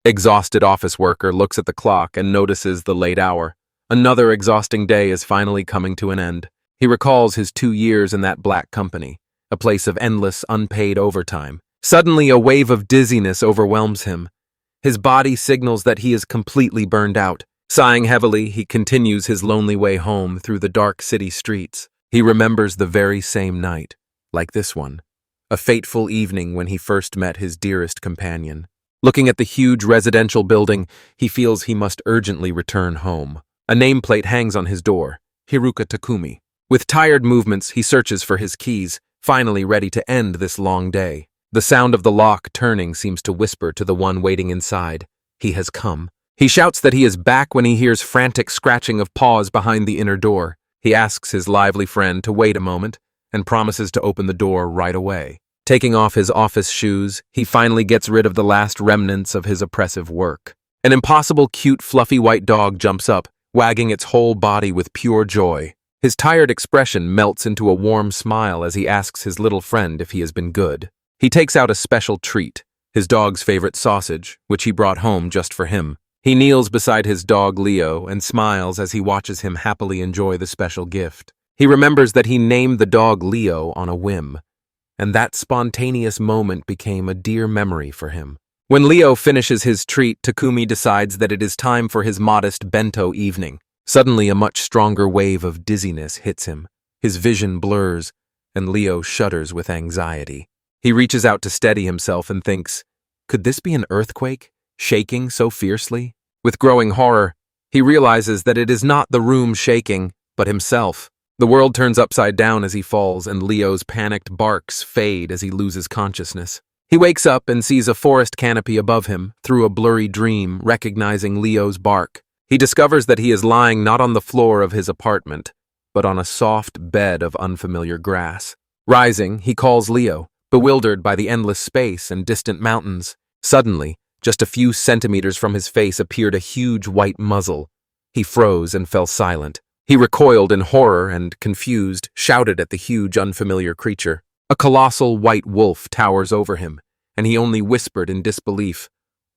Exhausted office worker looks at the clock and notices the late hour. Another exhausting day is finally coming to an end. He recalls his 2 years in that black company, a place of endless, unpaid overtime. Suddenly, a wave of dizziness overwhelms him. His body signals that he is completely burned out. Sighing heavily, he continues his lonely way home through the dark city streets. He remembers the very same night, like this one, a fateful evening when he first met his dearest companion. Looking at the huge residential building, he feels he must urgently return home. A nameplate hangs on his door, Hiruka Takumi. With tired movements, he searches for his keys, finally ready to end this long day. The sound of the lock turning seems to whisper to the one waiting inside, he has come. He shouts that he is back when he hears frantic scratching of paws behind the inner door. He asks his lively friend to wait a moment and promises to open the door right away. Taking off his office shoes, he finally gets rid of the last remnants of his oppressive work. An impossible, cute, fluffy white dog jumps up, wagging its whole body with pure joy. His tired expression melts into a warm smile as he asks his little friend if he has been good. He takes out a special treat, his dog's favorite sausage, which he brought home just for him. He kneels beside his dog Leo and smiles as he watches him happily enjoy the special gift. He remembers that he named the dog Leo on a whim, and that spontaneous moment became a dear memory for him. When Leo finishes his treat, Takumi decides that it is time for his modest bento evening. Suddenly, a much stronger wave of dizziness hits him. His vision blurs, and Leo shudders with anxiety. He reaches out to steady himself and thinks, could this be an earthquake, shaking so fiercely? With growing horror, he realizes that it is not the room shaking, but himself. The world turns upside down as he falls, and Leo's panicked barks fade as he loses consciousness. He wakes up and sees a forest canopy above him, through a blurry dream, recognizing Leo's bark. He discovers that he is lying not on the floor of his apartment, but on a soft bed of unfamiliar grass. Rising, he calls Leo, bewildered by the endless space and distant mountains. Suddenly, just a few centimeters from his face appeared a huge white muzzle. He froze and fell silent. He recoiled in horror and, confused, shouted at the huge, unfamiliar creature. A colossal white wolf towers over him, and he only whispered in disbelief,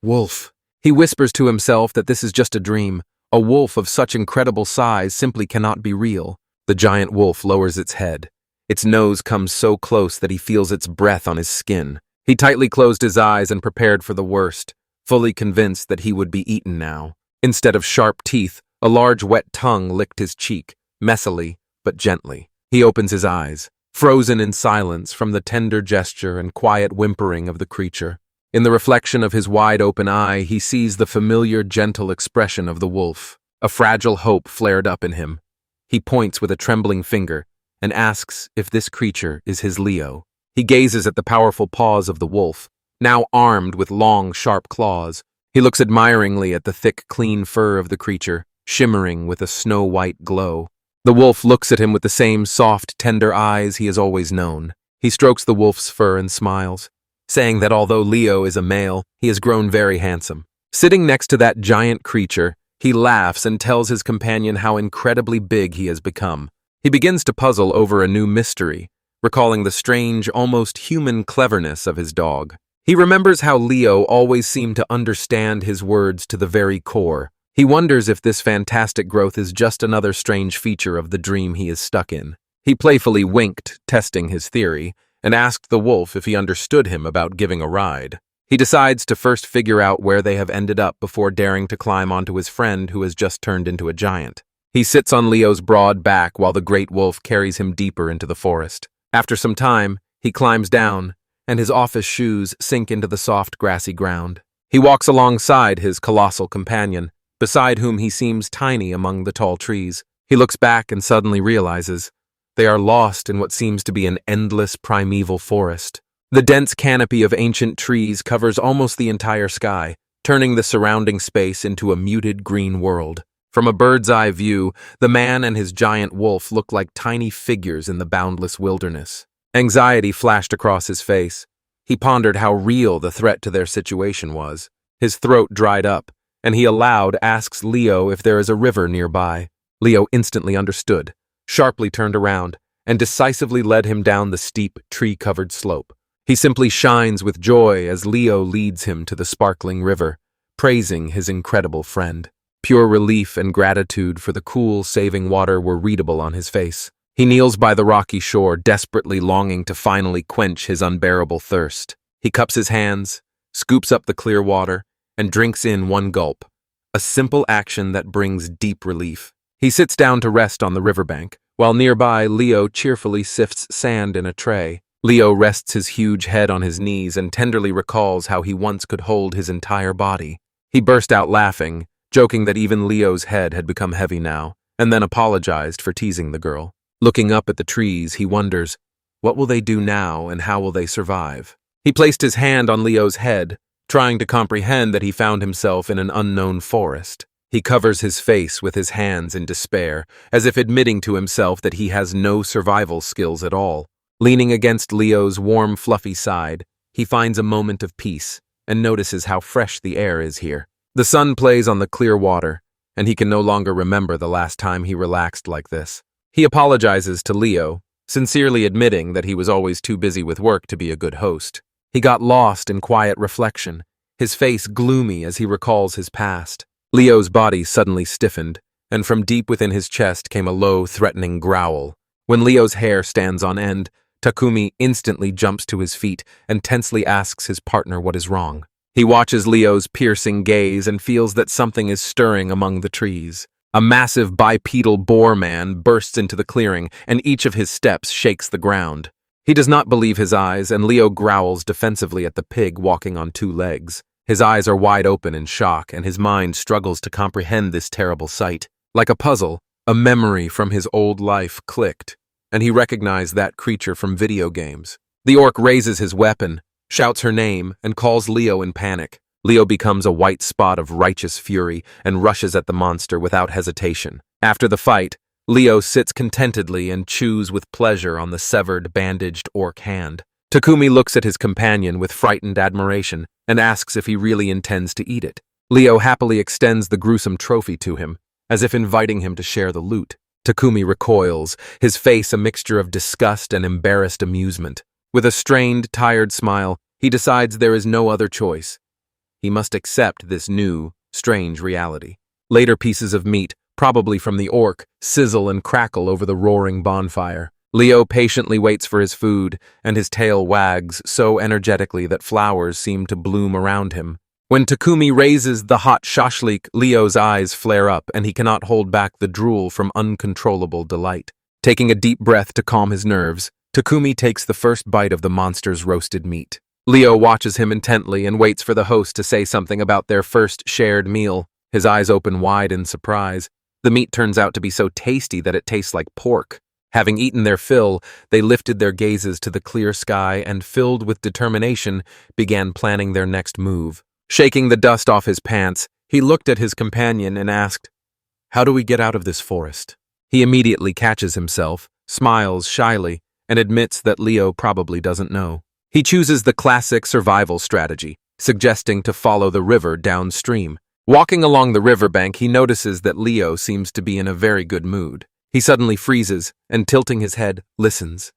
"Wolf." He whispers to himself that this is just a dream. A wolf of such incredible size simply cannot be real. The giant wolf lowers its head. Its nose comes so close that he feels its breath on his skin. He tightly closed his eyes and prepared for the worst, fully convinced that he would be eaten now. Instead of sharp teeth, a large wet tongue licked his cheek, messily but gently. He opens his eyes, frozen in silence from the tender gesture and quiet whimpering of the creature. In the reflection of his wide-open eye, he sees the familiar, gentle expression of the wolf. A fragile hope flared up in him. He points with a trembling finger and asks if this creature is his Leo. He gazes at the powerful paws of the wolf, now armed with long, sharp claws. He looks admiringly at the thick, clean fur of the creature, shimmering with a snow-white glow. The wolf looks at him with the same soft, tender eyes he has always known. He strokes the wolf's fur and smiles, saying that although Leo is a male, he has grown very handsome. Sitting next to that giant creature, he laughs and tells his companion how incredibly big he has become. He begins to puzzle over a new mystery, recalling the strange, almost human cleverness of his dog. He remembers how Leo always seemed to understand his words to the very core. He wonders if this fantastic growth is just another strange feature of the dream he is stuck in. He playfully winked, testing his theory, and asked the wolf if he understood him about giving a ride. He decides to first figure out where they have ended up before daring to climb onto his friend who has just turned into a giant. He sits on Leo's broad back while the great wolf carries him deeper into the forest. After some time, he climbs down, and his office shoes sink into the soft, grassy ground. He walks alongside his colossal companion, beside whom he seems tiny among the tall trees. He looks back and suddenly realizes they are lost in what seems to be an endless primeval forest. The dense canopy of ancient trees covers almost the entire sky, turning the surrounding space into a muted green world. From a bird's-eye view, the man and his giant wolf look like tiny figures in the boundless wilderness. Anxiety flashed across his face. He pondered how real the threat to their situation was. His throat dried up, and he aloud asks Leo if there is a river nearby. Leo instantly understood, sharply turned around, and decisively led him down the steep, tree-covered slope. He simply shines with joy as Leo leads him to the sparkling river, praising his incredible friend. Pure relief and gratitude for the cool, saving water were readable on his face. He kneels by the rocky shore, desperately longing to finally quench his unbearable thirst. He cups his hands, scoops up the clear water, and drinks in one gulp, a simple action that brings deep relief. He sits down to rest on the riverbank, while nearby Leo cheerfully sifts sand in a tray. Leo rests his huge head on his knees and tenderly recalls how he once could hold his entire body. He burst out laughing, joking that even Leo's head had become heavy now, and then apologized for teasing the girl. Looking up at the trees, he wonders, what will they do now and how will they survive? He placed his hand on Leo's head, trying to comprehend that he found himself in an unknown forest. He covers his face with his hands in despair, as if admitting to himself that he has no survival skills at all. Leaning against Leo's warm, fluffy side, he finds a moment of peace and notices how fresh the air is here. The sun plays on the clear water, and he can no longer remember the last time he relaxed like this. He apologizes to Leo, sincerely admitting that he was always too busy with work to be a good host. He got lost in quiet reflection, his face gloomy as he recalls his past. Leo's body suddenly stiffened, and from deep within his chest came a low, threatening growl. When Leo's hair stands on end, Takumi instantly jumps to his feet and tensely asks his partner what is wrong. He watches Leo's piercing gaze and feels that something is stirring among the trees. A massive bipedal boar man bursts into the clearing, and each of his steps shakes the ground. He does not believe his eyes, and Leo growls defensively at the pig walking on two legs. His eyes are wide open in shock, and his mind struggles to comprehend this terrible sight. Like a puzzle, a memory from his old life clicked, and he recognized that creature from video games. The orc raises his weapon, shouts her name, and calls Leo in panic. Leo becomes a white spot of righteous fury and rushes at the monster without hesitation. After the fight, Leo sits contentedly and chews with pleasure on the severed, bandaged orc hand. Takumi looks at his companion with frightened admiration and asks if he really intends to eat it. Leo happily extends the gruesome trophy to him, as if inviting him to share the loot. Takumi recoils, his face a mixture of disgust and embarrassed amusement. With a strained, tired smile, he decides there is no other choice. He must accept this new, strange reality. Later pieces of meat, probably from the orc, sizzle and crackle over the roaring bonfire. Leo patiently waits for his food, and his tail wags so energetically that flowers seem to bloom around him. When Takumi raises the hot shashlik, Leo's eyes flare up, and he cannot hold back the drool from uncontrollable delight. Taking a deep breath to calm his nerves, Takumi takes the first bite of the monster's roasted meat. Leo watches him intently and waits for the host to say something about their first shared meal. His eyes open wide in surprise. The meat turns out to be so tasty that it tastes like pork. Having eaten their fill, they lifted their gazes to the clear sky and, filled with determination, began planning their next move. Shaking the dust off his pants, he looked at his companion and asked, "How do we get out of this forest?" He immediately catches himself, smiles shyly, and admits that Leo probably doesn't know. He chooses the classic survival strategy, suggesting to follow the river downstream. Walking along the riverbank, he notices that Leo seems to be in a very good mood. He suddenly freezes and, tilting his head, listens.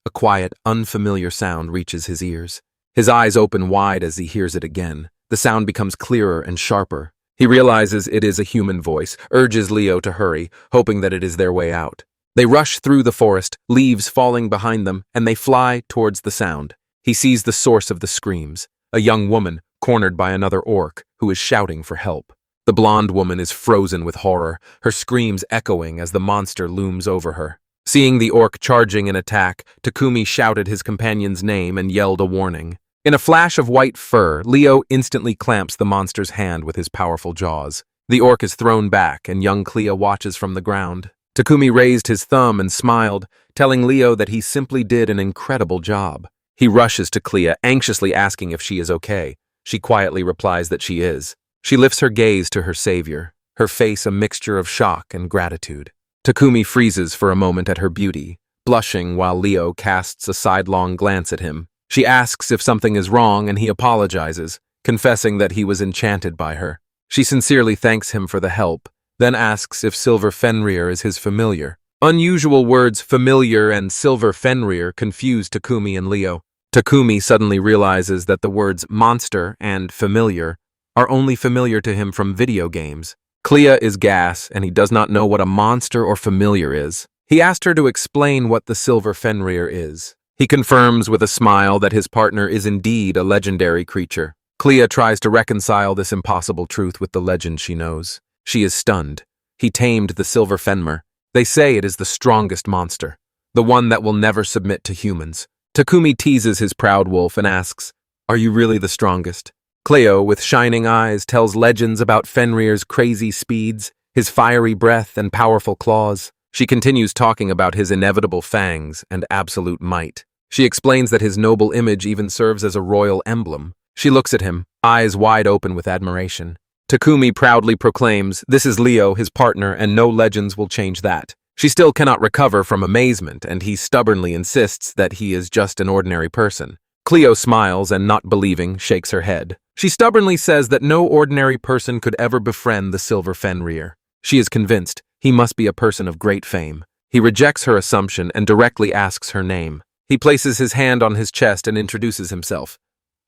A quiet, unfamiliar sound reaches his ears. His eyes open wide as he hears it again. The sound becomes clearer and sharper. He realizes it is a human voice, urges Leo to hurry, hoping that it is their way out. They rush through the forest, leaves falling behind them, and they fly towards the sound. He sees the source of the screams, a young woman cornered by another orc who is shouting for help. The blonde woman is frozen with horror, her screams echoing as the monster looms over her. Seeing the orc charging in attack, Takumi shouted his companion's name and yelled a warning. In a flash of white fur, Leo instantly clamps the monster's hand with his powerful jaws. The orc is thrown back, and young Clea watches from the ground. Takumi raised his thumb and smiled, telling Leo that he simply did an incredible job. He rushes to Clea, anxiously asking if she is okay. She quietly replies that she is. She lifts her gaze to her savior, her face a mixture of shock and gratitude. Takumi freezes for a moment at her beauty, blushing while Leo casts a sidelong glance at him. She asks if something is wrong, and he apologizes, confessing that he was enchanted by her. She sincerely thanks him for the help, then asks if Silver Fenrir is his familiar. Unusual words familiar and Silver Fenrir confuse Takumi and Leo. Takumi suddenly realizes that the words monster and familiar are only familiar to him from video games. Clea is gas, and he does not know what a monster or familiar is. He asked her to explain what the Silver Fenrir is. He confirms with a smile that his partner is indeed a legendary creature. Clea tries to reconcile this impossible truth with the legend she knows. She is stunned. He tamed the Silver Fenrir. They say it is the strongest monster, the one that will never submit to humans. Takumi teases his proud wolf and asks, "Are you really the strongest?" Cleo, with shining eyes, tells legends about Fenrir's crazy speeds, his fiery breath, and powerful claws. She continues talking about his inevitable fangs and absolute might. She explains that his noble image even serves as a royal emblem. She looks at him, eyes wide open with admiration. Takumi proudly proclaims, "This is Leo, his partner, and no legends will change that." She still cannot recover from amazement, and he stubbornly insists that he is just an ordinary person. Cleo smiles and, not believing, shakes her head. She stubbornly says that no ordinary person could ever befriend the Silver Fenrir. She is convinced he must be a person of great fame. He rejects her assumption and directly asks her name. He places his hand on his chest and introduces himself.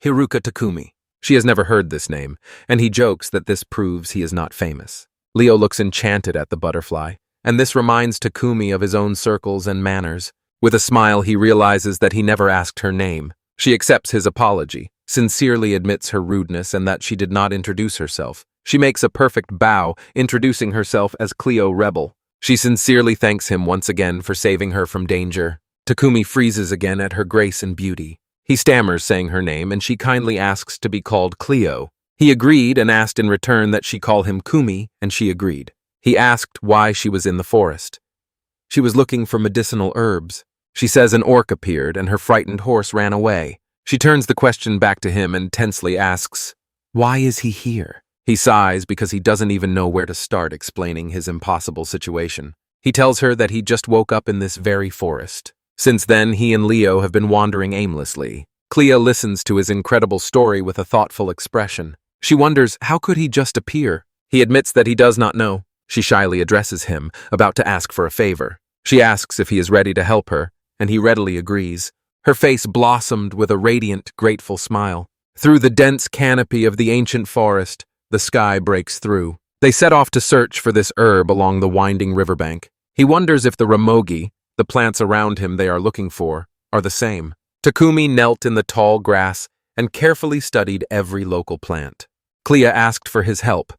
Hiruka Takumi. She has never heard this name, and he jokes that this proves he is not famous. Leo looks enchanted at the butterfly, and this reminds Takumi of his own circles and manners. With a smile, he realizes that he never asked her name. She accepts his apology, sincerely admits her rudeness and that she did not introduce herself. She makes a perfect bow, introducing herself as Cleo Rebel. She sincerely thanks him once again for saving her from danger. Takumi freezes again at her grace and beauty. He stammers saying her name, and she kindly asks to be called Cleo. He agreed and asked in return that she call him Kumi, and she agreed. He asked why she was in the forest. She was looking for medicinal herbs. She says an orc appeared, and her frightened horse ran away. She turns the question back to him and tensely asks, "Why is he here?" He sighs because he doesn't even know where to start explaining his impossible situation. He tells her that he just woke up in this very forest. Since then, he and Leo have been wandering aimlessly. Clea listens to his incredible story with a thoughtful expression. She wonders, how could he just appear? He admits that he does not know. She shyly addresses him, about to ask for a favor. She asks if he is ready to help her, and he readily agrees. Her face blossomed with a radiant, grateful smile. Through the dense canopy of the ancient forest, the sky breaks through. They set off to search for this herb along the winding riverbank. He wonders if the ramogi, the plants around him they are looking for, are the same. Takumi knelt in the tall grass and carefully studied every local plant. Clea asked for his help.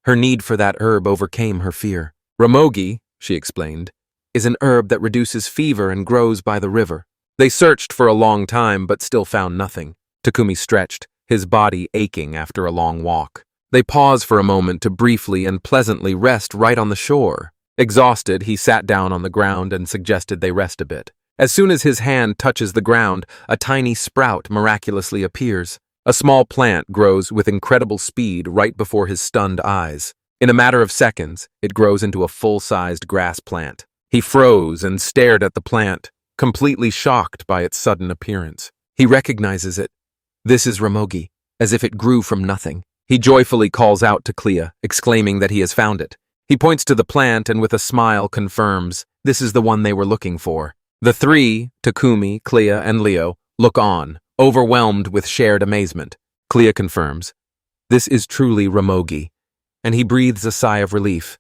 Her need for that herb overcame her fear. Ramogi, she explained, is an herb that reduces fever and grows by the river. They searched for a long time but still found nothing. Takumi stretched, his body aching after a long walk. They paused for a moment to briefly and pleasantly rest right on the shore. Exhausted, he sat down on the ground and suggested they rest a bit. As soon as his hand touches the ground, a tiny sprout miraculously appears. A small plant grows with incredible speed right before his stunned eyes. In a matter of seconds, it grows into a full-sized grass plant. He froze and stared at the plant, completely shocked by its sudden appearance. He recognizes it. This is Ramogi, as if it grew from nothing. He joyfully calls out to Clea, exclaiming that he has found it. He points to the plant and with a smile confirms this is the one they were looking for. The three, Takumi, Clea, and Leo, look on, overwhelmed with shared amazement. Clea confirms, this is truly Ramogi, and he breathes a sigh of relief.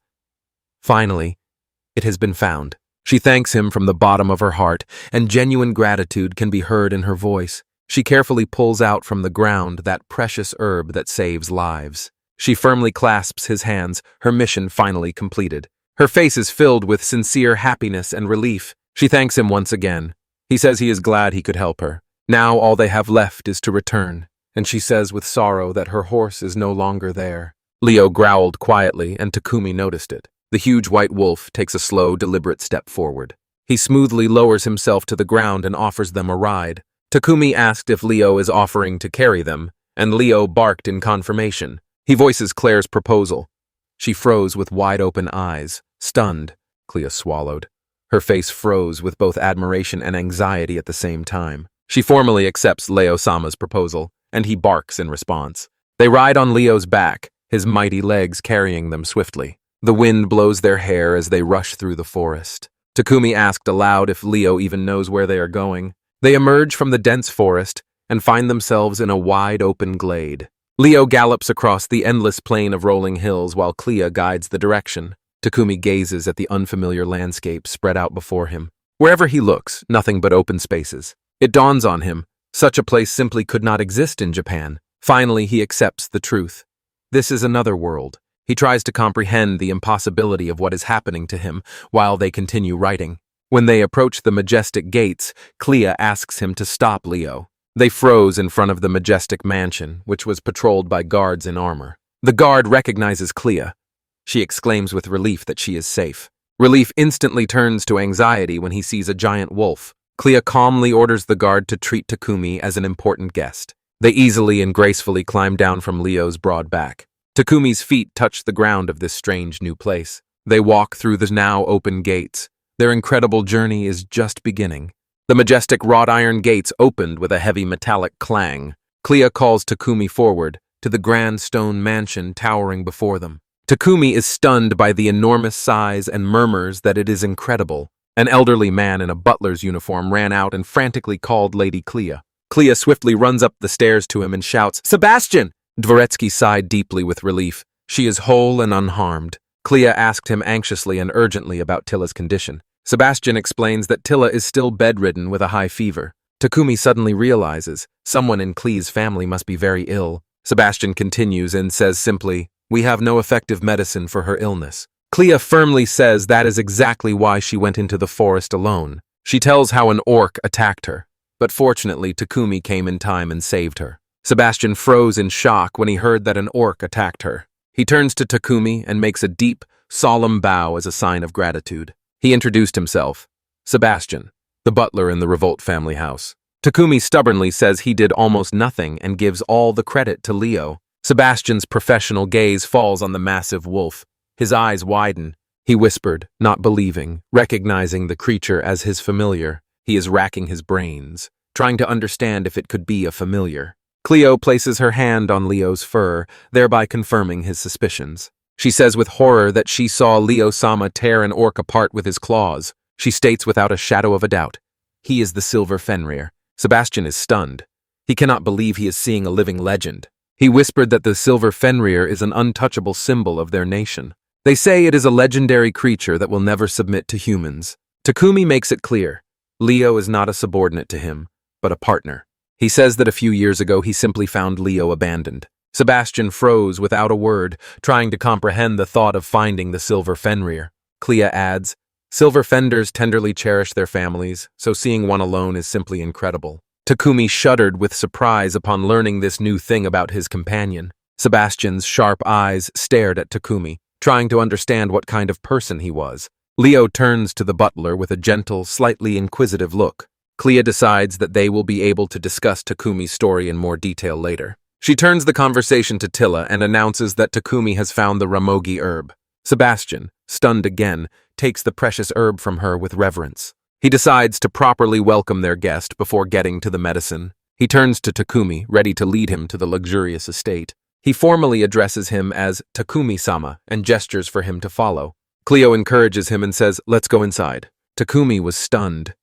Finally, it has been found. She thanks him from the bottom of her heart, and genuine gratitude can be heard in her voice. She carefully pulls out from the ground that precious herb that saves lives. She firmly clasps his hands, her mission finally completed. Her face is filled with sincere happiness and relief. She thanks him once again. He says he is glad he could help her. Now all they have left is to return, and she says with sorrow that her horse is no longer there. Leo growled quietly, and Takumi noticed it. The huge white wolf takes a slow, deliberate step forward. He smoothly lowers himself to the ground and offers them a ride. Takumi asked if Leo is offering to carry them, and Leo barked in confirmation. He voices Claire's proposal. She froze with wide-open eyes, stunned. Clea swallowed. Her face froze with both admiration and anxiety at the same time. She formally accepts Leo-sama's proposal, and he barks in response. They ride on Leo's back, his mighty legs carrying them swiftly. The wind blows their hair as they rush through the forest. Takumi asked aloud if Leo even knows where they are going. They emerge from the dense forest and find themselves in a wide-open glade. Leo gallops across the endless plain of rolling hills while Clea guides the direction. Takumi gazes at the unfamiliar landscape spread out before him. Wherever he looks, nothing but open spaces. It dawns on him, such a place simply could not exist in Japan. Finally, he accepts the truth. This is another world. He tries to comprehend the impossibility of what is happening to him while they continue writing. When they approach the majestic gates, Clea asks him to stop Leo. They froze in front of the majestic mansion, which was patrolled by guards in armor. The guard recognizes Clea. She exclaims with relief that she is safe. Relief instantly turns to anxiety when he sees a giant wolf. Clea calmly orders the guard to treat Takumi as an important guest. They easily and gracefully climb down from Leo's broad back. Takumi's feet touch the ground of this strange new place. They walk through the now open gates. Their incredible journey is just beginning. The majestic wrought iron gates opened with a heavy metallic clang. Clea calls Takumi forward to the grand stone mansion towering before them. Takumi is stunned by the enormous size and murmurs that it is incredible. An elderly man in a butler's uniform ran out and frantically called Lady Clea. Clea swiftly runs up the stairs to him and shouts, "Sebastian!" Dvoretsky sighed deeply with relief. She is whole and unharmed. Clea asked him anxiously and urgently about Tilla's condition. Sebastian explains that Tilla is still bedridden with a high fever. Takumi suddenly realizes someone in Clea's family must be very ill. Sebastian continues and says simply, "We have no effective medicine for her illness." Clea firmly says that is exactly why she went into the forest alone. She tells how an orc attacked her, but fortunately Takumi came in time and saved her. Sebastian froze in shock when he heard that an orc attacked her. He turns to Takumi and makes a deep, solemn bow as a sign of gratitude. He introduced himself, Sebastian, the butler in the Revolt family house. Takumi stubbornly says he did almost nothing and gives all the credit to Leo. Sebastian's professional gaze falls on the massive wolf. His eyes widen. He whispered, not believing, recognizing the creature as his familiar. He is racking his brains, trying to understand if it could be a familiar. Cleo places her hand on Leo's fur, thereby confirming his suspicions. She says with horror that she saw Leo-sama tear an orc apart with his claws. She states without a shadow of a doubt, he is the Silver Fenrir. Sebastian is stunned. He cannot believe he is seeing a living legend. He whispered that the Silver Fenrir is an untouchable symbol of their nation. They say it is a legendary creature that will never submit to humans. Takumi makes it clear, Leo is not a subordinate to him, but a partner. He says that a few years ago he simply found Leo abandoned. Sebastian froze without a word, trying to comprehend the thought of finding the Silver Fenrir. Clea adds, Silver Fenders tenderly cherish their families, so seeing one alone is simply incredible. Takumi shuddered with surprise upon learning this new thing about his companion. Sebastian's sharp eyes stared at Takumi, trying to understand what kind of person he was. Leo turns to the butler with a gentle, slightly inquisitive look. Clea decides that they will be able to discuss Takumi's story in more detail later. She turns the conversation to Tilla and announces that Takumi has found the Ramogi herb. Sebastian, stunned again, takes the precious herb from her with reverence. He decides to properly welcome their guest before getting to the medicine. He turns to Takumi, ready to lead him to the luxurious estate. He formally addresses him as Takumi-sama and gestures for him to follow. Cleo encourages him and says, "Let's go inside." Takumi was stunned.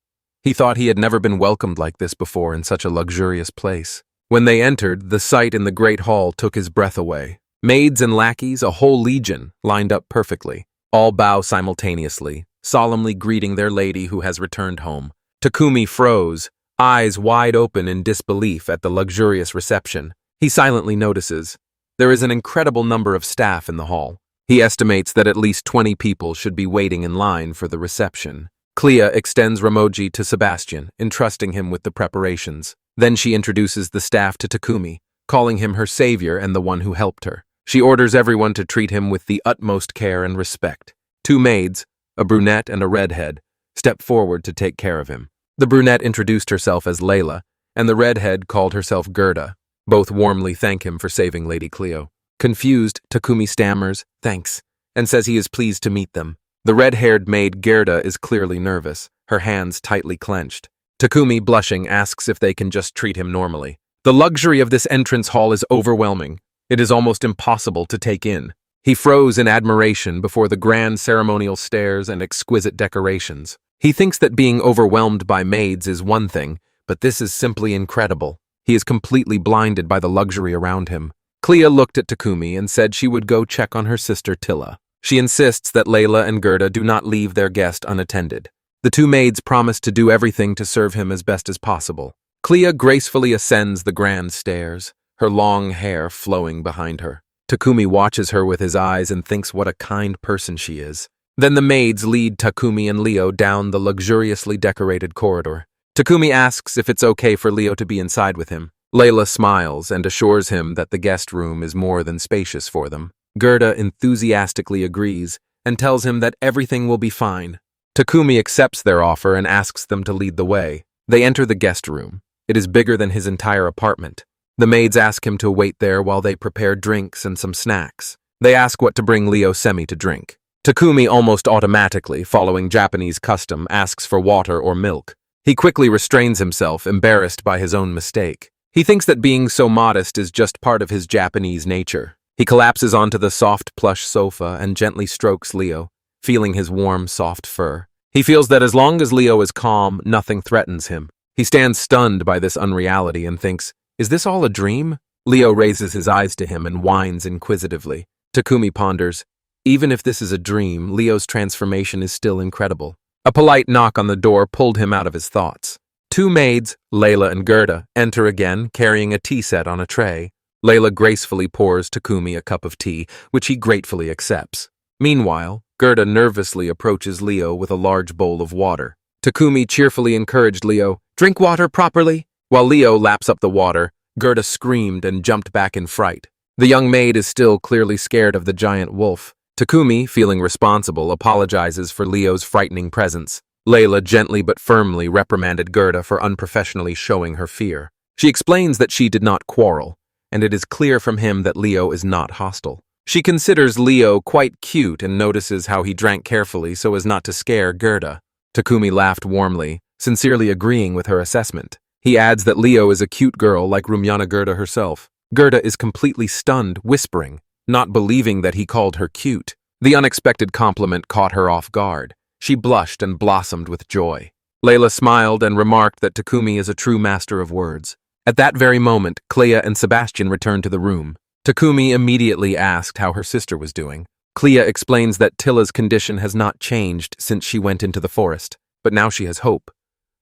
He thought he had never been welcomed like this before in such a luxurious place. When they entered, the sight in the great hall took his breath away. Maids and lackeys, a whole legion, lined up perfectly. All bow simultaneously, solemnly greeting their lady who has returned home. Takumi froze, eyes wide open in disbelief at the luxurious reception. He silently notices there is an incredible number of staff in the hall. He estimates that at least 20 people should be waiting in line for the reception. Clea extends Ramogi to Sebastian, entrusting him with the preparations. Then she introduces the staff to Takumi, calling him her savior and the one who helped her. She orders everyone to treat him with the utmost care and respect. 2 maids, a brunette and a redhead, step forward to take care of him. The brunette introduced herself as Layla, and the redhead called herself Gerda. Both warmly thank him for saving Lady Cleo. Confused, Takumi stammers, "Thanks," and says he is pleased to meet them. The red-haired maid Gerda is clearly nervous, her hands tightly clenched. Takumi, blushing, asks if they can just treat him normally. The luxury of this entrance hall is overwhelming. It is almost impossible to take in. He froze in admiration before the grand ceremonial stairs and exquisite decorations. He thinks that being overwhelmed by maids is one thing, but this is simply incredible. He is completely blinded by the luxury around him. Clea looked at Takumi and said she would go check on her sister Tilla. She insists that Layla and Gerda do not leave their guest unattended. The two maids promise to do everything to serve him as best as possible. Clea gracefully ascends the grand stairs, her long hair flowing behind her. Takumi watches her with his eyes and thinks what a kind person she is. Then the maids lead Takumi and Leo down the luxuriously decorated corridor. Takumi asks if it's okay for Leo to be inside with him. Layla smiles and assures him that the guest room is more than spacious for them. Gerda enthusiastically agrees and tells him that everything will be fine. Takumi accepts their offer and asks them to lead the way. They enter the guest room. It is bigger than his entire apartment. The maids ask him to wait there while they prepare drinks and some snacks. They ask what to bring Leo Semi to drink. Takumi almost automatically, following Japanese custom, asks for water or milk. He quickly restrains himself, embarrassed by his own mistake. He thinks that being so modest is just part of his Japanese nature. He collapses onto the soft plush sofa and gently strokes Leo, feeling his warm, soft fur. He feels that as long as Leo is calm, nothing threatens him. He stands stunned by this unreality and thinks, "Is this all a dream?" Leo raises his eyes to him and whines inquisitively. Takumi ponders, even if this is a dream, Leo's transformation is still incredible. A polite knock on the door pulled him out of his thoughts. Two maids, Layla and Gerda, enter again, carrying a tea set on a tray. Layla gracefully pours Takumi a cup of tea, which he gratefully accepts. Meanwhile, Gerda nervously approaches Leo with a large bowl of water. Takumi cheerfully encouraged Leo, "Drink water properly." While Leo laps up the water, Gerda screamed and jumped back in fright. The young maid is still clearly scared of the giant wolf. Takumi, feeling responsible, apologizes for Leo's frightening presence. Layla gently but firmly reprimanded Gerda for unprofessionally showing her fear. She explains that she did not quarrel, and it is clear from him that Leo is not hostile. She considers Leo quite cute and notices how he drank carefully so as not to scare Gerda. Takumi laughed warmly, sincerely agreeing with her assessment. He adds that Leo is a cute girl like Rumyana Gerda herself. Gerda is completely stunned, whispering, not believing that he called her cute. The unexpected compliment caught her off guard. She blushed and blossomed with joy. Layla smiled and remarked that Takumi is a true master of words. At that very moment, Clea and Sebastian returned to the room. Takumi immediately asked how her sister was doing. Clea explains that Tilla's condition has not changed since she went into the forest, but now she has hope.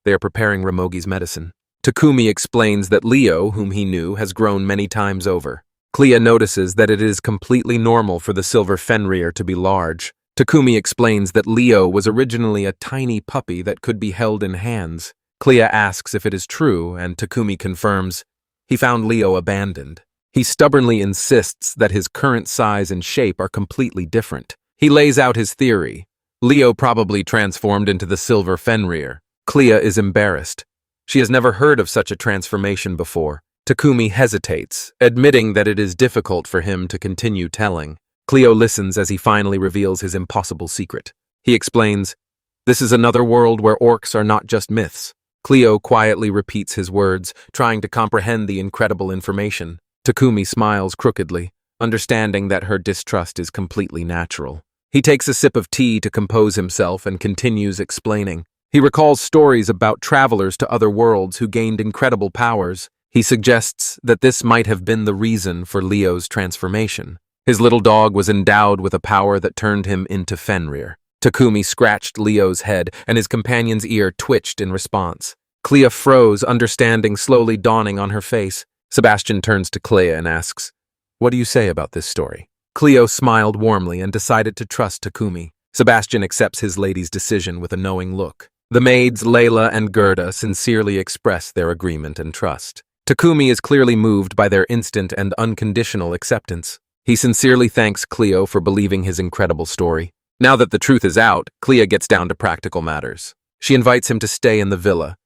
They are preparing Ramogi's medicine. Takumi explains that Leo, whom he knew, has grown many times over. Clea notices that it is completely normal for the silver Fenrir to be large. Takumi explains that Leo was originally a tiny puppy that could be held in hands. Clea asks if it is true, and Takumi confirms he found Leo abandoned. He stubbornly insists that his current size and shape are completely different. He lays out his theory. Leo probably transformed into the silver Fenrir. Clea is embarrassed. She has never heard of such a transformation before. Takumi hesitates, admitting that it is difficult for him to continue telling. Cleo listens as he finally reveals his impossible secret. He explains, "This is another world where orcs are not just myths." Cleo quietly repeats his words, trying to comprehend the incredible information. Takumi smiles crookedly, understanding that her distrust is completely natural. He takes a sip of tea to compose himself and continues explaining. He recalls stories about travelers to other worlds who gained incredible powers. He suggests that this might have been the reason for Leo's transformation. His little dog was endowed with a power that turned him into Fenrir. Takumi scratched Leo's head, and his companion's ear twitched in response. Clea froze, understanding slowly dawning on her face. Sebastian turns to Clea and asks, "What do you say about this story?" Cleo smiled warmly and decided to trust Takumi. Sebastian accepts his lady's decision with a knowing look. The maids, Layla and Gerda, sincerely express their agreement and trust. Takumi is clearly moved by their instant and unconditional acceptance. He sincerely thanks Cleo for believing his incredible story. Now that the truth is out, Clea gets down to practical matters. She invites him to stay in the villa,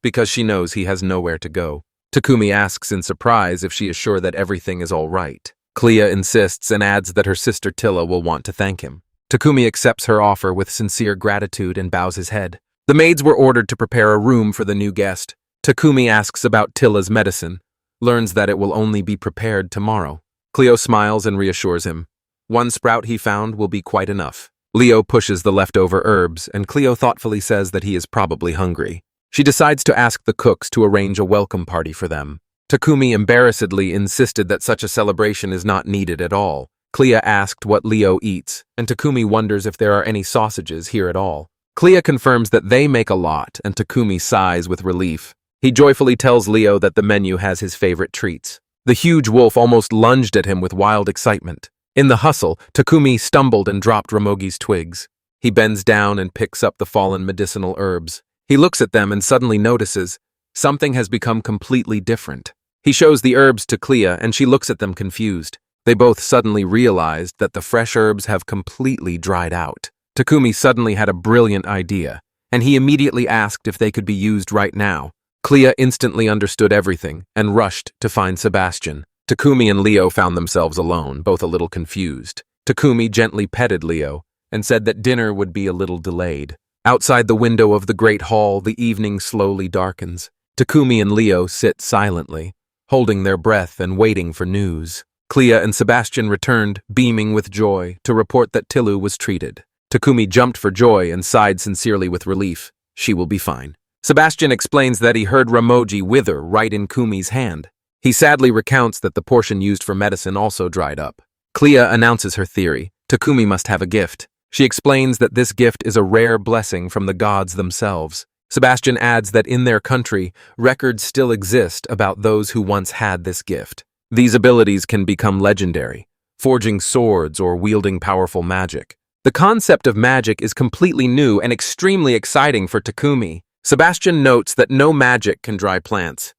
because she knows he has nowhere to go. Takumi asks in surprise if she is sure that everything is all right. Clea insists and adds that her sister Tilla will want to thank him. Takumi accepts her offer with sincere gratitude and bows his head. The maids were ordered to prepare a room for the new guest. Takumi asks about Tilla's medicine, learns that it will only be prepared tomorrow. Cleo smiles and reassures him. One sprout he found will be quite enough. Leo pushes the leftover herbs, and Cleo thoughtfully says that he is probably hungry. She decides to ask the cooks to arrange a welcome party for them. Takumi embarrassedly insisted that such a celebration is not needed at all. Clea asked what Leo eats, and Takumi wonders if there are any sausages here at all. Clea confirms that they make a lot, and Takumi sighs with relief. He joyfully tells Leo that the menu has his favorite treats. The huge wolf almost lunged at him with wild excitement. In the hustle, Takumi stumbled and dropped Ramogi's twigs. He bends down and picks up the fallen medicinal herbs. He looks at them and suddenly notices something has become completely different. He shows the herbs to Clea and she looks at them confused. They both suddenly realized that the fresh herbs have completely dried out. Takumi suddenly had a brilliant idea, and he immediately asked if they could be used right now. Clea instantly understood everything and rushed to find Sebastian. Takumi and Leo found themselves alone, both a little confused. Takumi gently petted Leo and said that dinner would be a little delayed. Outside the window of the great hall, the evening slowly darkens. Takumi and Leo sit silently, holding their breath and waiting for news. Clea and Sebastian returned, beaming with joy, to report that Tilu was treated. Takumi jumped for joy and sighed sincerely with relief. She will be fine. Sebastian explains that he heard Ramogi wither right in Kumi's hand. He sadly recounts that the portion used for medicine also dried up. Clea announces her theory. Takumi must have a gift. She explains that this gift is a rare blessing from the gods themselves. Sebastian adds that in their country, records still exist about those who once had this gift. These abilities can become legendary, forging swords or wielding powerful magic. The concept of magic is completely new and extremely exciting for Takumi. Sebastian notes that no magic can dry plants.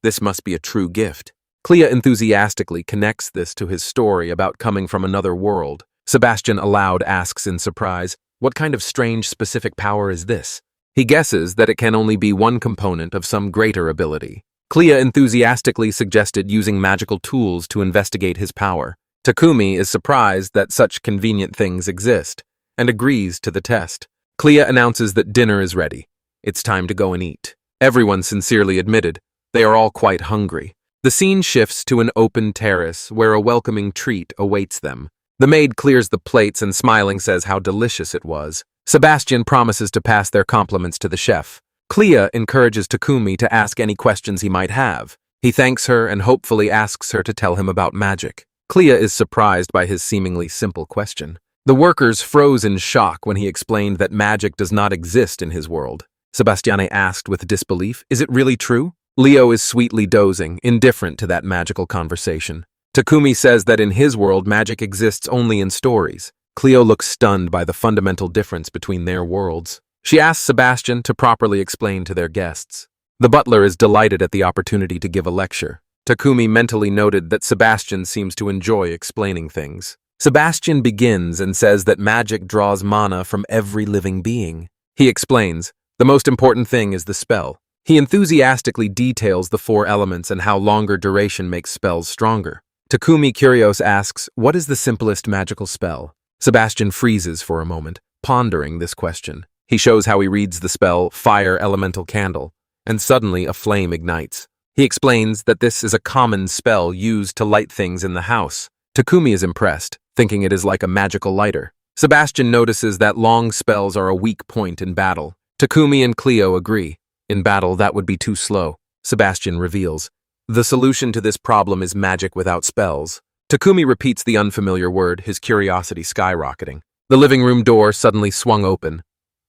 This must be a true gift. Clea enthusiastically connects this to his story about coming from another world. Sebastian aloud asks in surprise, what kind of strange specific power is this? He guesses that it can only be one component of some greater ability. Clea enthusiastically suggested using magical tools to investigate his power. Takumi is surprised that such convenient things exist, and agrees to the test. Clea announces that dinner is ready. It's time to go and eat. Everyone sincerely admitted they are all quite hungry. The scene shifts to an open terrace where a welcoming treat awaits them. The maid clears the plates and smiling says how delicious it was. Sebastian promises to pass their compliments to the chef. Clea encourages Takumi to ask any questions he might have. He thanks her and hopefully asks her to tell him about magic. Clea is surprised by his seemingly simple question. The workers froze in shock when he explained that magic does not exist in his world. Sebastiane asked with disbelief, is it really true? Leo is sweetly dozing, indifferent to that magical conversation. Takumi says that in his world magic exists only in stories. Cleo looks stunned by the fundamental difference between their worlds. She asks Sebastian to properly explain to their guests. The butler is delighted at the opportunity to give a lecture. Takumi mentally noted that Sebastian seems to enjoy explaining things. Sebastian begins and says that magic draws mana from every living being. He explains, the most important thing is the spell. He enthusiastically details the 4 elements and how longer duration makes spells stronger. Takumi curious asks, what is the simplest magical spell? Sebastian freezes for a moment, pondering this question. He shows how he reads the spell, Fire Elemental Candle, and suddenly a flame ignites. He explains that this is a common spell used to light things in the house. Takumi is impressed, thinking it is like a magical lighter. Sebastian notices that long spells are a weak point in battle. Takumi and Cleo agree. In battle, that would be too slow. Sebastian reveals. The solution to this problem is magic without spells. Takumi repeats the unfamiliar word, his curiosity skyrocketing. The living room door suddenly swung open.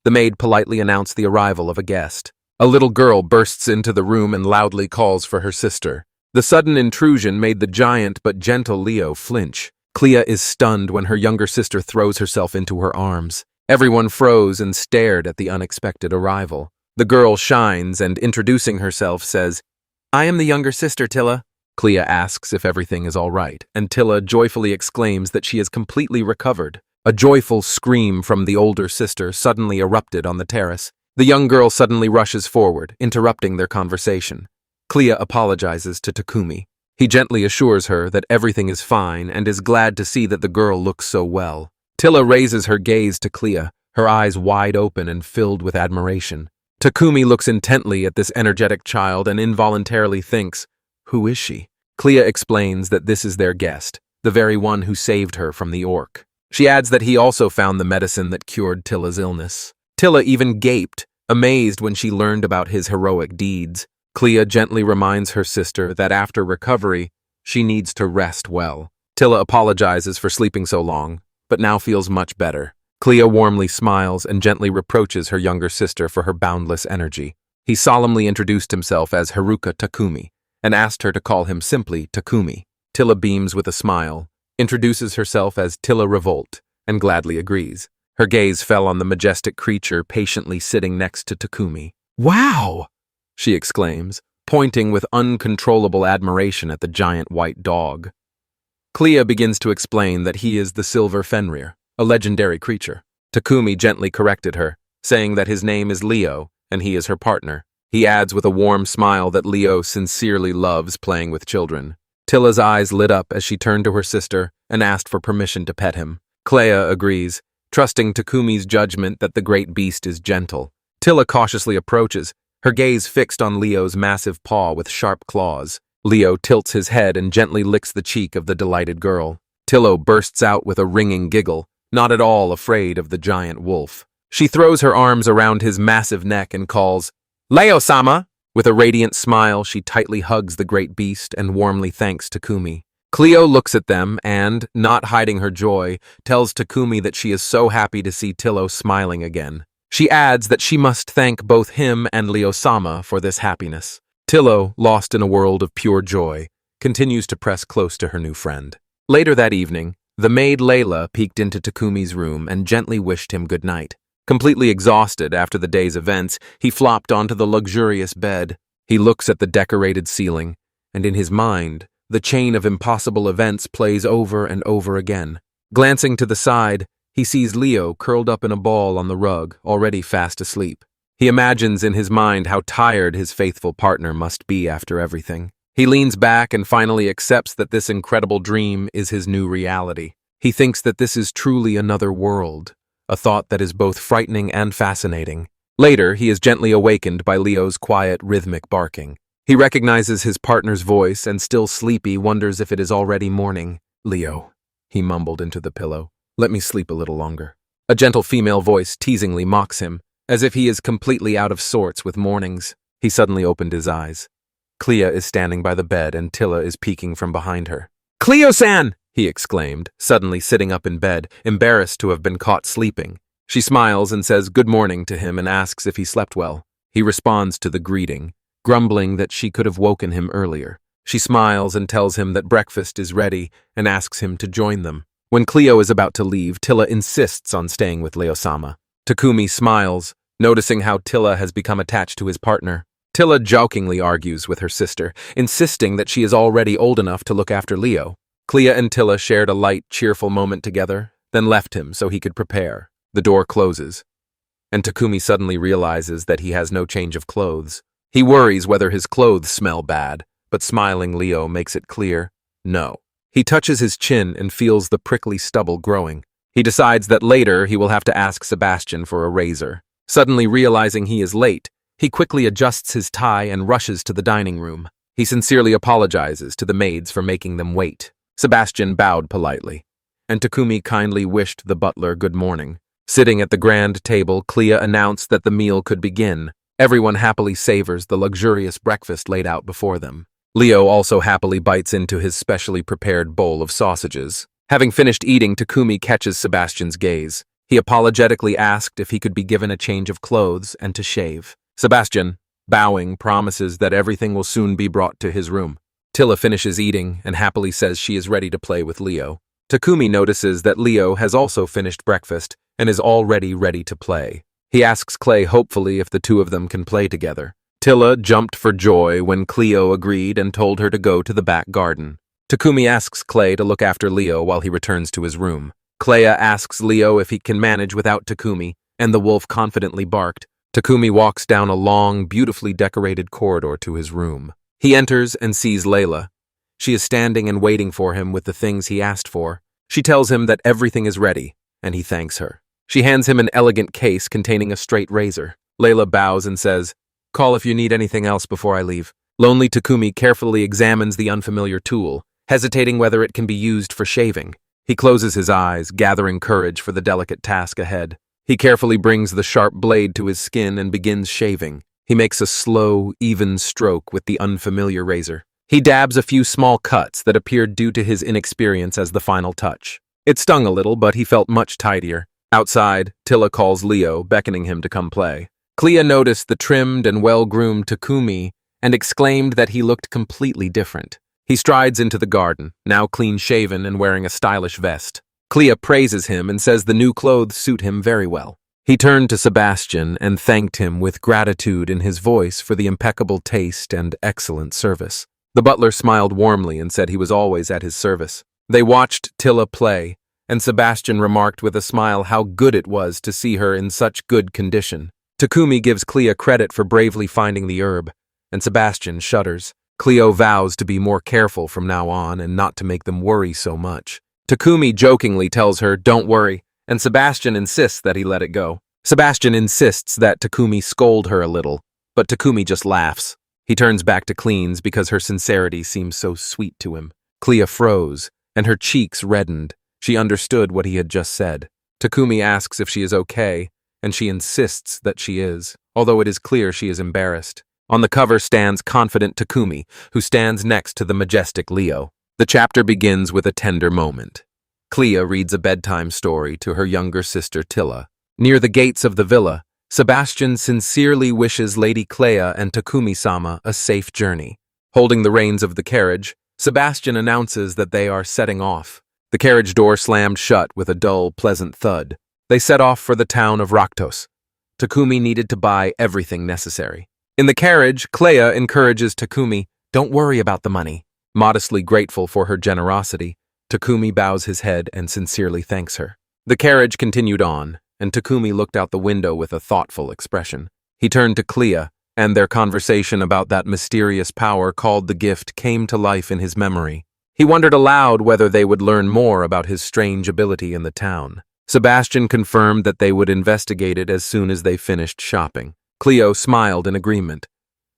The maid politely announced the arrival of a guest. A little girl bursts into the room and loudly calls for her sister. The sudden intrusion made the giant but gentle Leo flinch. Clea is stunned when her younger sister throws herself into her arms. Everyone froze and stared at the unexpected arrival. The girl shines and, introducing herself, says, I am the younger sister, Tilla. Clea asks if everything is all right, and Tilla joyfully exclaims that she is completely recovered. A joyful scream from the older sister suddenly erupted on the terrace. The young girl suddenly rushes forward, interrupting their conversation. Clea apologizes to Takumi. He gently assures her that everything is fine and is glad to see that the girl looks so well. Tilla raises her gaze to Clea, her eyes wide open and filled with admiration. Takumi looks intently at this energetic child and involuntarily thinks, who is she? Clea explains that this is their guest, the very one who saved her from the orc. She adds that he also found the medicine that cured Tilla's illness. Tilla even gaped, amazed when she learned about his heroic deeds. Clea gently reminds her sister that after recovery, she needs to rest well. Tilla apologizes for sleeping so long, but now feels much better. Clea warmly smiles and gently reproaches her younger sister for her boundless energy. He solemnly introduced himself as Haruka Takumi and asked her to call him simply Takumi. Tilla beams with a smile, introduces herself as Tilla Revolt, and gladly agrees. Her gaze fell on the majestic creature patiently sitting next to Takumi. "Wow!" she exclaims, pointing with uncontrollable admiration at the giant white dog. Clea begins to explain that he is the Silver Fenrir, a legendary creature. Takumi gently corrected her, saying that his name is Leo and he is her partner. He adds with a warm smile that Leo sincerely loves playing with children. Tilla's eyes lit up as she turned to her sister and asked for permission to pet him. Clea agrees, trusting Takumi's judgment that the great beast is gentle. Tilla cautiously approaches, her gaze fixed on Leo's massive paw with sharp claws. Leo tilts his head and gently licks the cheek of the delighted girl. Tillo bursts out with a ringing giggle, not at all afraid of the giant wolf. She throws her arms around his massive neck and calls, "Leo-sama!" With a radiant smile, she tightly hugs the great beast and warmly thanks Takumi. Cleo looks at them and, not hiding her joy, tells Takumi that she is so happy to see Tillo smiling again. She adds that she must thank both him and Leo-sama for this happiness. Tillo, lost in a world of pure joy, continues to press close to her new friend. Later that evening, the maid Layla peeked into Takumi's room and gently wished him good night. Completely exhausted after the day's events, he flopped onto the luxurious bed. He looks at the decorated ceiling, and in his mind, the chain of impossible events plays over and over again. Glancing to the side, he sees Leo curled up in a ball on the rug, already fast asleep. He imagines in his mind how tired his faithful partner must be after everything. He leans back and finally accepts that this incredible dream is his new reality. He thinks that this is truly another world, a thought that is both frightening and fascinating. Later, he is gently awakened by Leo's quiet, rhythmic barking. He recognizes his partner's voice and, still sleepy, wonders if it is already morning. "Leo," he mumbled into the pillow, "let me sleep a little longer." A gentle female voice teasingly mocks him, as if he is completely out of sorts with mornings. He suddenly opened his eyes. Clea is standing by the bed and Tilla is peeking from behind her. "Cleo-san!" he exclaimed, suddenly sitting up in bed, embarrassed to have been caught sleeping. She smiles and says good morning to him and asks if he slept well. He responds to the greeting, grumbling that she could have woken him earlier. She smiles and tells him that breakfast is ready and asks him to join them. When Cleo is about to leave, Tilla insists on staying with Leo-sama. Takumi smiles, noticing how Tilla has become attached to his partner. Tilla jokingly argues with her sister, insisting that she is already old enough to look after Leo. Clea and Tilla shared a light, cheerful moment together, then left him so he could prepare. The door closes, and Takumi suddenly realizes that he has no change of clothes. He worries whether his clothes smell bad, but smiling Leo makes it clear, no. He touches his chin and feels the prickly stubble growing. He decides that later he will have to ask Sebastian for a razor. Suddenly realizing he is late, he quickly adjusts his tie and rushes to the dining room. He sincerely apologizes to the maids for making them wait. Sebastian bowed politely, and Takumi kindly wished the butler good morning. Sitting at the grand table, Clea announced that the meal could begin. Everyone happily savors the luxurious breakfast laid out before them. Leo also happily bites into his specially prepared bowl of sausages. Having finished eating, Takumi catches Sebastian's gaze. He apologetically asked if he could be given a change of clothes and to shave. Sebastian, bowing, promises that everything will soon be brought to his room. Tilla finishes eating and happily says she is ready to play with Leo. Takumi notices that Leo has also finished breakfast and is already ready to play. He asks Clay hopefully if the two of them can play together. Tilla jumped for joy when Cleo agreed and told her to go to the back garden. Takumi asks Clay to look after Leo while he returns to his room. Clea asks Leo if he can manage without Takumi, and the wolf confidently barked. Takumi walks down a long, beautifully decorated corridor to his room. He enters and sees Layla. She is standing and waiting for him with the things he asked for. She tells him that everything is ready, and he thanks her. She hands him an elegant case containing a straight razor. Layla bows and says, "Call if you need anything else before I leave." Lonely Takumi carefully examines the unfamiliar tool, hesitating whether it can be used for shaving. He closes his eyes, gathering courage for the delicate task ahead. He carefully brings the sharp blade to his skin and begins shaving. He makes a slow, even stroke with the unfamiliar razor. He dabs a few small cuts that appeared due to his inexperience as the final touch. It stung a little, but he felt much tidier. Outside, Tilla calls Leo, beckoning him to come play. Clea noticed the trimmed and well-groomed Takumi and exclaimed that he looked completely different. He strides into the garden, now clean-shaven and wearing a stylish vest. Clea praises him and says the new clothes suit him very well. He turned to Sebastian and thanked him with gratitude in his voice for the impeccable taste and excellent service. The butler smiled warmly and said he was always at his service. They watched Tilla play, and Sebastian remarked with a smile how good it was to see her in such good condition. Takumi gives Clea credit for bravely finding the herb, and Sebastian shudders. Cleo vows to be more careful from now on and not to make them worry so much. Takumi jokingly tells her, "Don't worry," and Sebastian insists that he let it go. Sebastian insists that Takumi scold her a little, but Takumi just laughs. He turns back to Cleans because her sincerity seems so sweet to him. Clea froze, and her cheeks reddened. She understood what he had just said. Takumi asks if she is okay, and she insists that she is, although it is clear she is embarrassed. On the cover stands confident Takumi, who stands next to the majestic Leo. The chapter begins with a tender moment. Clea reads a bedtime story to her younger sister Tilla. Near the gates of the villa, Sebastian sincerely wishes Lady Clea and Takumi-sama a safe journey. Holding the reins of the carriage, Sebastian announces that they are setting off. The carriage door slammed shut with a dull, pleasant thud. They set off for the town of Raktos. Takumi needed to buy everything necessary. In the carriage, Clea encourages Takumi, "Don't worry about the money." Modestly grateful for her generosity, Takumi bows his head and sincerely thanks her. The carriage continued on, and Takumi looked out the window with a thoughtful expression. He turned to Clea, and their conversation about that mysterious power called the gift came to life in his memory. He wondered aloud whether they would learn more about his strange ability in the town. Sebastian confirmed that they would investigate it as soon as they finished shopping. Cleo smiled in agreement,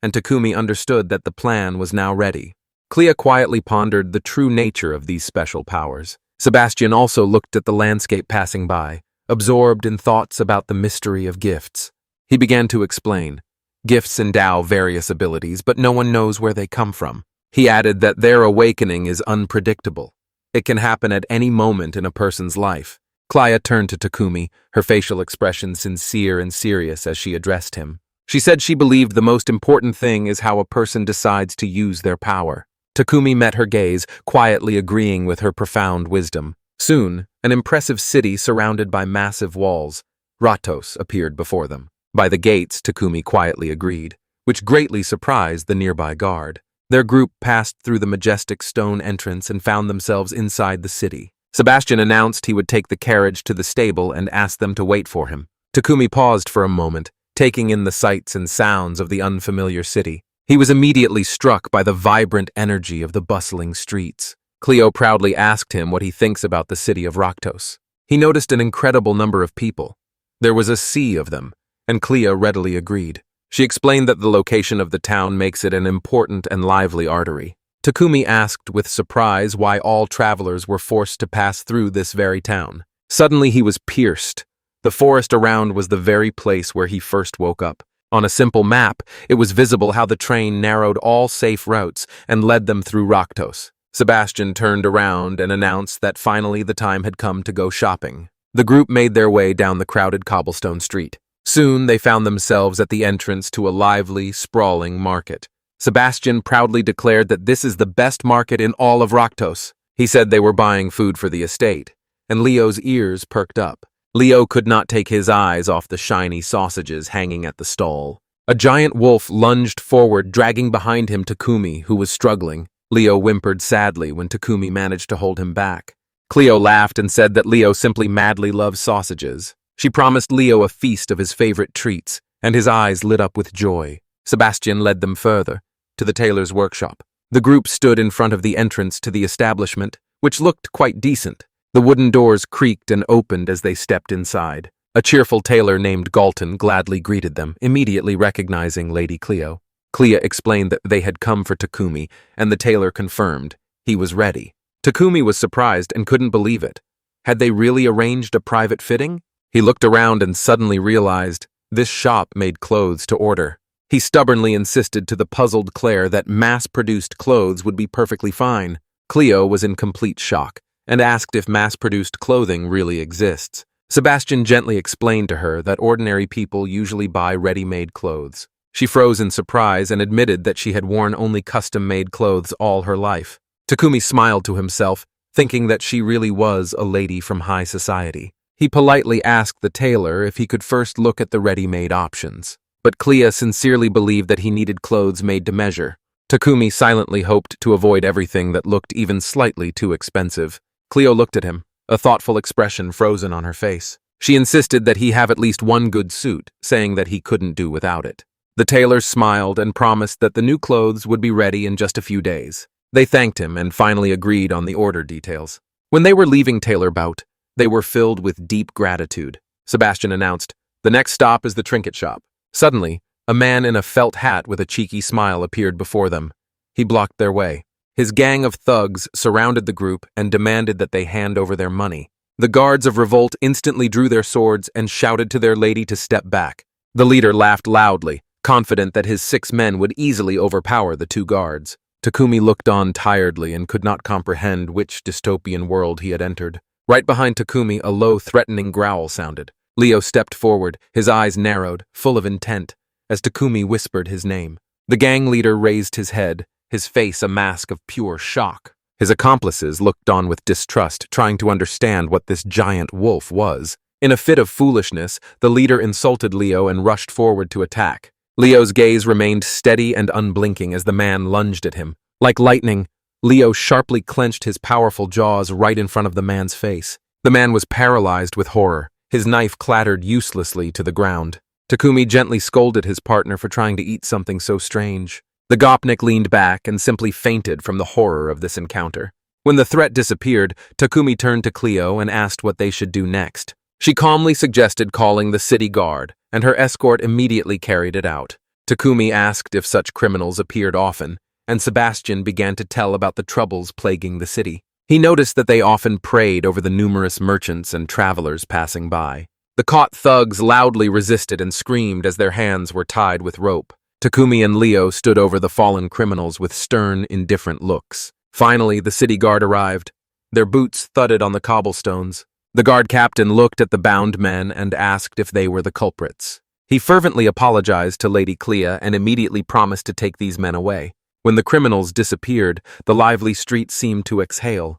and Takumi understood that the plan was now ready. Clea quietly pondered the true nature of these special powers. Sebastian also looked at the landscape passing by, absorbed in thoughts about the mystery of gifts. He began to explain. Gifts endow various abilities, but no one knows where they come from. He added that their awakening is unpredictable. It can happen at any moment in a person's life. Clea turned to Takumi, her facial expression sincere and serious as she addressed him. She said she believed the most important thing is how a person decides to use their power. Takumi met her gaze, quietly agreeing with her profound wisdom. Soon, an impressive city surrounded by massive walls, Raktos, appeared before them. By the gates, Takumi quietly agreed, which greatly surprised the nearby guard. Their group passed through the majestic stone entrance and found themselves inside the city. Sebastian announced he would take the carriage to the stable and asked them to wait for him. Takumi paused for a moment, taking in the sights and sounds of the unfamiliar city. He was immediately struck by the vibrant energy of the bustling streets. Cleo proudly asked him what he thinks about the city of Raktos. He noticed an incredible number of people. There was a sea of them, and Clea readily agreed. She explained that the location of the town makes it an important and lively artery. Takumi asked with surprise why all travelers were forced to pass through this very town. Suddenly he was pierced. The forest around was the very place where he first woke up. On a simple map, it was visible how the train narrowed all safe routes and led them through Raktos. Sebastian turned around and announced that finally the time had come to go shopping. The group made their way down the crowded cobblestone street. Soon they found themselves at the entrance to a lively, sprawling market. Sebastian proudly declared that this is the best market in all of Raktos. He said they were buying food for the estate, and Leo's ears perked up. Leo could not take his eyes off the shiny sausages hanging at the stall. A giant wolf lunged forward, dragging behind him Takumi, who was struggling. Leo whimpered sadly when Takumi managed to hold him back. Cleo laughed and said that Leo simply madly loves sausages. She promised Leo a feast of his favorite treats, and his eyes lit up with joy. Sebastian led them further, to the tailor's workshop. The group stood in front of the entrance to the establishment, which looked quite decent. The wooden doors creaked and opened as they stepped inside. A cheerful tailor named Galton gladly greeted them, immediately recognizing Lady Cleo. Clea explained that they had come for Takumi, and the tailor confirmed he was ready. Takumi was surprised and couldn't believe it. Had they really arranged a private fitting? He looked around and suddenly realized this shop made clothes to order. He stubbornly insisted to the puzzled Claire that mass-produced clothes would be perfectly fine. Cleo was in complete shock and asked if mass-produced clothing really exists. Sebastian gently explained to her that ordinary people usually buy ready-made clothes. She froze in surprise and admitted that she had worn only custom-made clothes all her life. Takumi smiled to himself, thinking that she really was a lady from high society. He politely asked the tailor if he could first look at the ready-made options. But Clea sincerely believed that he needed clothes made to measure. Takumi silently hoped to avoid everything that looked even slightly too expensive. Cleo looked at him, a thoughtful expression frozen on her face. She insisted that he have at least one good suit, saying that he couldn't do without it. The tailor smiled and promised that the new clothes would be ready in just a few days. They thanked him and finally agreed on the order details. When they were leaving Tailor Bout, they were filled with deep gratitude. Sebastian announced, "The next stop is the trinket shop." Suddenly, a man in a felt hat with a cheeky smile appeared before them. He blocked their way. His gang of thugs surrounded the group and demanded that they hand over their money. The guards of revolt instantly drew their swords and shouted to their lady to step back. The leader laughed loudly, confident that his 6 men would easily overpower the 2 guards. Takumi looked on tiredly and could not comprehend which dystopian world he had entered. Right behind Takumi, a low, threatening growl sounded. Leo stepped forward, his eyes narrowed, full of intent, as Takumi whispered his name. The gang leader raised his head, his face a mask of pure shock. His accomplices looked on with distrust, trying to understand what this giant wolf was. In a fit of foolishness, the leader insulted Leo and rushed forward to attack. Leo's gaze remained steady and unblinking as the man lunged at him. Like lightning, Leo sharply clenched his powerful jaws right in front of the man's face. The man was paralyzed with horror. His knife clattered uselessly to the ground. Takumi gently scolded his partner for trying to eat something so strange. The Gopnik leaned back and simply fainted from the horror of this encounter. When the threat disappeared, Takumi turned to Cleo and asked what they should do next. She calmly suggested calling the city guard, and her escort immediately carried it out. Takumi asked if such criminals appeared often, and Sebastian began to tell about the troubles plaguing the city. He noticed that they often preyed over the numerous merchants and travelers passing by. The caught thugs loudly resisted and screamed as their hands were tied with rope. Takumi and Leo stood over the fallen criminals with stern, indifferent looks. Finally, the city guard arrived. Their boots thudded on the cobblestones. The guard captain looked at the bound men and asked if they were the culprits. He fervently apologized to Lady Clea and immediately promised to take these men away. When the criminals disappeared, the lively street seemed to exhale.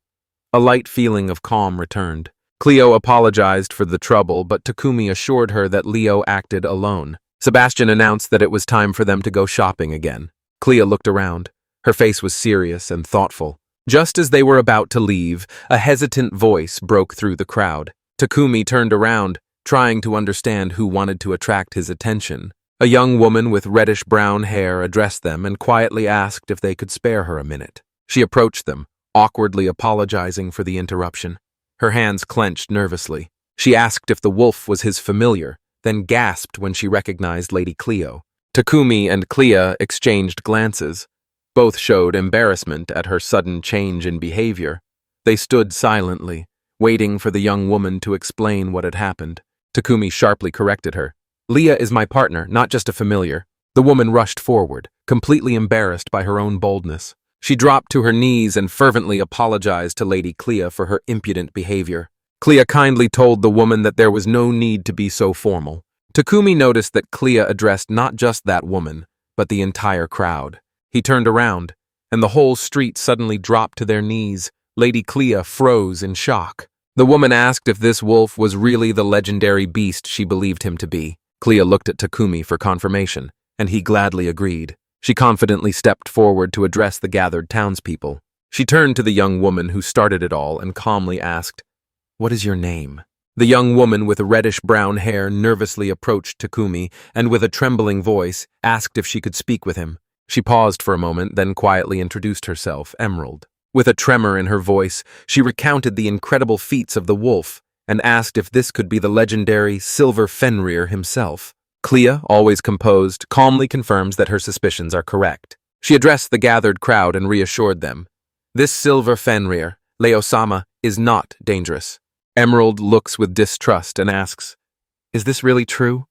A light feeling of calm returned. Cleo apologized for the trouble, but Takumi assured her that Leo acted alone. Sebastian announced that it was time for them to go shopping again. Cleo looked around. Her face was serious and thoughtful. Just as they were about to leave, a hesitant voice broke through the crowd. Takumi turned around, trying to understand who wanted to attract his attention. A young woman with reddish-brown hair addressed them and quietly asked if they could spare her a minute. She approached them, awkwardly apologizing for the interruption. Her hands clenched nervously. She asked if the wolf was his familiar, then gasped when she recognized Lady Cleo. Takumi and Clea exchanged glances. Both showed embarrassment at her sudden change in behavior. They stood silently, waiting for the young woman to explain what had happened. Takumi sharply corrected her. "Leah is my partner, not just a familiar." The woman rushed forward, completely embarrassed by her own boldness. She dropped to her knees and fervently apologized to Lady Clea for her impudent behavior. Clea kindly told the woman that there was no need to be so formal. Takumi noticed that Clea addressed not just that woman, but the entire crowd. He turned around, and the whole street suddenly dropped to their knees. Lady Clea froze in shock. The woman asked if this wolf was really the legendary beast she believed him to be. Clea looked at Takumi for confirmation, and he gladly agreed. She confidently stepped forward to address the gathered townspeople. She turned to the young woman who started it all and calmly asked, "What is your name?" The young woman with reddish-brown hair nervously approached Takumi and with a trembling voice asked if she could speak with him. She paused for a moment, then quietly introduced herself, Emerald. With a tremor in her voice, she recounted the incredible feats of the wolf and asked if this could be the legendary Silver Fenrir himself. Clea, always composed, calmly confirms that her suspicions are correct. She addressed the gathered crowd and reassured them. "This Silver Fenrir, Leo-sama, is not dangerous." Emerald looks with distrust and asks, "Is this really true?"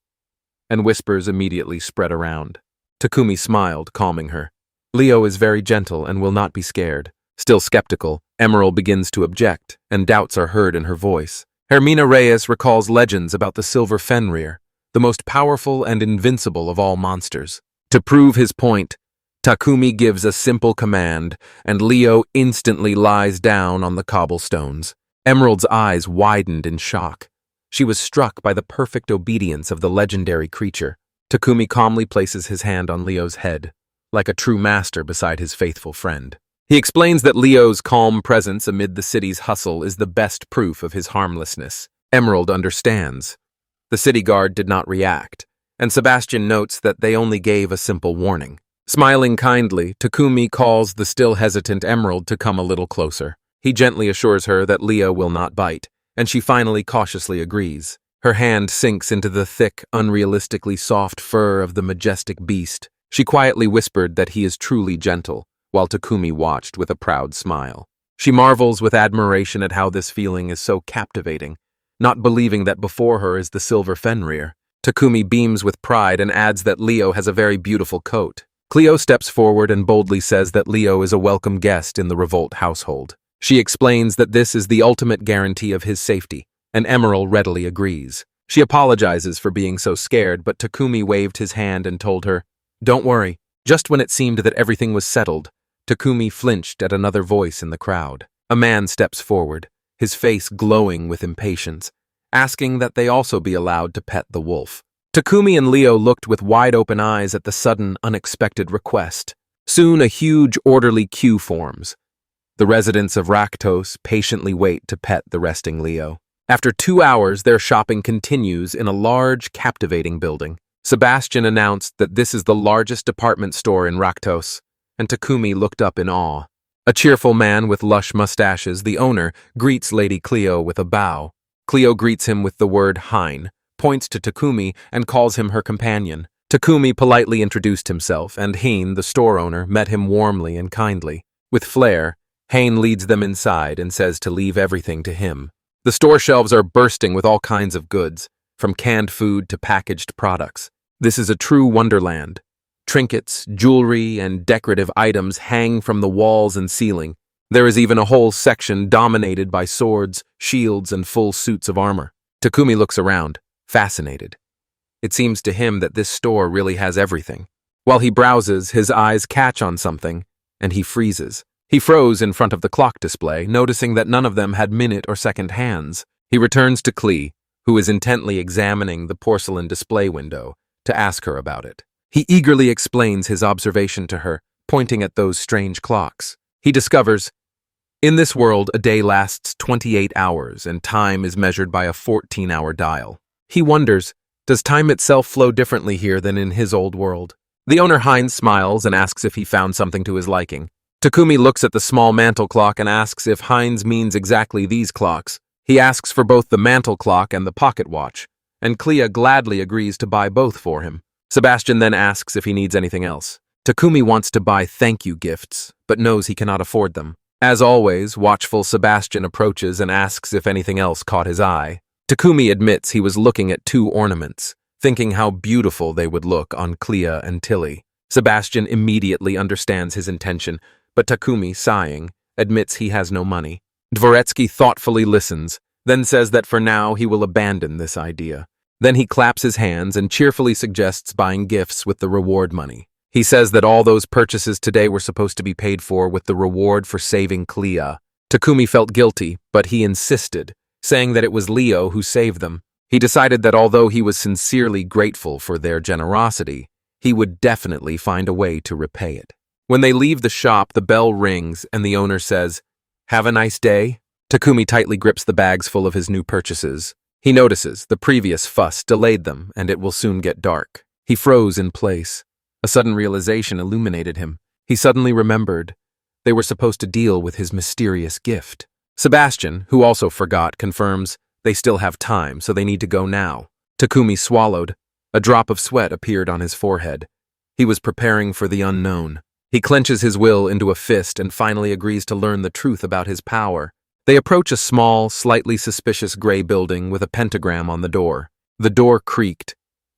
And whispers immediately spread around. Takumi smiled, calming her. Leo is very gentle and will not be scared. Still skeptical, Emerald begins to object, and doubts are heard in her voice. Hermina Reyes recalls legends about the Silver Fenrir, the most powerful and invincible of all monsters. To prove his point, Takumi gives a simple command, and Leo instantly lies down on the cobblestones. Emerald's eyes widened in shock. She was struck by the perfect obedience of the legendary creature. Takumi calmly places his hand on Leo's head, like a true master beside his faithful friend. He explains that Leo's calm presence amid the city's hustle is the best proof of his harmlessness. Emerald understands. The city guard did not react, and Sebastian notes that they only gave a simple warning. Smiling kindly, Takumi calls the still hesitant Emerald to come a little closer. He gently assures her that Leo will not bite, and she finally cautiously agrees. Her hand sinks into the thick, unrealistically soft fur of the majestic beast. She quietly whispered that he is truly gentle, while Takumi watched with a proud smile. She marvels with admiration at how this feeling is so captivating, not believing that before her is the Silver Fenrir. Takumi beams with pride and adds that Leo has a very beautiful coat. Cleo steps forward and boldly says that Leo is a welcome guest in the Revolt household. She explains that this is the ultimate guarantee of his safety, and Emerald readily agrees. She apologizes for being so scared, but Takumi waved his hand and told her, "Don't worry." Just when it seemed that everything was settled, Takumi flinched at another voice in the crowd. A man steps forward, his face glowing with impatience, asking that they also be allowed to pet the wolf. Takumi and Leo looked with wide-open eyes at the sudden, unexpected request. Soon a huge, orderly queue forms. The residents of Raktos patiently wait to pet the resting Leo. After 2 hours, their shopping continues in a large, captivating building. Sebastian announced that this is the largest department store in Raktos, and Takumi looked up in awe. A cheerful man with lush mustaches, the owner, greets Lady Cleo with a bow. Cleo greets him with the word Hein, points to Takumi, and calls him her companion. Takumi politely introduced himself, and Hein, the store owner, met him warmly and kindly. With flair, Hein leads them inside and says to leave everything to him. The store shelves are bursting with all kinds of goods, from canned food to packaged products. This is a true wonderland. Trinkets, jewelry, and decorative items hang from the walls and ceiling. There is even a whole section dominated by swords, shields, and full suits of armor. Takumi looks around, fascinated. It seems to him that this store really has everything. While he browses, his eyes catch on something, and he freezes. He froze in front of the clock display, noticing that none of them had minute or second hands. He returns to Klee, who is intently examining the porcelain display window, to ask her about it. He eagerly explains his observation to her, pointing at those strange clocks. He discovers, in this world, a day lasts 28 hours, and time is measured by a 14-hour dial. He wonders, does time itself flow differently here than in his old world? The owner Heinz smiles and asks if he found something to his liking. Takumi looks at the small mantle clock and asks if Heinz means exactly these clocks. He asks for both the mantle clock and the pocket watch, and Clea gladly agrees to buy both for him. Sebastian then asks if he needs anything else. Takumi wants to buy thank you gifts, but knows he cannot afford them. As always, watchful Sebastian approaches and asks if anything else caught his eye. Takumi admits he was looking at 2 ornaments, thinking how beautiful they would look on Clea and Tilly. Sebastian immediately understands his intention, but Takumi, sighing, admits he has no money. Dvoretsky thoughtfully listens, then says that for now he will abandon this idea. Then he claps his hands and cheerfully suggests buying gifts with the reward money. He says that all those purchases today were supposed to be paid for with the reward for saving Clea. Takumi felt guilty, but he insisted, saying that it was Leo who saved them. He decided that although he was sincerely grateful for their generosity, he would definitely find a way to repay it. When they leave the shop, the bell rings and the owner says, "Have a nice day." Takumi tightly grips the bags full of his new purchases. He notices the previous fuss delayed them and it will soon get dark. He froze in place. A sudden realization illuminated him. He suddenly remembered they were supposed to deal with his mysterious gift. Sebastian, who also forgot, confirms they still have time, so they need to go now. Takumi swallowed. A drop of sweat appeared on his forehead. He was preparing for the unknown. He clenches his will into a fist and finally agrees to learn the truth about his power. They approach a small, slightly suspicious gray building with a pentagram on the door. The door creaked,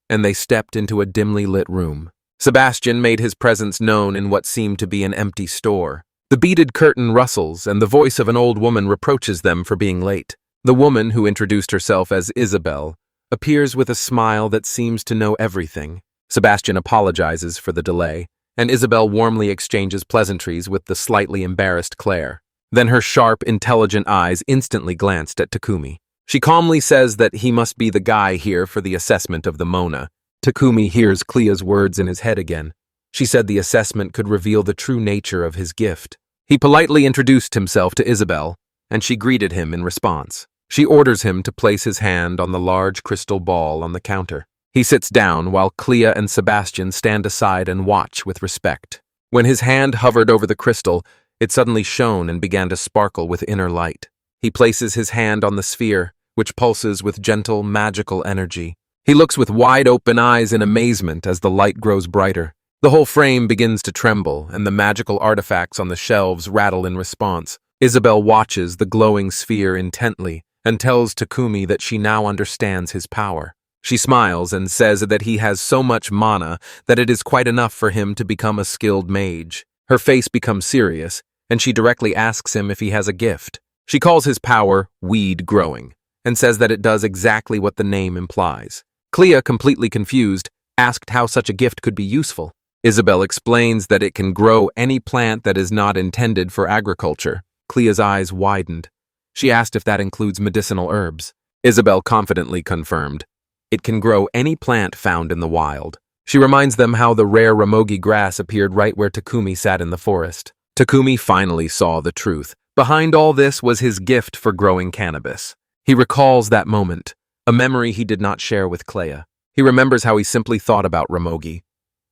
and they stepped into a dimly lit room. Sebastian made his presence known in what seemed to be an empty store. The beaded curtain rustles, and the voice of an old woman reproaches them for being late. The woman, who introduced herself as Isabel, appears with a smile that seems to know everything. Sebastian apologizes for the delay, and Isabel warmly exchanges pleasantries with the slightly embarrassed Claire. Then her sharp, intelligent eyes instantly glanced at Takumi. She calmly says that he must be the guy here for the assessment of the Mona. Takumi hears Clea's words in his head again. She said the assessment could reveal the true nature of his gift. He politely introduced himself to Isabel, and she greeted him in response. She orders him to place his hand on the large crystal ball on the counter. He sits down while Clea and Sebastian stand aside and watch with respect. When his hand hovered over the crystal, it suddenly shone and began to sparkle with inner light. He places his hand on the sphere, which pulses with gentle, magical energy. He looks with wide-open eyes in amazement as the light grows brighter. The whole frame begins to tremble, and the magical artifacts on the shelves rattle in response. Isabel watches the glowing sphere intently and tells Takumi that she now understands his power. She smiles and says that he has so much mana that it is quite enough for him to become a skilled mage. Her face becomes serious, and she directly asks him if he has a gift. She calls his power weed growing, and says that it does exactly what the name implies. Clea, completely confused, asked how such a gift could be useful. Isabel explains that it can grow any plant that is not intended for agriculture. Clea's eyes widened. She asked if that includes medicinal herbs. Isabel confidently confirmed. It can grow any plant found in the wild. She reminds them how the rare ramogi grass appeared right where Takumi sat in the forest. Takumi finally saw the truth. Behind all this was his gift for growing cannabis. He recalls that moment, a memory he did not share with Clea. He remembers how he simply thought about ramogi,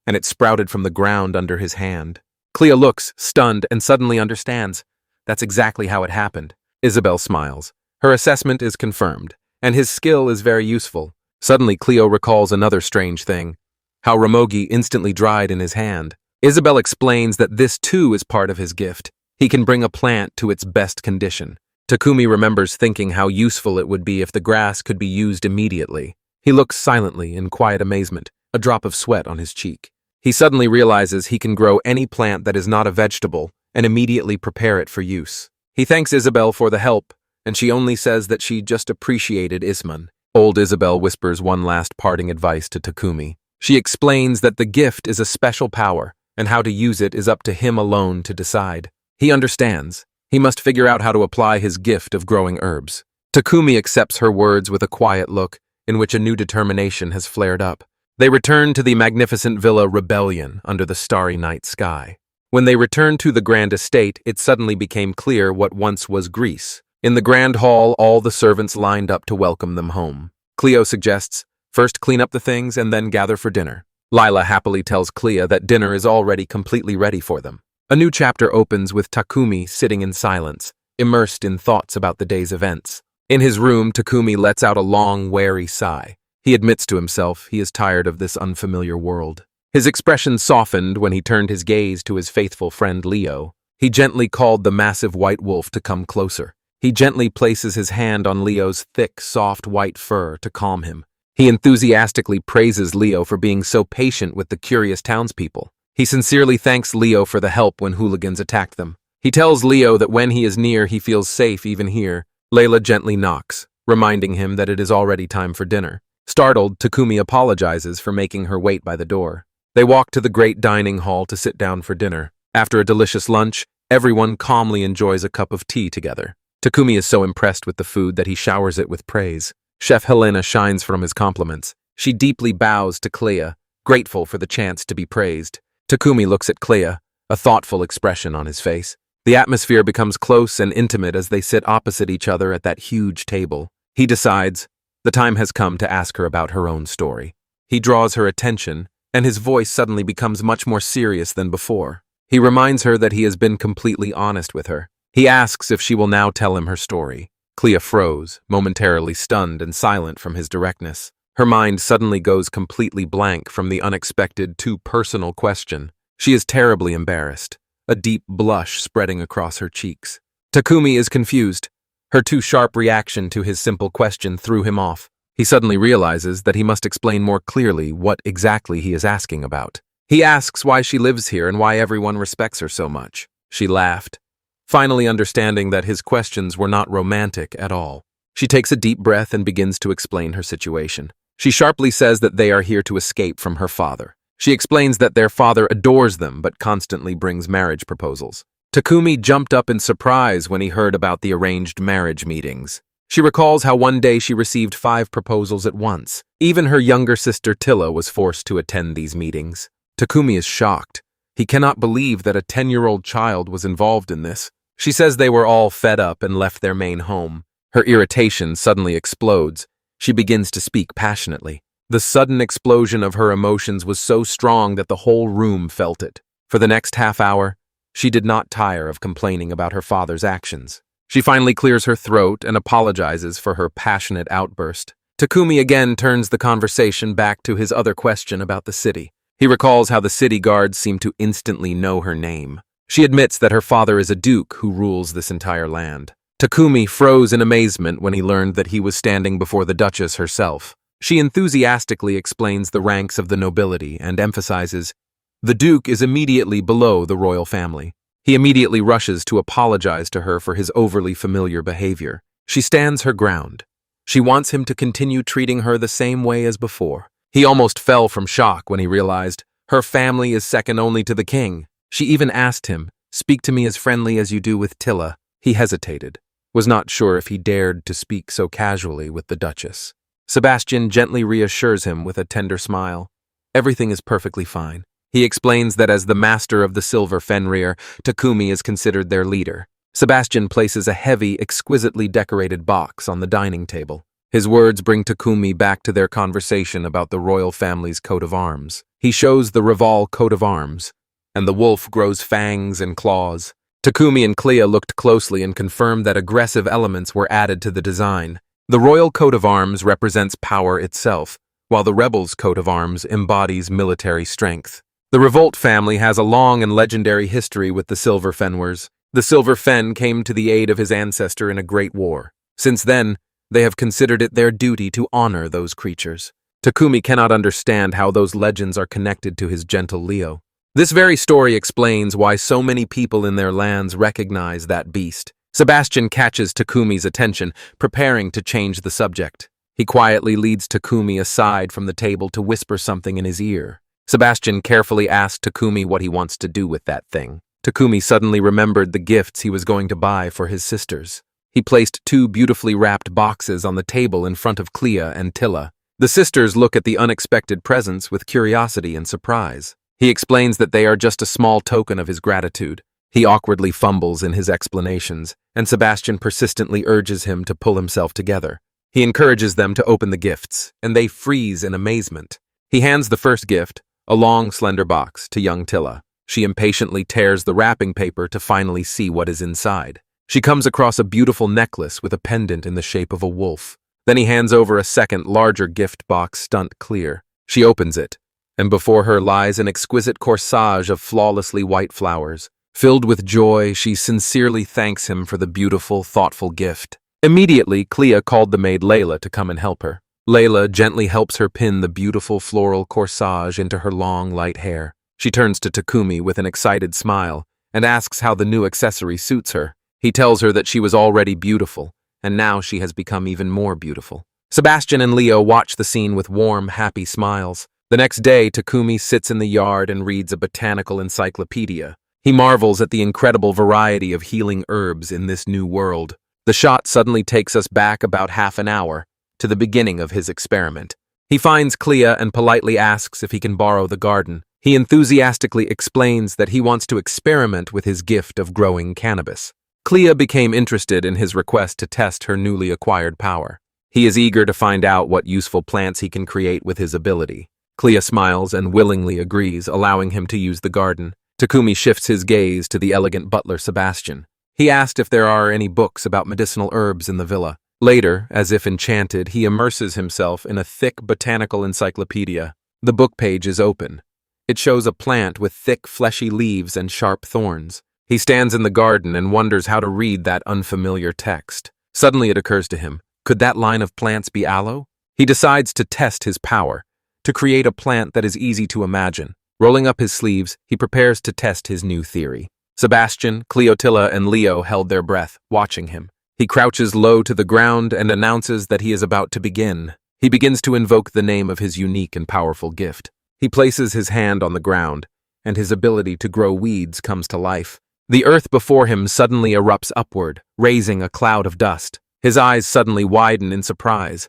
and it sprouted from the ground under his hand. Clea looks, stunned, and suddenly understands. That's exactly how it happened. Isabel smiles. Her assessment is confirmed, and his skill is very useful. Suddenly, Cleo recalls another strange thing, how ramogi instantly dried in his hand. Isabel explains that this too is part of his gift. He can bring a plant to its best condition. Takumi remembers thinking how useful it would be if the grass could be used immediately. He looks silently in quiet amazement, a drop of sweat on his cheek. He suddenly realizes he can grow any plant that is not a vegetable and immediately prepare it for use. He thanks Isabel for the help, and she only says that she just appreciated Isman. Old Isabel whispers one last parting advice to Takumi. She explains that the gift is a special power, and how to use it is up to him alone to decide. He understands. He must figure out how to apply his gift of growing herbs. Takumi accepts her words with a quiet look, in which a new determination has flared up. They return to the magnificent villa Rebellion under the starry night sky. When they returned to the grand estate, it suddenly became clear what once was Greece. In the grand hall, all the servants lined up to welcome them home. Cleo suggests, first clean up the things and then gather for dinner. Lila happily tells Clea that dinner is already completely ready for them. A new chapter opens with Takumi sitting in silence, immersed in thoughts about the day's events. In his room, Takumi lets out a long, weary sigh. He admits to himself he is tired of this unfamiliar world. His expression softened when he turned his gaze to his faithful friend Leo. He gently called the massive white wolf to come closer. He gently places his hand on Leo's thick, soft white fur to calm him. He enthusiastically praises Leo for being so patient with the curious townspeople. He sincerely thanks Leo for the help when hooligans attacked them. He tells Leo that when he is near, he feels safe even here. Layla gently knocks, reminding him that it is already time for dinner. Startled, Takumi apologizes for making her wait by the door. They walk to the great dining hall to sit down for dinner. After a delicious lunch, everyone calmly enjoys a cup of tea together. Takumi is so impressed with the food that he showers it with praise. Chef Helena shines from his compliments. She deeply bows to Clea, grateful for the chance to be praised. Takumi looks at Clea, a thoughtful expression on his face. The atmosphere becomes close and intimate as they sit opposite each other at that huge table. He decides the time has come to ask her about her own story. He draws her attention, and his voice suddenly becomes much more serious than before. He reminds her that he has been completely honest with her. He asks if she will now tell him her story. Clea froze, momentarily stunned and silent from his directness. Her mind suddenly goes completely blank from the unexpected, too personal question. She is terribly embarrassed, a deep blush spreading across her cheeks. Takumi is confused. Her too sharp reaction to his simple question threw him off. He suddenly realizes that he must explain more clearly what exactly he is asking about. He asks why she lives here and why everyone respects her so much. She laughed, finally understanding that his questions were not romantic at all. She takes a deep breath and begins to explain her situation. She sharply says that they are here to escape from her father. She explains that their father adores them but constantly brings marriage proposals. Takumi jumped up in surprise when he heard about the arranged marriage meetings. She recalls how one day she received 5 proposals at once. Even her younger sister Tilla was forced to attend these meetings. Takumi is shocked. He cannot believe that a 10-year-old child was involved in this. She says they were all fed up and left their main home. Her irritation suddenly explodes. She begins to speak passionately. The sudden explosion of her emotions was so strong that the whole room felt it. For the next half hour, she did not tire of complaining about her father's actions. She finally clears her throat and apologizes for her passionate outburst. Takumi again turns the conversation back to his other question about the city. He recalls how the city guards seem to instantly know her name. She admits that her father is a duke who rules this entire land. Takumi froze in amazement when he learned that he was standing before the Duchess herself. She enthusiastically explains the ranks of the nobility and emphasizes, "The Duke is immediately below the royal family." He immediately rushes to apologize to her for his overly familiar behavior. She stands her ground. She wants him to continue treating her the same way as before. He almost fell from shock when he realized her family is second only to the king. She even asked him, "Speak to me as friendly as you do with Tilla." He hesitated, was not sure if he dared to speak so casually with the Duchess. Sebastian gently reassures him with a tender smile. Everything is perfectly fine. He explains that as the master of the Silver Fenrir, Takumi is considered their leader. Sebastian places a heavy, exquisitely decorated box on the dining table. His words bring Takumi back to their conversation about the royal family's coat of arms. He shows the Rival coat of arms, and the wolf grows fangs and claws. Takumi and Clea looked closely and confirmed that aggressive elements were added to the design. The royal coat of arms represents power itself, while the rebel's coat of arms embodies military strength. The Revolt family has a long and legendary history with the Silver Fenwirs. The Silver Fen came to the aid of his ancestor in a great war. Since then, they have considered it their duty to honor those creatures. Takumi cannot understand how those legends are connected to his gentle Leo. This very story explains why so many people in their lands recognize that beast. Sebastian catches Takumi's attention, preparing to change the subject. He quietly leads Takumi aside from the table to whisper something in his ear. Sebastian carefully asks Takumi what he wants to do with that thing. Takumi suddenly remembered the gifts he was going to buy for his sisters. He placed 2 beautifully wrapped boxes on the table in front of Clea and Tilla. The sisters look at the unexpected presents with curiosity and surprise. He explains that they are just a small token of his gratitude. He awkwardly fumbles in his explanations, and Sebastian persistently urges him to pull himself together. He encourages them to open the gifts, and they freeze in amazement. He hands the first gift, a long, slender box, to young Tilla. She impatiently tears the wrapping paper to finally see what is inside. She comes across a beautiful necklace with a pendant in the shape of a wolf. Then he hands over a second, larger gift box stunt clear. She opens it, and before her lies an exquisite corsage of flawlessly white flowers. Filled with joy, she sincerely thanks him for the beautiful, thoughtful gift. Immediately, Clea called the maid Layla to come and help her. Layla gently helps her pin the beautiful floral corsage into her long, light hair. She turns to Takumi with an excited smile and asks how the new accessory suits her. He tells her that she was already beautiful, and now she has become even more beautiful. Sebastian and Leo watch the scene with warm, happy smiles. The next day, Takumi sits in the yard and reads a botanical encyclopedia. He marvels at the incredible variety of healing herbs in this new world. The shot suddenly takes us back about half an hour to the beginning of his experiment. He finds Clea and politely asks if he can borrow the garden. He enthusiastically explains that he wants to experiment with his gift of growing cannabis. Clea became interested in his request to test her newly acquired power. He is eager to find out what useful plants he can create with his ability. Clea smiles and willingly agrees, allowing him to use the garden. Takumi shifts his gaze to the elegant butler Sebastian. He asked if there are any books about medicinal herbs in the villa. Later, as if enchanted, he immerses himself in a thick botanical encyclopedia. The book page is open. It shows a plant with thick, fleshy leaves and sharp thorns. He stands in the garden and wonders how to read that unfamiliar text. Suddenly it occurs to him, could that line of plants be aloe? He decides to test his power, to create a plant that is easy to imagine. Rolling up his sleeves, he prepares to test his new theory. Sebastian, Cleotilla, and Leo held their breath, watching him. He crouches low to the ground and announces that he is about to begin. He begins to invoke the name of his unique and powerful gift. He places his hand on the ground, and his ability to grow weeds comes to life. The earth before him suddenly erupts upward, raising a cloud of dust. His eyes suddenly widen in surprise.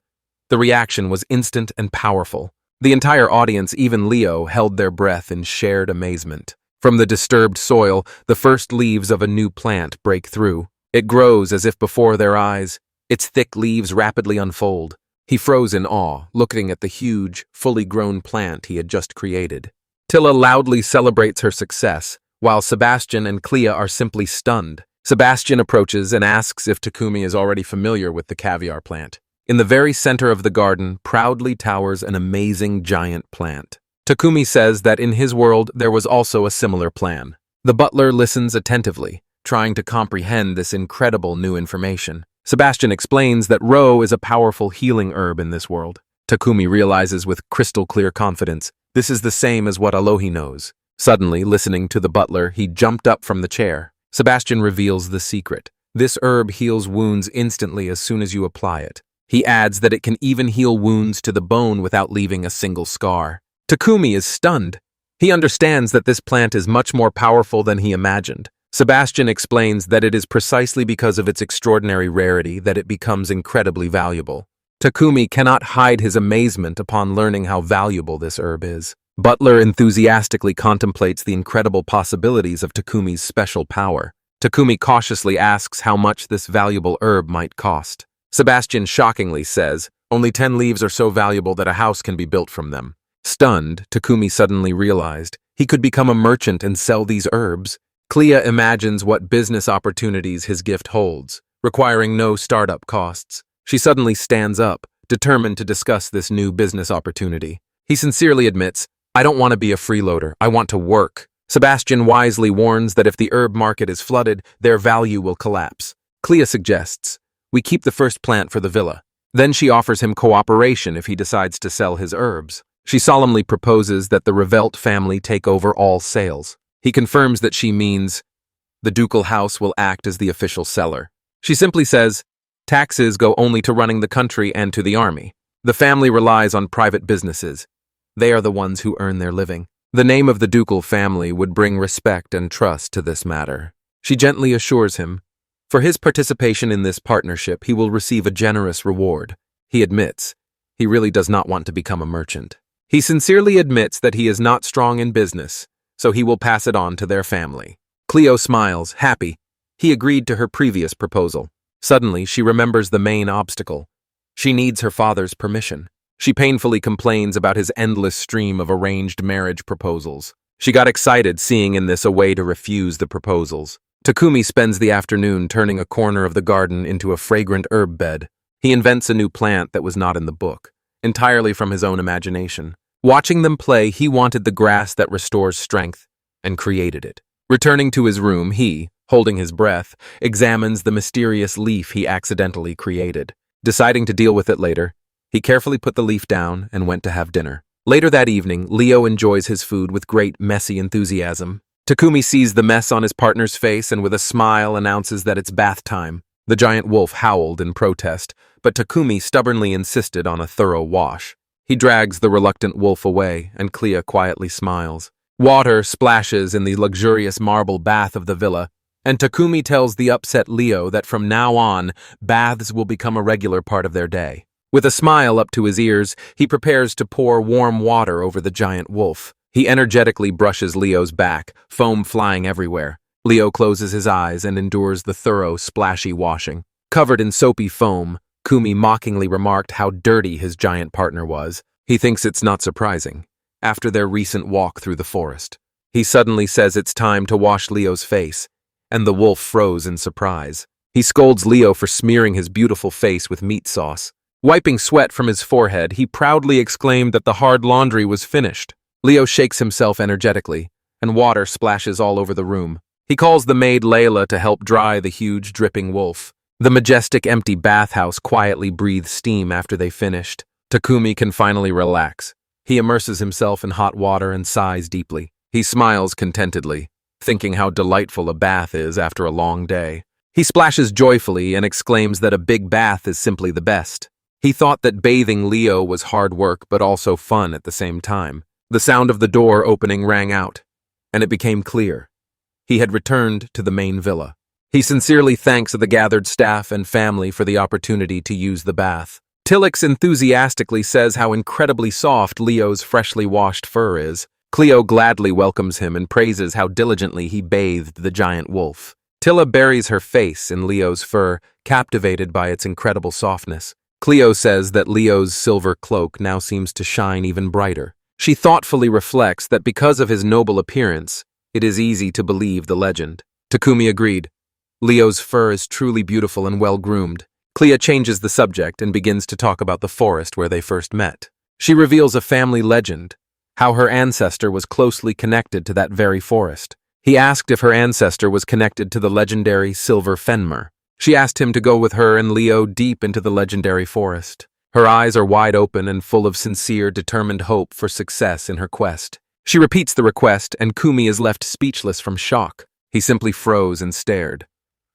The reaction was instant and powerful. The entire audience, even Leo, held their breath in shared amazement. From the disturbed soil, the first leaves of a new plant break through. It grows as if before their eyes. Its thick leaves rapidly unfold. He froze in awe, looking at the huge, fully grown plant he had just created. Tilla loudly celebrates her success, while Sebastian and Clea are simply stunned. Sebastian approaches and asks if Takumi is already familiar with the caviar plant. In the very center of the garden proudly towers an amazing giant plant. Takumi says that in his world there was also a similar plan. The butler listens attentively, trying to comprehend this incredible new information. Sebastian explains that ro is a powerful healing herb in this world. Takumi realizes with crystal clear confidence, this is the same as what Alohi knows. Suddenly, listening to the butler, he jumped up from the chair. Sebastian reveals the secret. This herb heals wounds instantly as soon as you apply it. He adds that it can even heal wounds to the bone without leaving a single scar. Takumi is stunned. He understands that this plant is much more powerful than he imagined. Sebastian explains that it is precisely because of its extraordinary rarity that it becomes incredibly valuable. Takumi cannot hide his amazement upon learning how valuable this herb is. Butler enthusiastically contemplates the incredible possibilities of Takumi's special power. Takumi cautiously asks how much this valuable herb might cost. Sebastian shockingly says, only 10 leaves are so valuable that a house can be built from them. Stunned, Takumi suddenly realized he could become a merchant and sell these herbs. Clea imagines what business opportunities his gift holds, requiring no startup costs. She suddenly stands up, determined to discuss this new business opportunity. He sincerely admits, I don't want to be a freeloader, I want to work. Sebastian wisely warns that if the herb market is flooded, their value will collapse. Clea suggests, we keep the first plant for the villa. Then she offers him cooperation if he decides to sell his herbs. She solemnly proposes that the Revelt family take over all sales. He confirms that she means the ducal house will act as the official seller. She simply says, taxes go only to running the country and to the army. The family relies on private businesses. They are the ones who earn their living. The name of the ducal family would bring respect and trust to this matter. She gently assures him, for his participation in this partnership, he will receive a generous reward. He admits, he really does not want to become a merchant. He sincerely admits that he is not strong in business, so he will pass it on to their family. Cleo smiles, happy. He agreed to her previous proposal. Suddenly, she remembers the main obstacle. She needs her father's permission. She painfully complains about his endless stream of arranged marriage proposals. She got excited seeing in this a way to refuse the proposals. Takumi spends the afternoon turning a corner of the garden into a fragrant herb bed. He invents a new plant that was not in the book, entirely from his own imagination. Watching them play, he wanted the grass that restores strength, and created it. Returning to his room, he, holding his breath, examines the mysterious leaf he accidentally created. Deciding to deal with it later, he carefully put the leaf down and went to have dinner. Later that evening, Leo enjoys his food with great messy enthusiasm. Takumi sees the mess on his partner's face and with a smile announces that it's bath time. The giant wolf howled in protest, but Takumi stubbornly insisted on a thorough wash. He drags the reluctant wolf away, and Clea quietly smiles. Water splashes in the luxurious marble bath of the villa, and Takumi tells the upset Leo that from now on, baths will become a regular part of their day. With a smile up to his ears, he prepares to pour warm water over the giant wolf. He energetically brushes Leo's back, foam flying everywhere. Leo closes his eyes and endures the thorough, splashy washing. Covered in soapy foam, Kumi mockingly remarked how dirty his giant partner was. He thinks it's not surprising, after their recent walk through the forest. He suddenly says it's time to wash Leo's face, and the wolf froze in surprise. He scolds Leo for smearing his beautiful face with meat sauce. Wiping sweat from his forehead, he proudly exclaimed that the hard laundry was finished. Leo shakes himself energetically, and water splashes all over the room. He calls the maid Layla to help dry the huge, dripping wolf. The majestic, empty bathhouse quietly breathes steam after they finished. Takumi can finally relax. He immerses himself in hot water and sighs deeply. He smiles contentedly, thinking how delightful a bath is after a long day. He splashes joyfully and exclaims that a big bath is simply the best. He thought that bathing Leo was hard work but also fun at the same time. The sound of the door opening rang out, and it became clear. He had returned to the main villa. He sincerely thanks the gathered staff and family for the opportunity to use the bath. Tillix enthusiastically says how incredibly soft Leo's freshly washed fur is. Cleo gladly welcomes him and praises how diligently he bathed the giant wolf. Tilla buries her face in Leo's fur, captivated by its incredible softness. Cleo says that Leo's silver cloak now seems to shine even brighter. She thoughtfully reflects that because of his noble appearance, it is easy to believe the legend. Takumi agreed. Leo's fur is truly beautiful and well-groomed. Clea changes the subject and begins to talk about the forest where they first met. She reveals a family legend, how her ancestor was closely connected to that very forest. He asked if her ancestor was connected to the legendary Silver Fenmer. She asked him to go with her and Leo deep into the legendary forest. Her eyes are wide open and full of sincere, determined hope for success in her quest. She repeats the request, and Kumi is left speechless from shock. He simply froze and stared.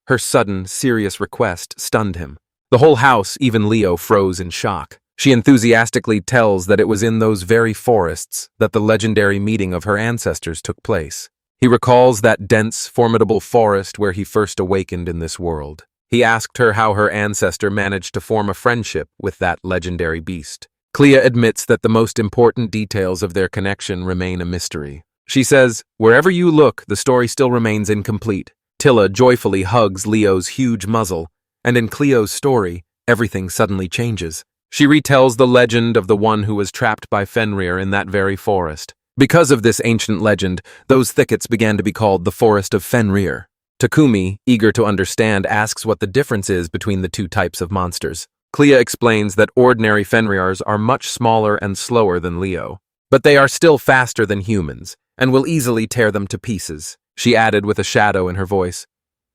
Her sudden, serious request stunned him. The whole house, even Leo, froze in shock. She enthusiastically tells that it was in those very forests that the legendary meeting of her ancestors took place. He recalls that dense, formidable forest where he first awakened in this world. He asked her how her ancestor managed to form a friendship with that legendary beast. Clea admits that the most important details of their connection remain a mystery. She says, "Wherever you look, the story still remains incomplete." Tilla joyfully hugs Leo's huge muzzle, and in Cleo's story, everything suddenly changes. She retells the legend of the one who was trapped by Fenrir in that very forest. Because of this ancient legend, those thickets began to be called the Forest of Fenrir. Takumi, eager to understand, asks what the difference is between the two types of monsters. Clea explains that ordinary Fenrirs are much smaller and slower than Leo, but they are still faster than humans, and will easily tear them to pieces. She added with a shadow in her voice,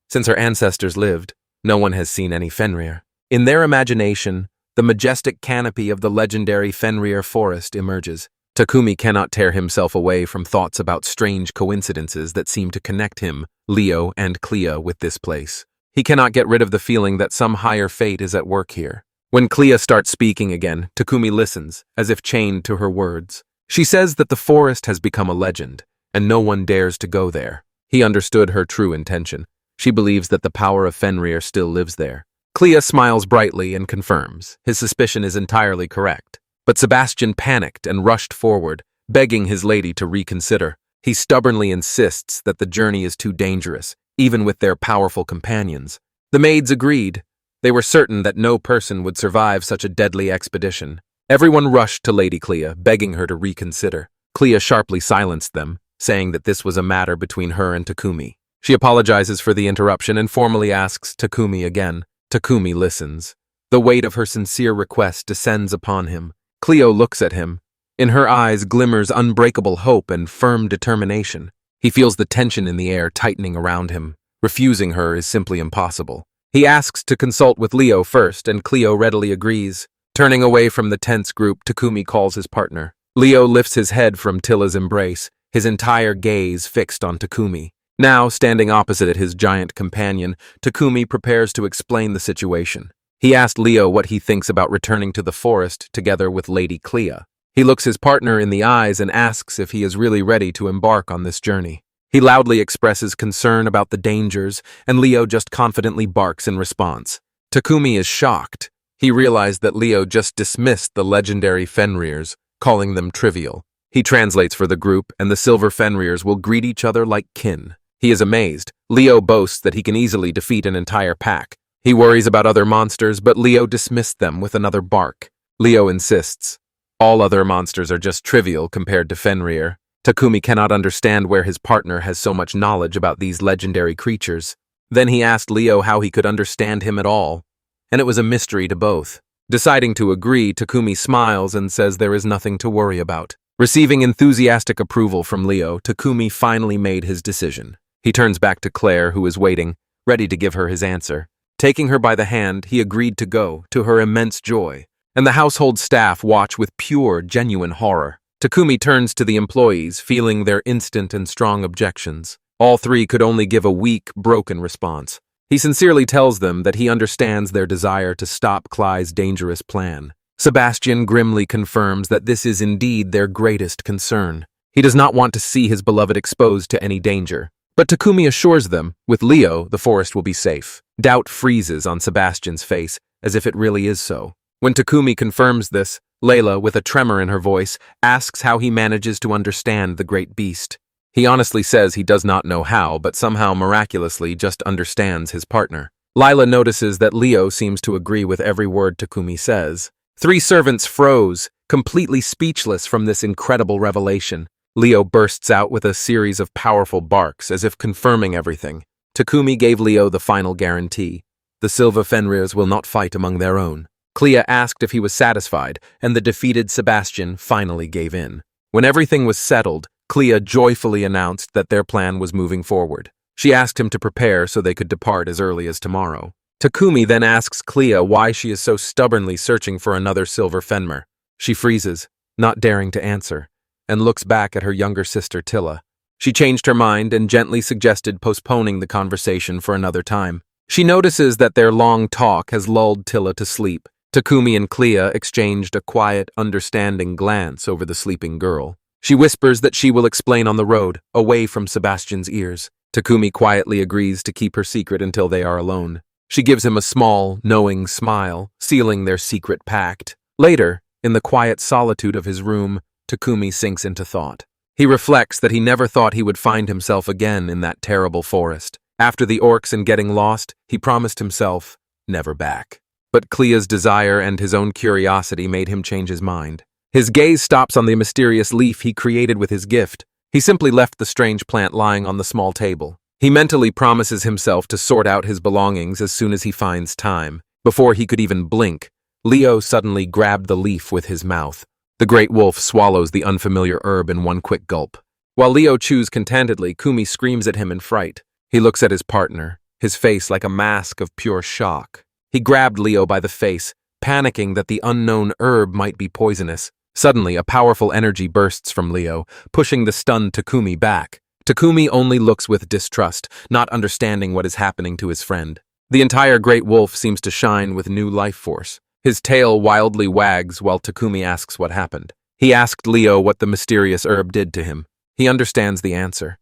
"Since her ancestors lived, no one has seen any Fenrir." In their imagination, the majestic canopy of the legendary Fenrir forest emerges. Takumi cannot tear himself away from thoughts about strange coincidences that seem to connect him, Leo, and Clea with this place. He cannot get rid of the feeling that some higher fate is at work here. When Clea starts speaking again, Takumi listens, as if chained to her words. She says that the forest has become a legend, and no one dares to go there. He understood her true intention. She believes that the power of Fenrir still lives there. Clea smiles brightly and confirms his suspicion is entirely correct. But Sebastian panicked and rushed forward, begging his lady to reconsider. He stubbornly insists that the journey is too dangerous, even with their powerful companions. The maids agreed. They were certain that no person would survive such a deadly expedition. Everyone rushed to Lady Clea, begging her to reconsider. Clea sharply silenced them, saying that this was a matter between her and Takumi. She apologizes for the interruption and formally asks Takumi again. Takumi listens. The weight of her sincere request descends upon him. Cleo looks at him. In her eyes glimmers unbreakable hope and firm determination. He feels the tension in the air tightening around him. Refusing her is simply impossible. He asks to consult with Leo first, and Cleo readily agrees. Turning away from the tense group, Takumi calls his partner. Leo lifts his head from Tilla's embrace, his entire gaze fixed on Takumi. Now, standing opposite his giant companion, Takumi prepares to explain the situation. He asked Leo what he thinks about returning to the forest together with Lady Clea. He looks his partner in the eyes and asks if he is really ready to embark on this journey. He loudly expresses concern about the dangers, and Leo just confidently barks in response. Takumi is shocked. He realized that Leo just dismissed the legendary Fenrirs, calling them trivial. He translates for the group, and the Silver Fenrirs will greet each other like kin. He is amazed. Leo boasts that he can easily defeat an entire pack. He worries about other monsters, but Leo dismissed them with another bark. Leo insists. All other monsters are just trivial compared to Fenrir. Takumi cannot understand where his partner has so much knowledge about these legendary creatures. Then he asked Leo how he could understand him at all, and it was a mystery to both. Deciding to agree, Takumi smiles and says there is nothing to worry about. Receiving enthusiastic approval from Leo, Takumi finally made his decision. He turns back to Claire, who is waiting, ready to give her his answer. Taking her by the hand, he agreed to go, to her immense joy, and the household staff watch with pure, genuine horror. Takumi turns to the employees, feeling their instant and strong objections. All three could only give a weak, broken response. He sincerely tells them that he understands their desire to stop Cly's dangerous plan. Sebastian grimly confirms that this is indeed their greatest concern. He does not want to see his beloved exposed to any danger. But Takumi assures them, with Leo, the forest will be safe. Doubt freezes on Sebastian's face, as if it really is so. When Takumi confirms this, Layla, with a tremor in her voice, asks how he manages to understand the great beast. He honestly says he does not know how, but somehow miraculously just understands his partner. Lila notices that Leo seems to agree with every word Takumi says. Three servants froze, completely speechless from this incredible revelation. Leo bursts out with a series of powerful barks, as if confirming everything. Takumi gave Leo the final guarantee. The Silva Fenrirs will not fight among their own. Clea asked if he was satisfied, and the defeated Sebastian finally gave in. When everything was settled, Clea joyfully announced that their plan was moving forward. She asked him to prepare so they could depart as early as tomorrow. Takumi then asks Clea why she is so stubbornly searching for another Silver Fenrir. She freezes, not daring to answer, and looks back at her younger sister Tilla. She changed her mind and gently suggested postponing the conversation for another time. She notices that their long talk has lulled Tilla to sleep. Takumi and Clea exchanged a quiet, understanding glance over the sleeping girl. She whispers that she will explain on the road, away from Sebastian's ears. Takumi quietly agrees to keep her secret until they are alone. She gives him a small, knowing smile, sealing their secret pact. Later, in the quiet solitude of his room, Takumi sinks into thought. He reflects that he never thought he would find himself again in that terrible forest. After the orcs and getting lost, he promised himself, never back. But Clea's desire and his own curiosity made him change his mind. His gaze stops on the mysterious leaf he created with his gift. He simply left the strange plant lying on the small table. He mentally promises himself to sort out his belongings as soon as he finds time. Before he could even blink, Leo suddenly grabbed the leaf with his mouth. The great wolf swallows the unfamiliar herb in one quick gulp. While Leo chews contentedly, Kumi screams at him in fright. He looks at his partner, his face like a mask of pure shock. He grabbed Leo by the face, panicking that the unknown herb might be poisonous. Suddenly, a powerful energy bursts from Leo, pushing the stunned Takumi back. Takumi only looks with distrust, not understanding what is happening to his friend. The entire great wolf seems to shine with new life force. His tail wildly wags while Takumi asks what happened. He asked Leo what the mysterious herb did to him. He understands the answer.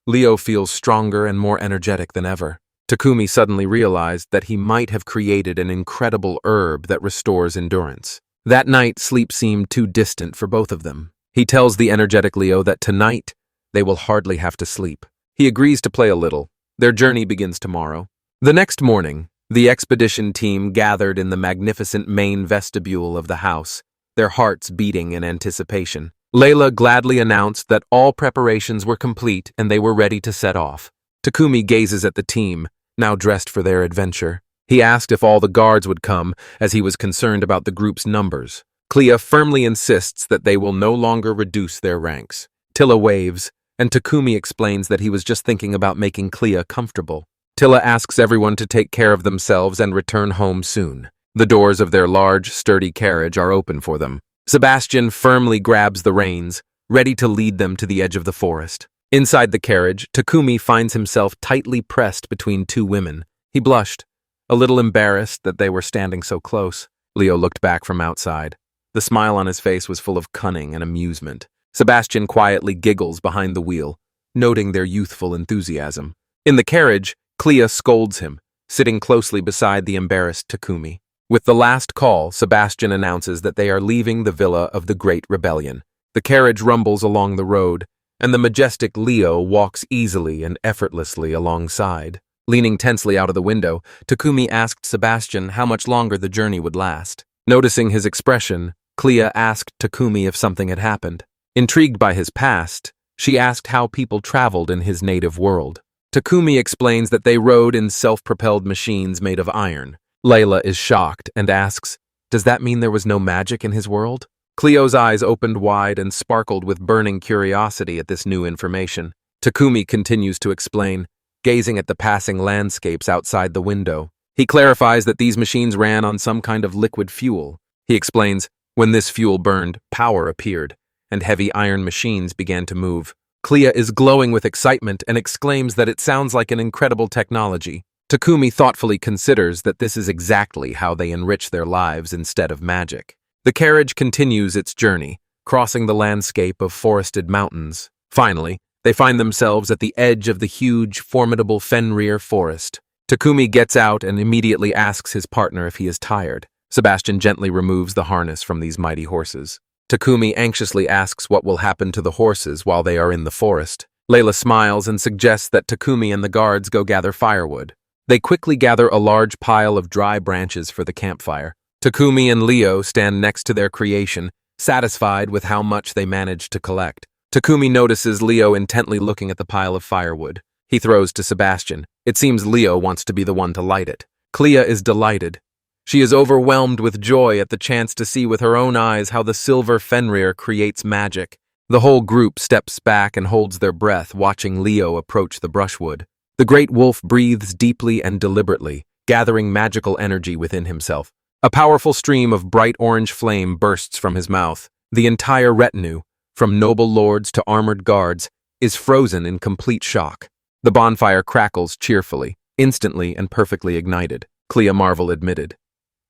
Leo feels stronger and more energetic than ever. Takumi suddenly realized that he might have created an incredible herb that restores endurance. That night, sleep seemed too distant for both of them. He tells the energetic Leo that tonight, they will hardly have to sleep. He agrees to play a little. Their journey begins tomorrow. The next morning, the expedition team gathered in the magnificent main vestibule of the house, their hearts beating in anticipation. Layla gladly announced that all preparations were complete and they were ready to set off. Takumi gazes at the team, now dressed for their adventure. He asked if all the guards would come, as he was concerned about the group's numbers. Clea firmly insists that they will no longer reduce their ranks. Tilla waves, and Takumi explains that he was just thinking about making Clea comfortable. Tilla asks everyone to take care of themselves and return home soon. The doors of their large, sturdy carriage are open for them. Sebastian firmly grabs the reins, ready to lead them to the edge of the forest. Inside the carriage, Takumi finds himself tightly pressed between two women. He blushed, a little embarrassed that they were standing so close. Leo looked back from outside. The smile on his face was full of cunning and amusement. Sebastian quietly giggles behind the wheel, noting their youthful enthusiasm. In the carriage, Clea scolds him, sitting closely beside the embarrassed Takumi. With the last call, Sebastian announces that they are leaving the villa of the Great Rebellion. The carriage rumbles along the road, and the majestic Leo walks easily and effortlessly alongside. Leaning tensely out of the window, Takumi asked Sebastian how much longer the journey would last. Noticing his expression, Clea asked Takumi if something had happened. Intrigued by his past, she asked how people traveled in his native world. Takumi explains that they rode in self-propelled machines made of iron. Layla is shocked and asks, "Does that mean there was no magic in his world?" Cleo's eyes opened wide and sparkled with burning curiosity at this new information. Takumi continues to explain, gazing at the passing landscapes outside the window. He clarifies that these machines ran on some kind of liquid fuel. He explains, when this fuel burned, power appeared. and heavy iron machines began to move. Clea is glowing with excitement and exclaims that it sounds like an incredible technology. Takumi thoughtfully considers that this is exactly how they enrich their lives instead of magic. The carriage continues its journey, crossing the landscape of forested mountains. Finally, they find themselves at the edge of the huge, formidable Fenrir forest. Takumi gets out and immediately asks his partner if he is tired. Sebastian gently removes the harness from these mighty horses. Takumi anxiously asks what will happen to the horses while they are in the forest. Layla smiles and suggests that Takumi and the guards go gather firewood. They quickly gather a large pile of dry branches for the campfire. Takumi and Leo stand next to their creation, satisfied with how much they managed to collect. Takumi notices Leo intently looking at the pile of firewood. He throws to Sebastian. It seems Leo wants to be the one to light it. Clea is delighted. She is overwhelmed with joy at the chance to see with her own eyes how the silver Fenrir creates magic. The whole group steps back and holds their breath, watching Leo approach the brushwood. The great wolf breathes deeply and deliberately, gathering magical energy within himself. A powerful stream of bright orange flame bursts from his mouth. The entire retinue, from noble lords to armored guards, is frozen in complete shock. The bonfire crackles cheerfully, instantly and perfectly ignited, Clea Marvel admitted.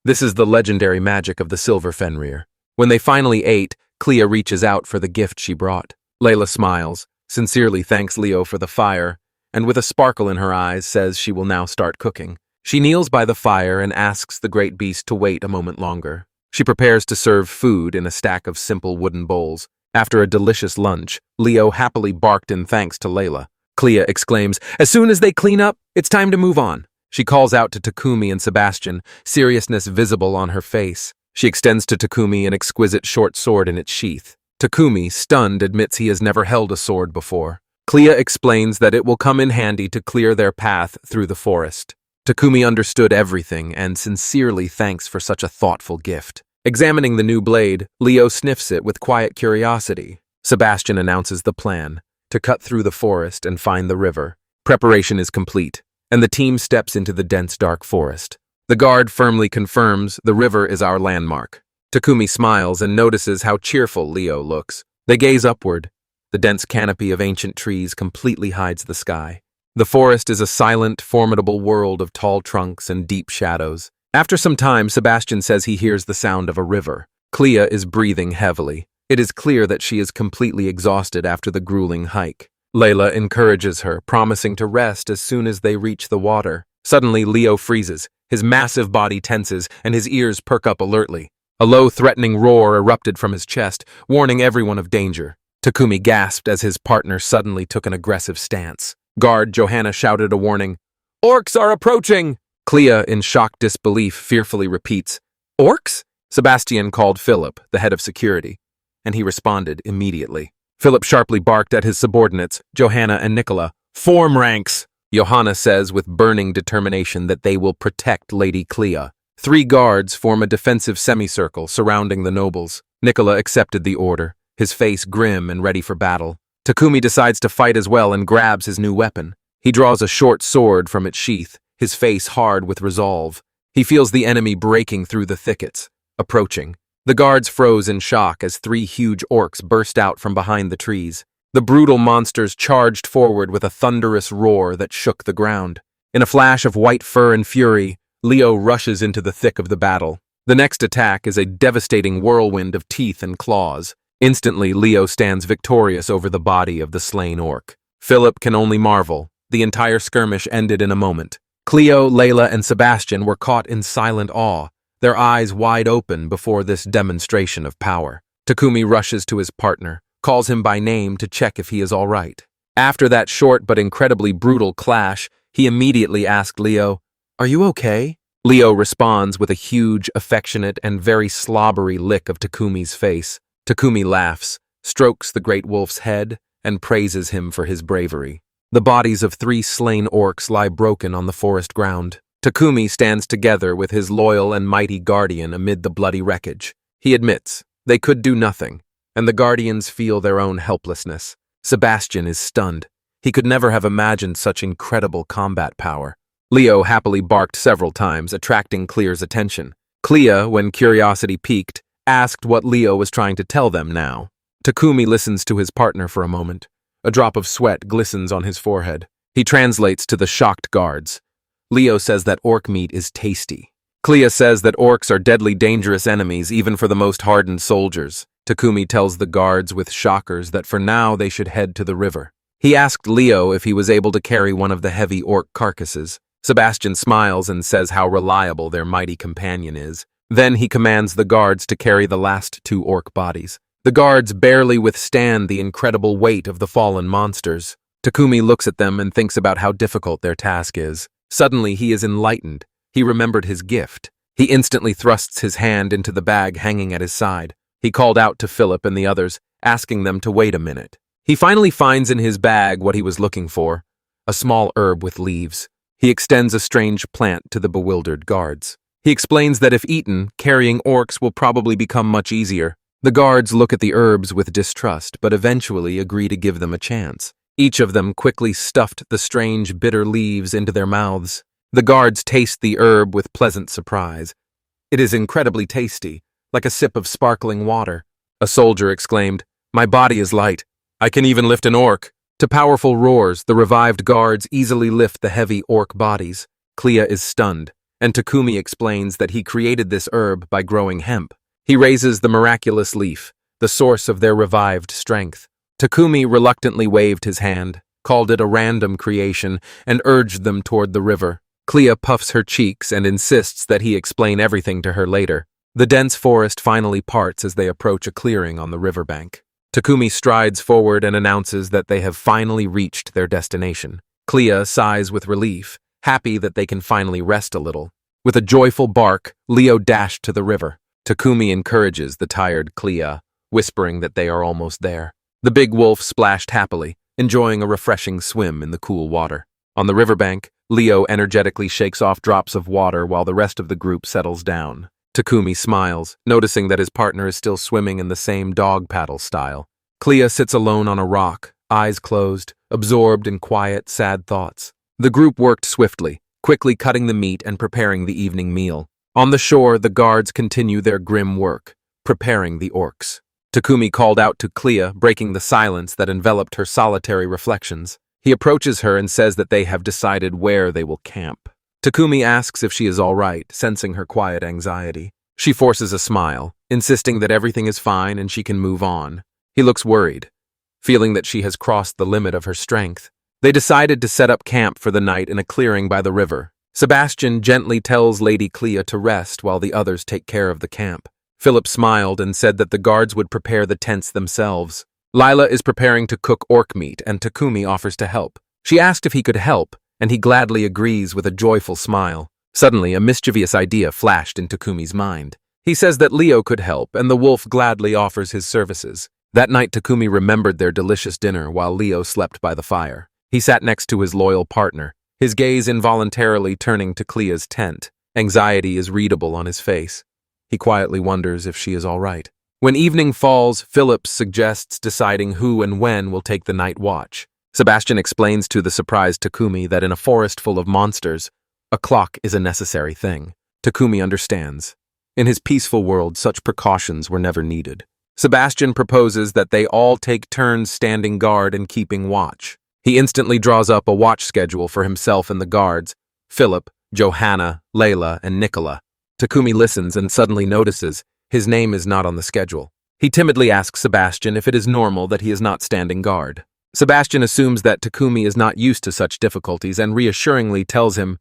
This is the legendary magic of the silver Fenrir. When they finally ate, Clea reaches out for the gift she brought. Layla smiles, sincerely thanks Leo for the fire, and with a sparkle in her eyes says she will now start cooking. She kneels by the fire and asks the great beast to wait a moment longer. She prepares to serve food in a stack of simple wooden bowls. After a delicious lunch, Leo happily barked in thanks to Layla. Clea exclaims, "As soon as they clean up, it's time to move on." She calls out to Takumi and Sebastian, seriousness visible on her face. She extends to Takumi an exquisite short sword in its sheath. Takumi, stunned, admits he has never held a sword before. Clea explains that it will come in handy to clear their path through the forest. Takumi understood everything and sincerely thanks for such a thoughtful gift. Examining the new blade, Leo sniffs it with quiet curiosity. Sebastian announces the plan, to cut through the forest and find the river. Preparation is complete, and the team steps into the dense dark forest. The guard firmly confirms the river is our landmark. Takumi smiles and notices how cheerful Leo looks. They gaze upward. The dense canopy of ancient trees completely hides the sky. The forest is a silent, formidable world of tall trunks and deep shadows. After some time, Sebastian says he hears the sound of a river. Clea is breathing heavily. It is clear that she is completely exhausted after the grueling hike. Layla encourages her, promising to rest as soon as they reach the water. Suddenly, Leo freezes. His massive body tenses, and his ears perk up alertly. A low, threatening roar erupted from his chest, warning everyone of danger. Takumi gasped as his partner suddenly took an aggressive stance. Guard Johanna shouted a warning. "Orcs are approaching!" Clea, in shocked disbelief, fearfully repeats, "Orcs?" Sebastian called Philip, the head of security, and he responded immediately. Philip sharply barked at his subordinates, Johanna and Nicola. "Form ranks!" Johanna says with burning determination that they will protect Lady Clea. 3 guards form a defensive semicircle surrounding the nobles. Nicola accepted the order, his face grim and ready for battle. Takumi decides to fight as well and grabs his new weapon. He draws a short sword from its sheath, his face hard with resolve. He feels the enemy breaking through the thickets, approaching. The guards froze in shock as 3 huge orcs burst out from behind the trees. The brutal monsters charged forward with a thunderous roar that shook the ground. In a flash of white fur and fury, Leo rushes into the thick of the battle. The next attack is a devastating whirlwind of teeth and claws. Instantly, Leo stands victorious over the body of the slain orc. Philip can only marvel. The entire skirmish ended in a moment. Cleo, Layla, and Sebastian were caught in silent awe, their eyes wide open before this demonstration of power. Takumi rushes to his partner, calls him by name to check if he is all right. After that short but incredibly brutal clash, he immediately asked Leo, "Are you okay?" Leo responds with a huge, affectionate, and very slobbery lick of Takumi's face. Takumi laughs, strokes the great wolf's head, and praises him for his bravery. The bodies of 3 slain orcs lie broken on the forest ground. Takumi stands together with his loyal and mighty guardian amid the bloody wreckage. He admits they could do nothing, and the guardians feel their own helplessness. Sebastian is stunned. He could never have imagined such incredible combat power. Leo happily barked several times, attracting Clea's attention. Clea, when curiosity piqued, asked what Leo was trying to tell them now. Takumi listens to his partner for a moment. A drop of sweat glistens on his forehead. He translates to the shocked guards. Leo says that orc meat is tasty. Clea says that orcs are deadly dangerous enemies even for the most hardened soldiers. Takumi tells the guards with shockers that for now they should head to the river. He asked Leo if he was able to carry one of the heavy orc carcasses. Sebastian smiles and says how reliable their mighty companion is. Then he commands the guards to carry the last 2 orc bodies. The guards barely withstand the incredible weight of the fallen monsters. Takumi looks at them and thinks about how difficult their task is. Suddenly he is enlightened. He remembered his gift. He instantly thrusts his hand into the bag hanging at his side. He called out to Philip and the others, asking them to wait a minute. He finally finds in his bag what he was looking for, a small herb with leaves. He extends a strange plant to the bewildered guards. He explains that if eaten, carrying orcs will probably become much easier. The guards look at the herbs with distrust, but eventually agree to give them a chance. Each of them quickly stuffed the strange, bitter leaves into their mouths. The guards taste the herb with pleasant surprise. It is incredibly tasty, like a sip of sparkling water. A soldier exclaimed, "My body is light. I can even lift an orc." To powerful roars, the revived guards easily lift the heavy orc bodies. Clea is stunned, and Takumi explains that he created this herb by growing hemp. He raises the miraculous leaf, the source of their revived strength. Takumi reluctantly waved his hand, called it a random creation, and urged them toward the river. Clea puffs her cheeks and insists that he explain everything to her later. The dense forest finally parts as they approach a clearing on the riverbank. Takumi strides forward and announces that they have finally reached their destination. Clea sighs with relief, happy that they can finally rest a little. With a joyful bark, Leo dashed to the river. Takumi encourages the tired Clea, whispering that they are almost there. The big wolf splashed happily, enjoying a refreshing swim in the cool water. On the riverbank, Leo energetically shakes off drops of water while the rest of the group settles down. Takumi smiles, noticing that his partner is still swimming in the same dog paddle style. Clea sits alone on a rock, eyes closed, absorbed in quiet, sad thoughts. The group worked swiftly, quickly cutting the meat and preparing the evening meal. On the shore, the guards continue their grim work, preparing the orcs. Takumi called out to Clea, breaking the silence that enveloped her solitary reflections. He approaches her and says that they have decided where they will camp. Takumi asks if she is all right, sensing her quiet anxiety. She forces a smile, insisting that everything is fine and she can move on. He looks worried, feeling that she has crossed the limit of her strength. They decided to set up camp for the night in a clearing by the river. Sebastian gently tells Lady Clea to rest while the others take care of the camp. Philip smiled and said that the guards would prepare the tents themselves. Lila is preparing to cook orc meat and Takumi offers to help. She asked if he could help, and he gladly agrees with a joyful smile. Suddenly, a mischievous idea flashed in Takumi's mind. He says that Leo could help, and the wolf gladly offers his services. That night, Takumi remembered their delicious dinner while Leo slept by the fire. He sat next to his loyal partner, his gaze involuntarily turning to Clea's tent. Anxiety is readable on his face. He quietly wonders if she is all right. When evening falls, Philip suggests deciding who and when will take the night watch. Sebastian explains to the surprised Takumi that in a forest full of monsters, a clock is a necessary thing. Takumi understands. In his peaceful world, such precautions were never needed. Sebastian proposes that they all take turns standing guard and keeping watch. He instantly draws up a watch schedule for himself and the guards, Philip, Johanna, Layla, and Nicola. Takumi listens and suddenly notices his name is not on the schedule. He timidly asks Sebastian if it is normal that he is not standing guard. Sebastian assumes that Takumi is not used to such difficulties and reassuringly tells him,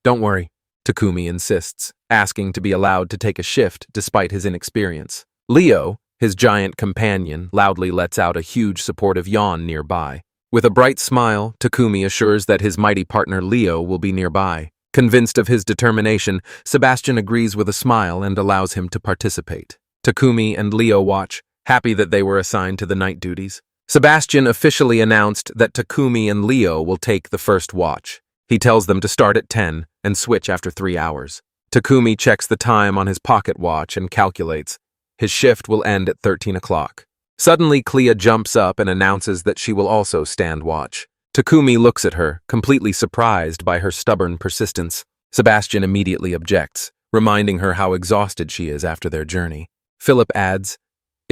"Don't worry." Takumi insists, asking to be allowed to take a shift despite his inexperience. Leo, his giant companion, loudly lets out a huge supportive yawn nearby. With a bright smile, Takumi assures that his mighty partner Leo will be nearby. Convinced of his determination, Sebastian agrees with a smile and allows him to participate. Takumi and Leo watch, happy that they were assigned to the night duties. Sebastian officially announced that Takumi and Leo will take the first watch. He tells them to start at 10 and switch after 3 hours. Takumi checks the time on his pocket watch and calculates. His shift will end at 13 o'clock. Suddenly, Clea jumps up and announces that she will also stand watch. Takumi looks at her, completely surprised by her stubborn persistence. Sebastian immediately objects, reminding her how exhausted she is after their journey. Philip adds,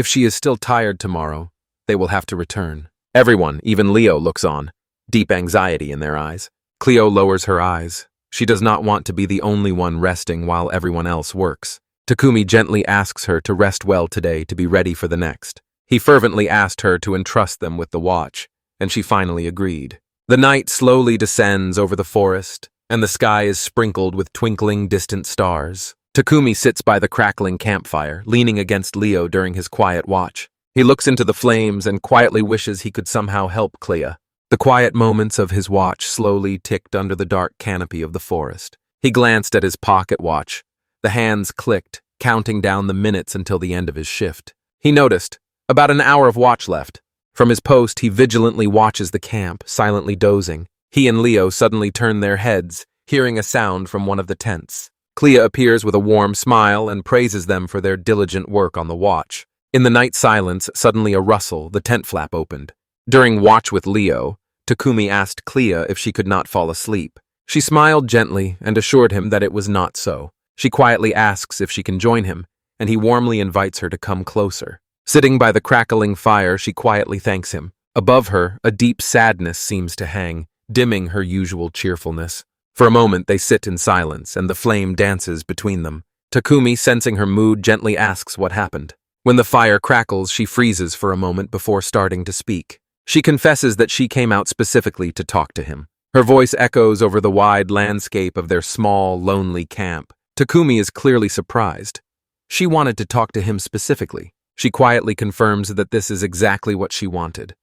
If she is still tired tomorrow, they will have to return. Everyone, even Leo, looks on, deep anxiety in their eyes. Cleo lowers her eyes. She does not want to be the only one resting while everyone else works. Takumi gently asks her to rest well today to be ready for the next. He fervently asked her to entrust them with the watch, and she finally agreed. The night slowly descends over the forest, and the sky is sprinkled with twinkling distant stars. Takumi sits by the crackling campfire, leaning against Leo during his quiet watch. He looks into the flames and quietly wishes he could somehow help Clea. The quiet moments of his watch slowly ticked under the dark canopy of the forest. He glanced at his pocket watch. The hands clicked, counting down the minutes until the end of his shift. He noticed about an hour of watch left. From his post, he vigilantly watches the camp, silently dozing. He and Leo suddenly turn their heads, hearing a sound from one of the tents. Clea appears with a warm smile and praises them for their diligent work on the watch. In the night silence, suddenly a rustle, the tent flap opened. During watch with Leo, Takumi asked Clea if she could not fall asleep. She smiled gently and assured him that it was not so. She quietly asks if she can join him, and he warmly invites her to come closer. Sitting by the crackling fire, she quietly thanks him. Above her, a deep sadness seems to hang, dimming her usual cheerfulness. For a moment, they sit in silence, and the flame dances between them. Takumi, sensing her mood, gently asks what happened. When the fire crackles, she freezes for a moment before starting to speak. She confesses that she came out specifically to talk to him. Her voice echoes over the wide landscape of their small, lonely camp. Takumi is clearly surprised. She wanted to talk to him specifically. She quietly confirms that this is exactly what she wanted.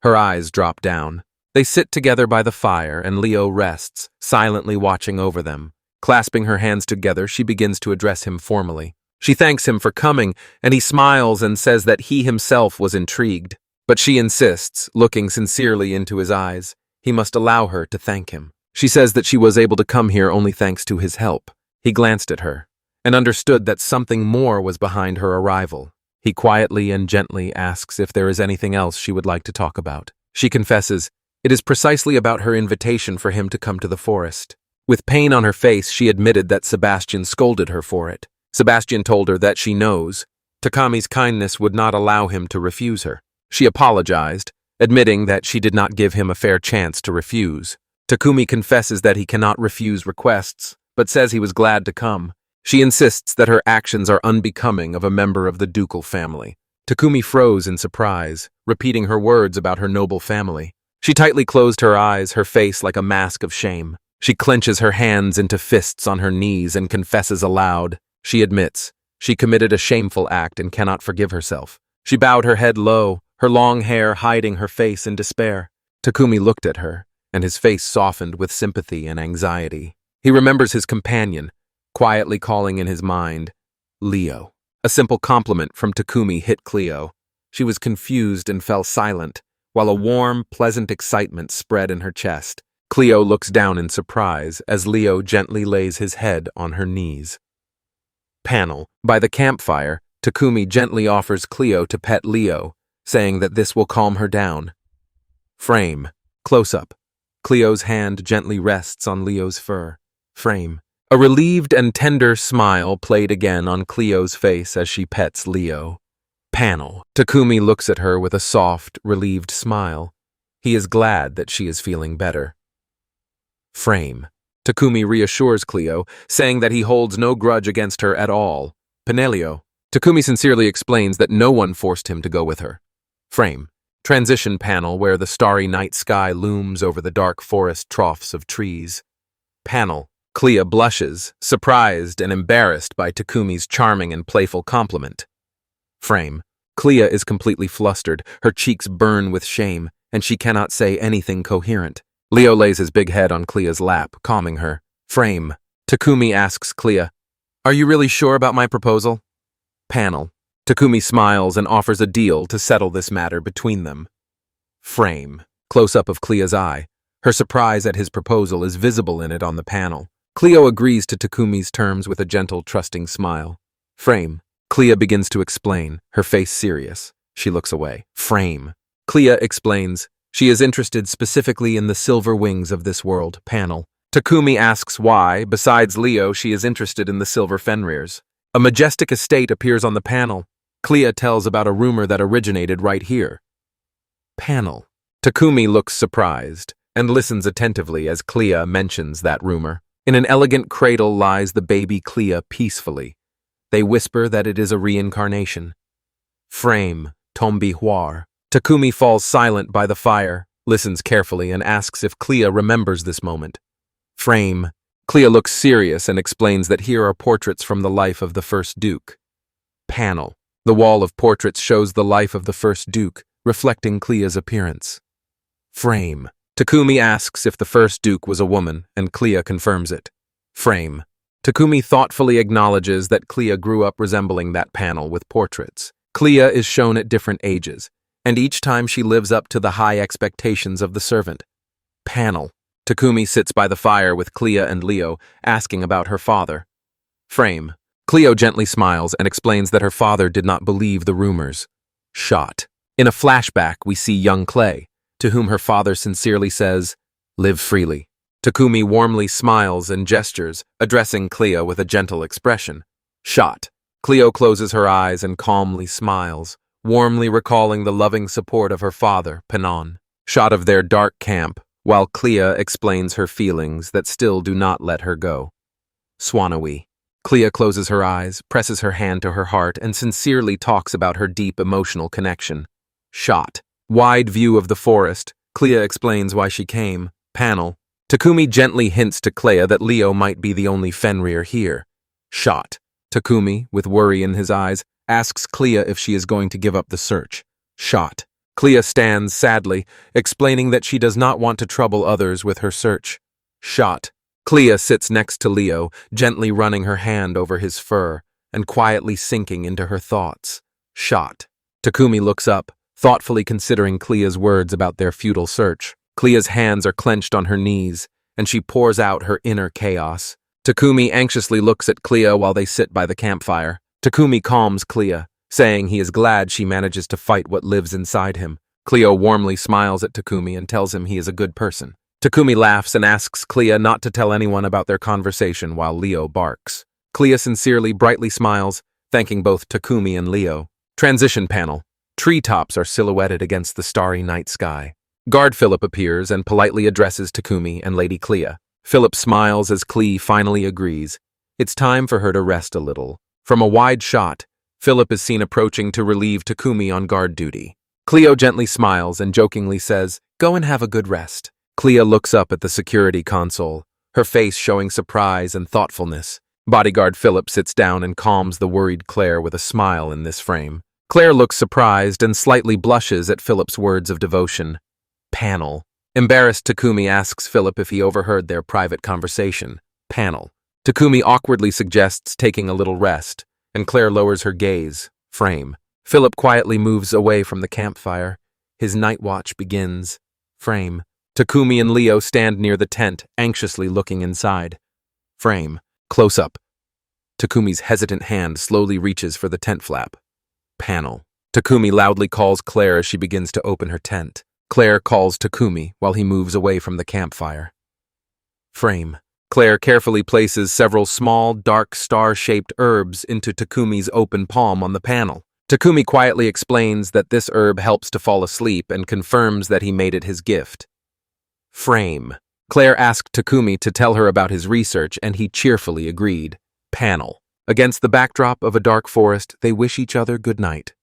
Her eyes drop down. They sit together by the fire, and Leo rests, silently watching over them. Clasping her hands together, she begins to address him formally. She thanks him for coming, and he smiles and says that he himself was intrigued. But she insists, looking sincerely into his eyes, he must allow her to thank him. She says that she was able to come here only thanks to his help. He glanced at her, and understood that something more was behind her arrival. He quietly and gently asks if there is anything else she would like to talk about. She confesses, it is precisely about her invitation for him to come to the forest. With pain on her face, she admitted that Sebastian scolded her for it. Sebastian told her that she knows Takami's kindness would not allow him to refuse her. She apologized, admitting that she did not give him a fair chance to refuse. Takumi confesses that he cannot refuse requests, but says he was glad to come. She insists that her actions are unbecoming of a member of the ducal family. Takumi froze in surprise, repeating her words about her noble family. She tightly closed her eyes, her face like a mask of shame. She clenches her hands into fists on her knees and confesses aloud. She admits she committed a shameful act and cannot forgive herself. She bowed her head low, her long hair hiding her face in despair. Takumi looked at her, and his face softened with sympathy and anxiety. He remembers his companion, quietly calling in his mind, Leo. A simple compliment from Takumi hit Cleo. She was confused and fell silent, while a warm, pleasant excitement spread in her chest. Cleo looks down in surprise as Leo gently lays his head on her knees. Panel. By the campfire, Takumi gently offers Cleo to pet Leo, saying that this will calm her down. Frame. Close-up. Cleo's hand gently rests on Leo's fur. Frame. A relieved and tender smile played again on Cleo's face as she pets Leo. Panel. Takumi looks at her with a soft, relieved smile. He is glad that she is feeling better. Frame. Takumi reassures Cleo, saying that he holds no grudge against her at all. Penelio. Takumi sincerely explains that no one forced him to go with her. Frame. Transition panel where the starry night sky looms over the dark forest troughs of trees. Panel. Clea blushes, surprised and embarrassed by Takumi's charming and playful compliment. Frame. Clea is completely flustered, her cheeks burn with shame, and she cannot say anything coherent. Leo lays his big head on Clea's lap, calming her. Frame. Takumi asks Clea, "Are you really sure about my proposal?" Panel. Takumi smiles and offers a deal to settle this matter between them. Frame. Close-up of Clea's eye. Her surprise at his proposal is visible in it on the panel. Cleo agrees to Takumi's terms with a gentle, trusting smile. Frame. Clea begins to explain, her face serious. She looks away. Frame. Clea explains she is interested specifically in the silver wings of this world. Panel. Takumi asks why, besides Leo, she is interested in the silver Fenrirs. A majestic estate appears on the panel. Clea tells about a rumor that originated right here. Panel. Takumi looks surprised and listens attentively as Clea mentions that rumor. In an elegant cradle lies the baby Clea peacefully. They whisper that it is a reincarnation. Frame. Tombi Huar. Takumi falls silent by the fire, listens carefully, and asks if Clea remembers this moment. Frame. Clea looks serious and explains that here are portraits from the life of the first Duke. Panel. The wall of portraits shows the life of the first Duke, reflecting Clea's appearance. Frame. Takumi asks if the first Duke was a woman, and Clea confirms it. Frame. Takumi thoughtfully acknowledges that Clea grew up resembling that panel with portraits. Clea is shown at different ages, and each time she lives up to the high expectations of the servant. Panel. Takumi sits by the fire with Clea and Leo, asking about her father. Frame. Cleo gently smiles and explains that her father did not believe the rumors. Shot. In a flashback, we see young Clay, to whom her father sincerely says, "Live freely." Takumi warmly smiles and gestures, addressing Clea with a gentle expression. Shot. Cleo closes her eyes and calmly smiles, warmly recalling the loving support of her father, Panon. Shot of their dark camp, while Clea explains her feelings that still do not let her go. Swanawi. Clea closes her eyes, presses her hand to her heart, and sincerely talks about her deep emotional connection. Shot. Wide view of the forest. Clea explains why she came. Panel. Takumi gently hints to Clea that Leo might be the only Fenrir here. Shot. Takumi, with worry in his eyes, asks Clea if she is going to give up the search. Shot. Clea stands sadly, explaining that she does not want to trouble others with her search. Shot. Clea sits next to Leo, gently running her hand over his fur and quietly sinking into her thoughts. Shot. Takumi looks up, thoughtfully considering Clea's words about their futile search. Clea's hands are clenched on her knees, and she pours out her inner chaos. Takumi anxiously looks at Clea while they sit by the campfire. Takumi calms Clea, saying he is glad she manages to fight what lives inside him. Clea warmly smiles at Takumi and tells him he is a good person. Takumi laughs and asks Clea not to tell anyone about their conversation while Leo barks. Clea sincerely, brightly smiles, thanking both Takumi and Leo. Transition panel. Treetops are silhouetted against the starry night sky. Guard Philip appears and politely addresses Takumi and Lady Clea. Philip smiles as Clea finally agrees. It's time for her to rest a little. From a wide shot, Philip is seen approaching to relieve Takumi on guard duty. Cleo gently smiles and jokingly says, "Go and have a good rest." Clea looks up at the security console, her face showing surprise and thoughtfulness. Bodyguard Philip sits down and calms the worried Claire with a smile in this frame. Claire looks surprised and slightly blushes at Philip's words of devotion. Panel. Embarrassed Takumi asks Philip if he overheard their private conversation. Panel. Takumi awkwardly suggests taking a little rest, and Claire lowers her gaze. Frame. Philip quietly moves away from the campfire. His night watch begins. Frame. Takumi and Leo stand near the tent, anxiously looking inside. Frame. Close up. Takumi's hesitant hand slowly reaches for the tent flap. Panel. Takumi loudly calls Claire as she begins to open her tent. Claire calls Takumi while he moves away from the campfire. Frame. Claire carefully places several small, dark, star-shaped herbs into Takumi's open palm on the panel. Takumi quietly explains that this herb helps to fall asleep and confirms that he made it his gift. Frame. Claire asked Takumi to tell her about his research, and he cheerfully agreed. Panel. Against the backdrop of a dark forest, they wish each other good night.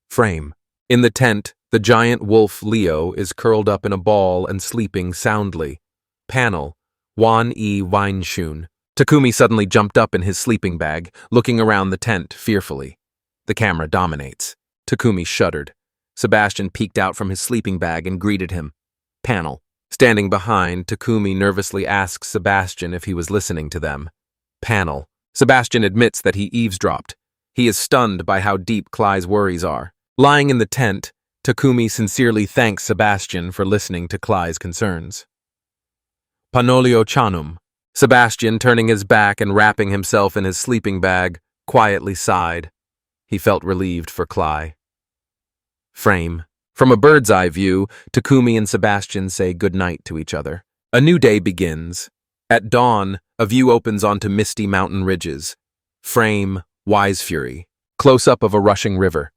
Frame. In the tent, the giant wolf Leo is curled up in a ball and sleeping soundly. Panel. Wan-e Weinshun. Takumi suddenly jumped up in his sleeping bag, looking around the tent fearfully. The camera dominates. Takumi shuddered. Sebastian peeked out from his sleeping bag and greeted him. Panel. Standing behind, Takumi nervously asks Sebastian if he was listening to them. Panel. Sebastian admits that he eavesdropped. He is stunned by how deep Cly's worries are. Lying in the tent, Takumi sincerely thanks Sebastian for listening to Cly's concerns. Panolio Chanum. Sebastian, turning his back and wrapping himself in his sleeping bag, quietly sighed. He felt relieved for Cly. Frame. From a bird's eye view, Takumi and Sebastian say goodnight to each other. A new day begins. At dawn, a view opens onto misty mountain ridges. Frame. Wise Fury. Close-up of a rushing river.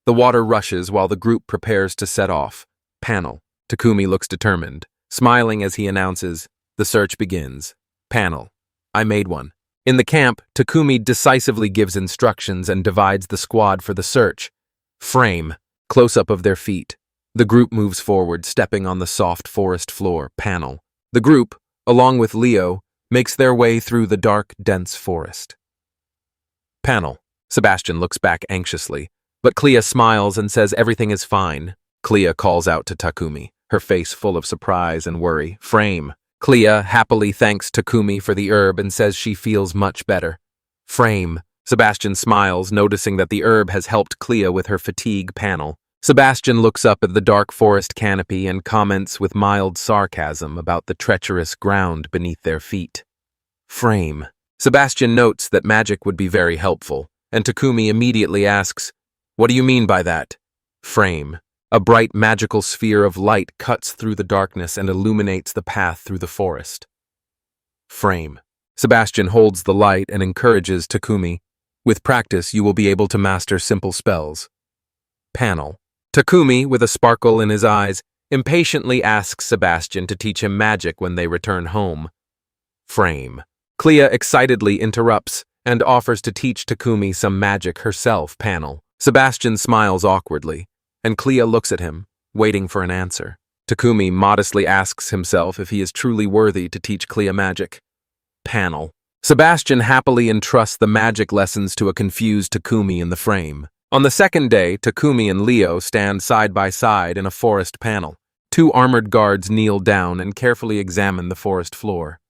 The water rushes while the group prepares to set off. Panel. Takumi looks determined, smiling as he announces, "The search begins." Panel. I made one. In the camp, Takumi decisively gives instructions and divides the squad for the search. Frame. Close-up of their feet. The group moves forward, stepping on the soft forest floor. Panel. The group, along with Leo, makes their way through the dark, dense forest. Panel. Sebastian looks back anxiously, but Clea smiles and says everything is fine. Clea calls out to Takumi, her face full of surprise and worry. Frame. Clea happily thanks Takumi for the herb and says she feels much better. Frame. Sebastian smiles, noticing that the herb has helped Clea with her fatigue. Panel. Sebastian looks up at the dark forest canopy and comments with mild sarcasm about the treacherous ground beneath their feet. Frame. Sebastian notes that magic would be very helpful, and Takumi immediately asks, "What do you mean by that?" Frame. A bright magical sphere of light cuts through the darkness and illuminates the path through the forest. Frame. Sebastian holds the light and encourages Takumi, "With practice, you will be able to master simple spells." Panel. Takumi, with a sparkle in his eyes, impatiently asks Sebastian to teach him magic when they return home. Frame. Clea excitedly interrupts and offers to teach Takumi some magic herself. Panel. Sebastian smiles awkwardly, and Clea looks at him, waiting for an answer. Takumi modestly asks himself if he is truly worthy to teach Clea magic. Panel. Sebastian happily entrusts the magic lessons to a confused Takumi in the frame. On the second day, Takumi and Leo stand side by side in a forest panel. Two armored guards kneel down and carefully examine the forest floor.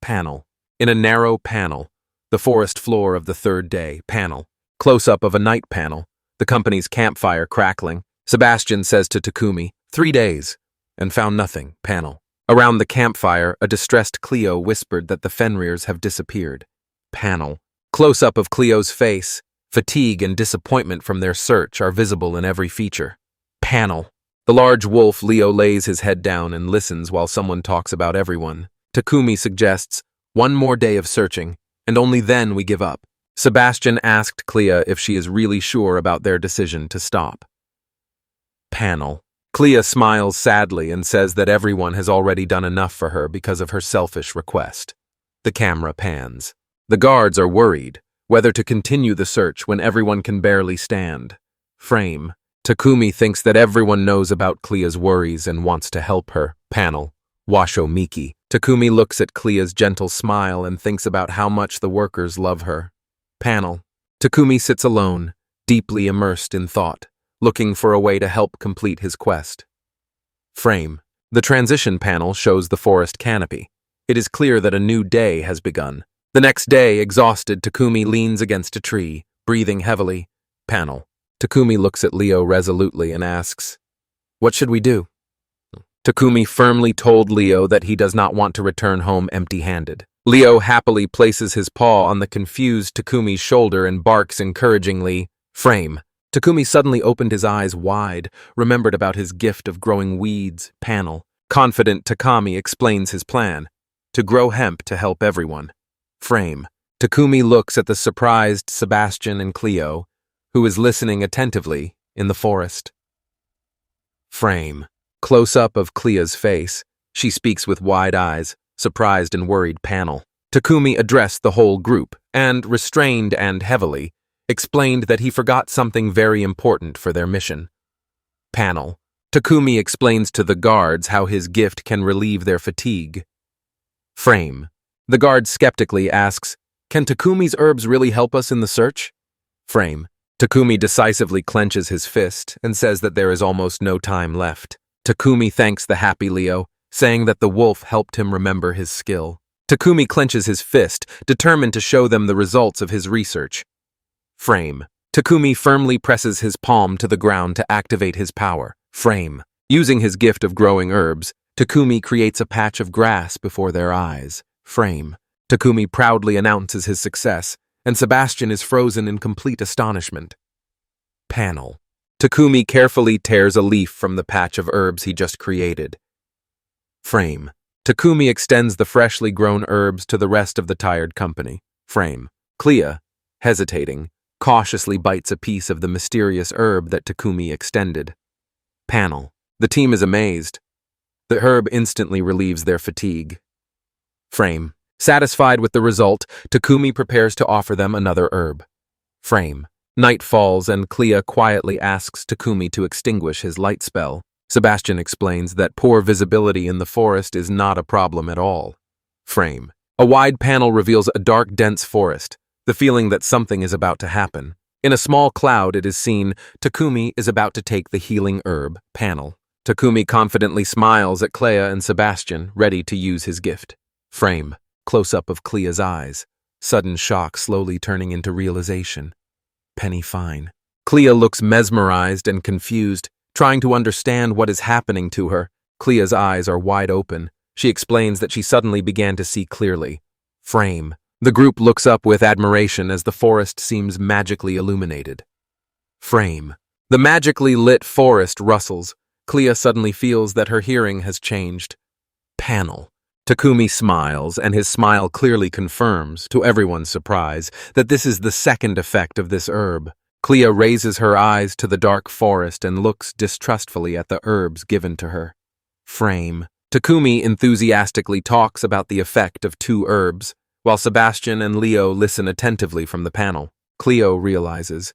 Panel. In a narrow panel, the forest floor of the third day. Panel. Close-up of a night panel, the company's campfire crackling. Sebastian says to Takumi, 3 days, and found nothing. Panel. Around the campfire, a distressed Cleo whispered that the Fenrirs have disappeared. Panel. Close-up of Cleo's face. Fatigue and disappointment from their search are visible in every feature. Panel. The large wolf Leo lays his head down and listens while someone talks about everyone. Takumi suggests, 1 more day of searching, and only then we give up. Sebastian asked Clea if she is really sure about their decision to stop. Panel. Clea smiles sadly and says that everyone has already done enough for her because of her selfish request. The camera pans. The guards are worried whether to continue the search when everyone can barely stand. Frame. Takumi thinks that everyone knows about Clea's worries and wants to help her. Panel. Washo Miki. Takumi looks at Clea's gentle smile and thinks about how much the workers love her. Panel. Takumi sits alone, deeply immersed in thought, looking for a way to help complete his quest. Frame. The transition panel shows the forest canopy. It is clear that a new day has begun. The next day, exhausted, Takumi leans against a tree, breathing heavily. Panel. Takumi looks at Leo resolutely and asks, "What should we do?" Takumi firmly told Leo that he does not want to return home empty-handed. Leo happily places his paw on the confused Takumi's shoulder and barks encouragingly. Frame. Takumi suddenly opened his eyes wide, remembered about his gift of growing weeds. Panel. Confident Takami explains his plan, to grow hemp to help everyone. Frame. Takumi looks at the surprised Sebastian and Cleo, who is listening attentively in the forest. Frame. Close-up of Clea's face. She speaks with wide eyes, surprised and worried. Panel. Takumi addressed the whole group, and, restrained and heavily, explained that he forgot something very important for their mission. Panel. Takumi explains to the guards how his gift can relieve their fatigue. Frame. The guard skeptically asks, "Can Takumi's herbs really help us in the search?" Frame. Takumi decisively clenches his fist and says that there is almost no time left. Takumi thanks the happy Leo, saying that the wolf helped him remember his skill. Takumi clenches his fist, determined to show them the results of his research. Frame. Takumi firmly presses his palm to the ground to activate his power. Frame. Using his gift of growing herbs, Takumi creates a patch of grass before their eyes. Frame. Takumi proudly announces his success, and Sebastian is frozen in complete astonishment. Panel. Takumi carefully tears a leaf from the patch of herbs he just created. Frame. Takumi extends the freshly grown herbs to the rest of the tired company. Frame. Clea, hesitating, cautiously bites a piece of the mysterious herb that Takumi extended. Panel. The team is amazed. The herb instantly relieves their fatigue. Frame. Satisfied with the result, Takumi prepares to offer them another herb. Frame. Night falls and Clea quietly asks Takumi to extinguish his light spell. Sebastian explains that poor visibility in the forest is not a problem at all. Frame. A wide panel reveals a dark, dense forest, the feeling that something is about to happen. In a small cloud, it is seen Takumi is about to take the healing herb. Panel. Takumi confidently smiles at Clea and Sebastian, ready to use his gift. Frame. Close-up of Clea's eyes. Sudden shock slowly turning into realization. Penny fine. Clea looks mesmerized and confused, trying to understand what is happening to her. Clea's eyes are wide open. She explains that she suddenly began to see clearly. Frame. The group looks up with admiration as the forest seems magically illuminated. Frame. The magically lit forest rustles. Clea suddenly feels that her hearing has changed. Panel. Takumi smiles, and his smile clearly confirms, to everyone's surprise, that this is the second effect of this herb. Clea raises her eyes to the dark forest and looks distrustfully at the herbs given to her. Frame. Takumi enthusiastically talks about the effect of two herbs, while Sebastian and Leo listen attentively from the panel. Cleo realizes.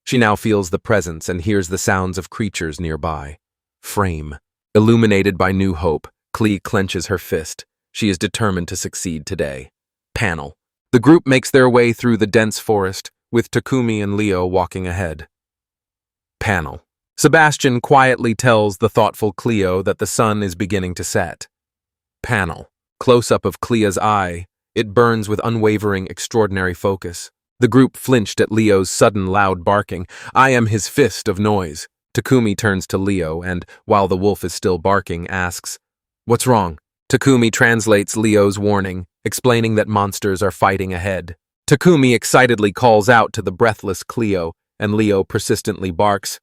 She now feels the presence and hears the sounds of creatures nearby. Frame. Illuminated by new hope, Clea clenches her fist. She is determined to succeed today. Panel. The group makes their way through the dense forest, with Takumi and Leo walking ahead. Panel. Sebastian quietly tells the thoughtful Cleo that the sun is beginning to set. Panel. Close-up of Clea's eye. It burns with unwavering, extraordinary focus. The group flinched at Leo's sudden loud barking. I am his fist of noise. Takumi turns to Leo and, while the wolf is still barking, asks, "What's wrong?" Takumi translates Leo's warning, explaining that monsters are fighting ahead. Takumi excitedly calls out to the breathless Cleo, and Leo persistently barks.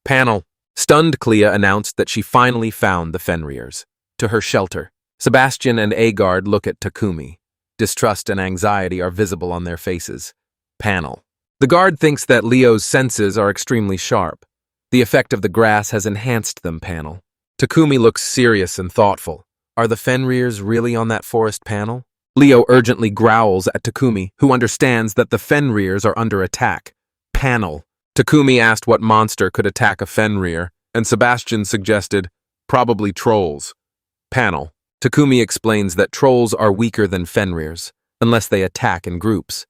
Panel. Stunned Clea announced that she finally found the Fenriers. To her shelter, Sebastian and Agard look at Takumi. Distrust and anxiety are visible on their faces. Panel. The guard thinks that Leo's senses are extremely sharp. The effect of the grass has enhanced them. Panel. Takumi looks serious and thoughtful. Are the Fenriers really on that forest panel? Leo urgently growls at Takumi, who understands that the Fenriers are under attack. Panel. Takumi asked what monster could attack a Fenrir, and Sebastian suggested, probably trolls. Panel. Takumi explains that trolls are weaker than Fenriers, unless they attack in groups.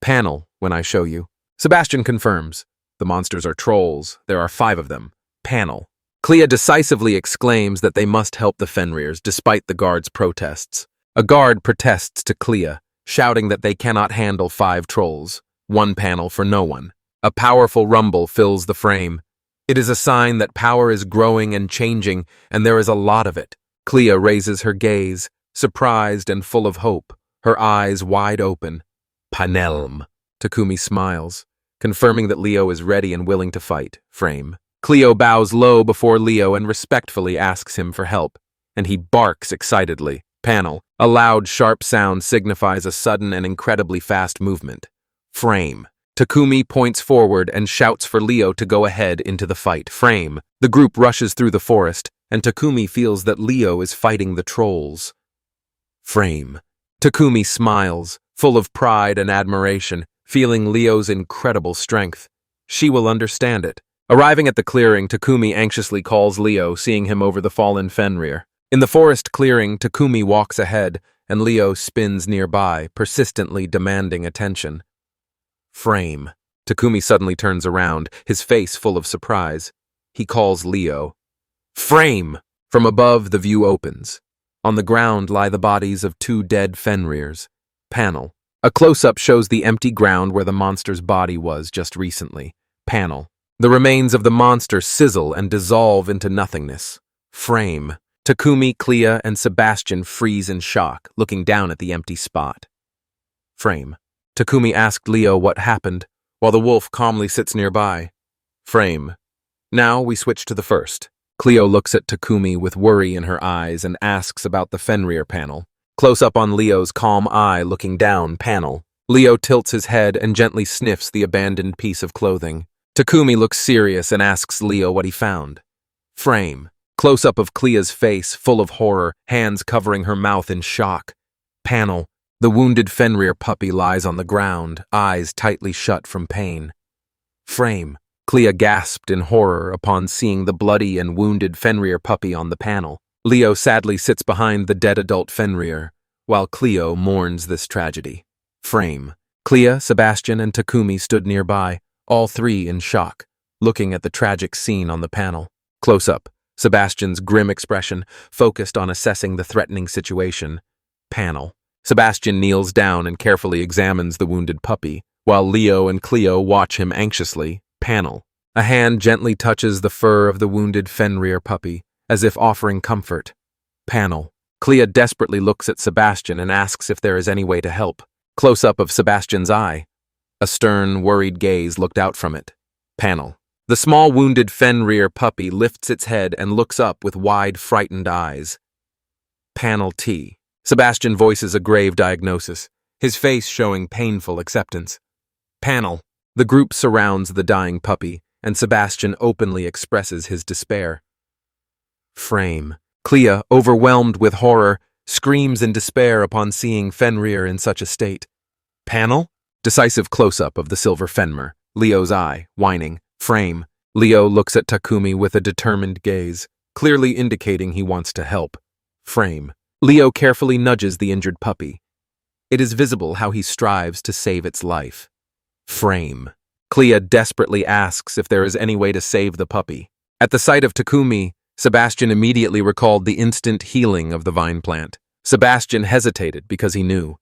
Panel, when I show you. Sebastian confirms. The monsters are trolls. There are 5 of them. Panel. Clea decisively exclaims that they must help the Fenriers despite the guard's protests. A guard protests to Clea, shouting that they cannot handle 5 trolls. 1 panel for no one. A powerful rumble fills the frame. It is a sign that power is growing and changing, and there is a lot of it. Clea raises her gaze, surprised and full of hope, her eyes wide open. Panelm. Takumi smiles, confirming that Leo is ready and willing to fight. Frame. Cleo bows low before Leo and respectfully asks him for help, and he barks excitedly. Panel. A loud, sharp sound signifies a sudden and incredibly fast movement. Frame. Takumi points forward and shouts for Leo to go ahead into the fight. Frame. The group rushes through the forest, and Takumi feels that Leo is fighting the trolls. Frame. Takumi smiles, full of pride and admiration, feeling Leo's incredible strength. She will understand it. Arriving at the clearing, Takumi anxiously calls Leo, seeing him over the fallen Fenrir. In the forest clearing, Takumi walks ahead, and Leo spins nearby, persistently demanding attention. Frame. Takumi suddenly turns around, his face full of surprise. He calls Leo. Frame! From above, the view opens. On the ground lie the bodies of 2 dead Fenriers. Panel. A close-up shows the empty ground where the monster's body was just recently. Panel. The remains of the monster sizzle and dissolve into nothingness. Frame. Takumi, Clea, and Sebastian freeze in shock, looking down at the empty spot. Frame. Takumi asked Leo what happened, while the wolf calmly sits nearby. Frame. Now we switch to the first. Cleo looks at Takumi with worry in her eyes and asks about the Fenrir panel. Close up on Leo's calm eye looking down. Panel. Leo tilts his head and gently sniffs the abandoned piece of clothing. Takumi looks serious and asks Leo what he found. Frame. Close-up of Clea's face, full of horror, hands covering her mouth in shock. Panel. The wounded Fenrir puppy lies on the ground, eyes tightly shut from pain. Frame. Clea gasped in horror upon seeing the bloody and wounded Fenrir puppy on the panel. Leo sadly sits behind the dead adult Fenrir, while Cleo mourns this tragedy. Frame. Clea, Sebastian, and Takumi stood nearby, all three in shock, looking at the tragic scene on the panel. Close-up. Sebastian's grim expression, focused on assessing the threatening situation. Panel. Sebastian kneels down and carefully examines the wounded puppy, while Leo and Cleo watch him anxiously. Panel. A hand gently touches the fur of the wounded Fenrir puppy, as if offering comfort. Panel. Clea desperately looks at Sebastian and asks if there is any way to help. Close-up of Sebastian's eye. A stern, worried gaze looked out from it. Panel. The small wounded Fenrir puppy lifts its head and looks up with wide, frightened eyes. Panel T. Sebastian voices a grave diagnosis, his face showing painful acceptance. Panel. The group surrounds the dying puppy, and Sebastian openly expresses his despair. Frame. Clea, overwhelmed with horror, screams in despair upon seeing Fenrir in such a state. Panel. Decisive close-up of the silver Fenrir, Leo's eye, whining. Frame. Leo looks at Takumi with a determined gaze, clearly indicating he wants to help. Frame. Leo carefully nudges the injured puppy. It is visible how he strives to save its life. Frame. Clea desperately asks if there is any way to save the puppy. At the sight of Takumi, Sebastian immediately recalled the instant healing of the vine plant. Sebastian hesitated because he knew.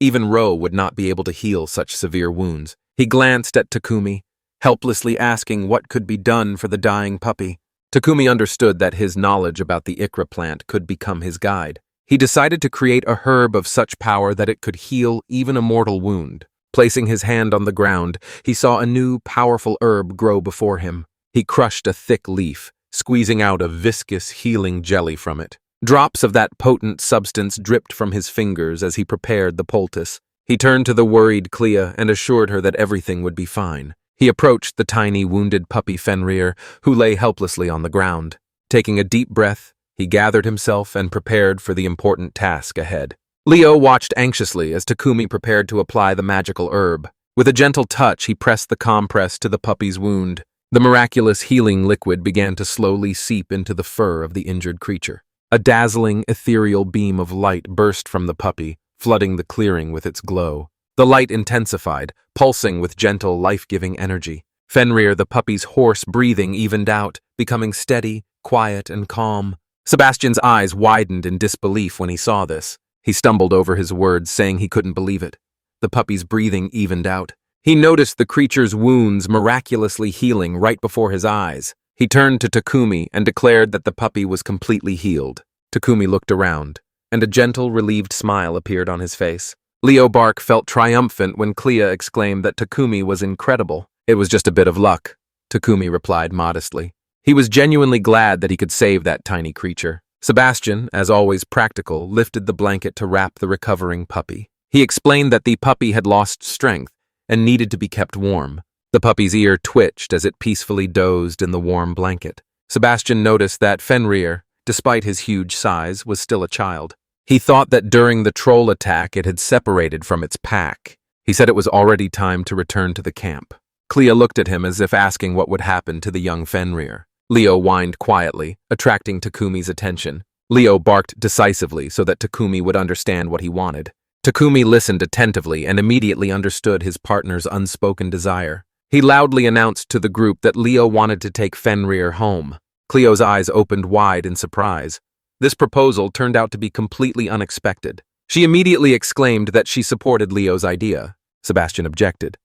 Even Ro would not be able to heal such severe wounds. He glanced at Takumi, helplessly asking what could be done for the dying puppy. Takumi understood that his knowledge about the ikra plant could become his guide. He decided to create a herb of such power that it could heal even a mortal wound. Placing his hand on the ground, he saw a new, powerful herb grow before him. He crushed a thick leaf, squeezing out a viscous, healing jelly from it. Drops of that potent substance dripped from his fingers as he prepared the poultice. He turned to the worried Clea and assured her that everything would be fine. He approached the tiny, wounded puppy Fenrir, who lay helplessly on the ground. Taking a deep breath, he gathered himself and prepared for the important task ahead. Leo watched anxiously as Takumi prepared to apply the magical herb. With a gentle touch, he pressed the compress to the puppy's wound. The miraculous healing liquid began to slowly seep into the fur of the injured creature. A dazzling, ethereal beam of light burst from the puppy, flooding the clearing with its glow. The light intensified, pulsing with gentle, life-giving energy. Fenrir, the puppy's hoarse breathing, evened out, becoming steady, quiet, and calm. Sebastian's eyes widened in disbelief when he saw this. He stumbled over his words, saying he couldn't believe it. The puppy's breathing evened out. He noticed the creature's wounds miraculously healing right before his eyes. He turned to Takumi and declared that the puppy was completely healed. Takumi looked around, and a gentle, relieved smile appeared on his face. Leo Bark felt triumphant when Clea exclaimed that Takumi was incredible. It was just a bit of luck, Takumi replied modestly. He was genuinely glad that he could save that tiny creature. Sebastian, as always practical, lifted the blanket to wrap the recovering puppy. He explained that the puppy had lost strength and needed to be kept warm. The puppy's ear twitched as it peacefully dozed in the warm blanket. Sebastian noticed that Fenrir, despite his huge size, was still a child. He thought that during the troll attack it had separated from its pack. He said it was already time to return to the camp. Clea looked at him as if asking what would happen to the young Fenrir. Leo whined quietly, attracting Takumi's attention. Leo barked decisively so that Takumi would understand what he wanted. Takumi listened attentively and immediately understood his partner's unspoken desire. He loudly announced to the group that Leo wanted to take Fenrir home. Cleo's eyes opened wide in surprise. This proposal turned out to be completely unexpected. She immediately exclaimed that she supported Leo's idea. Sebastian objected.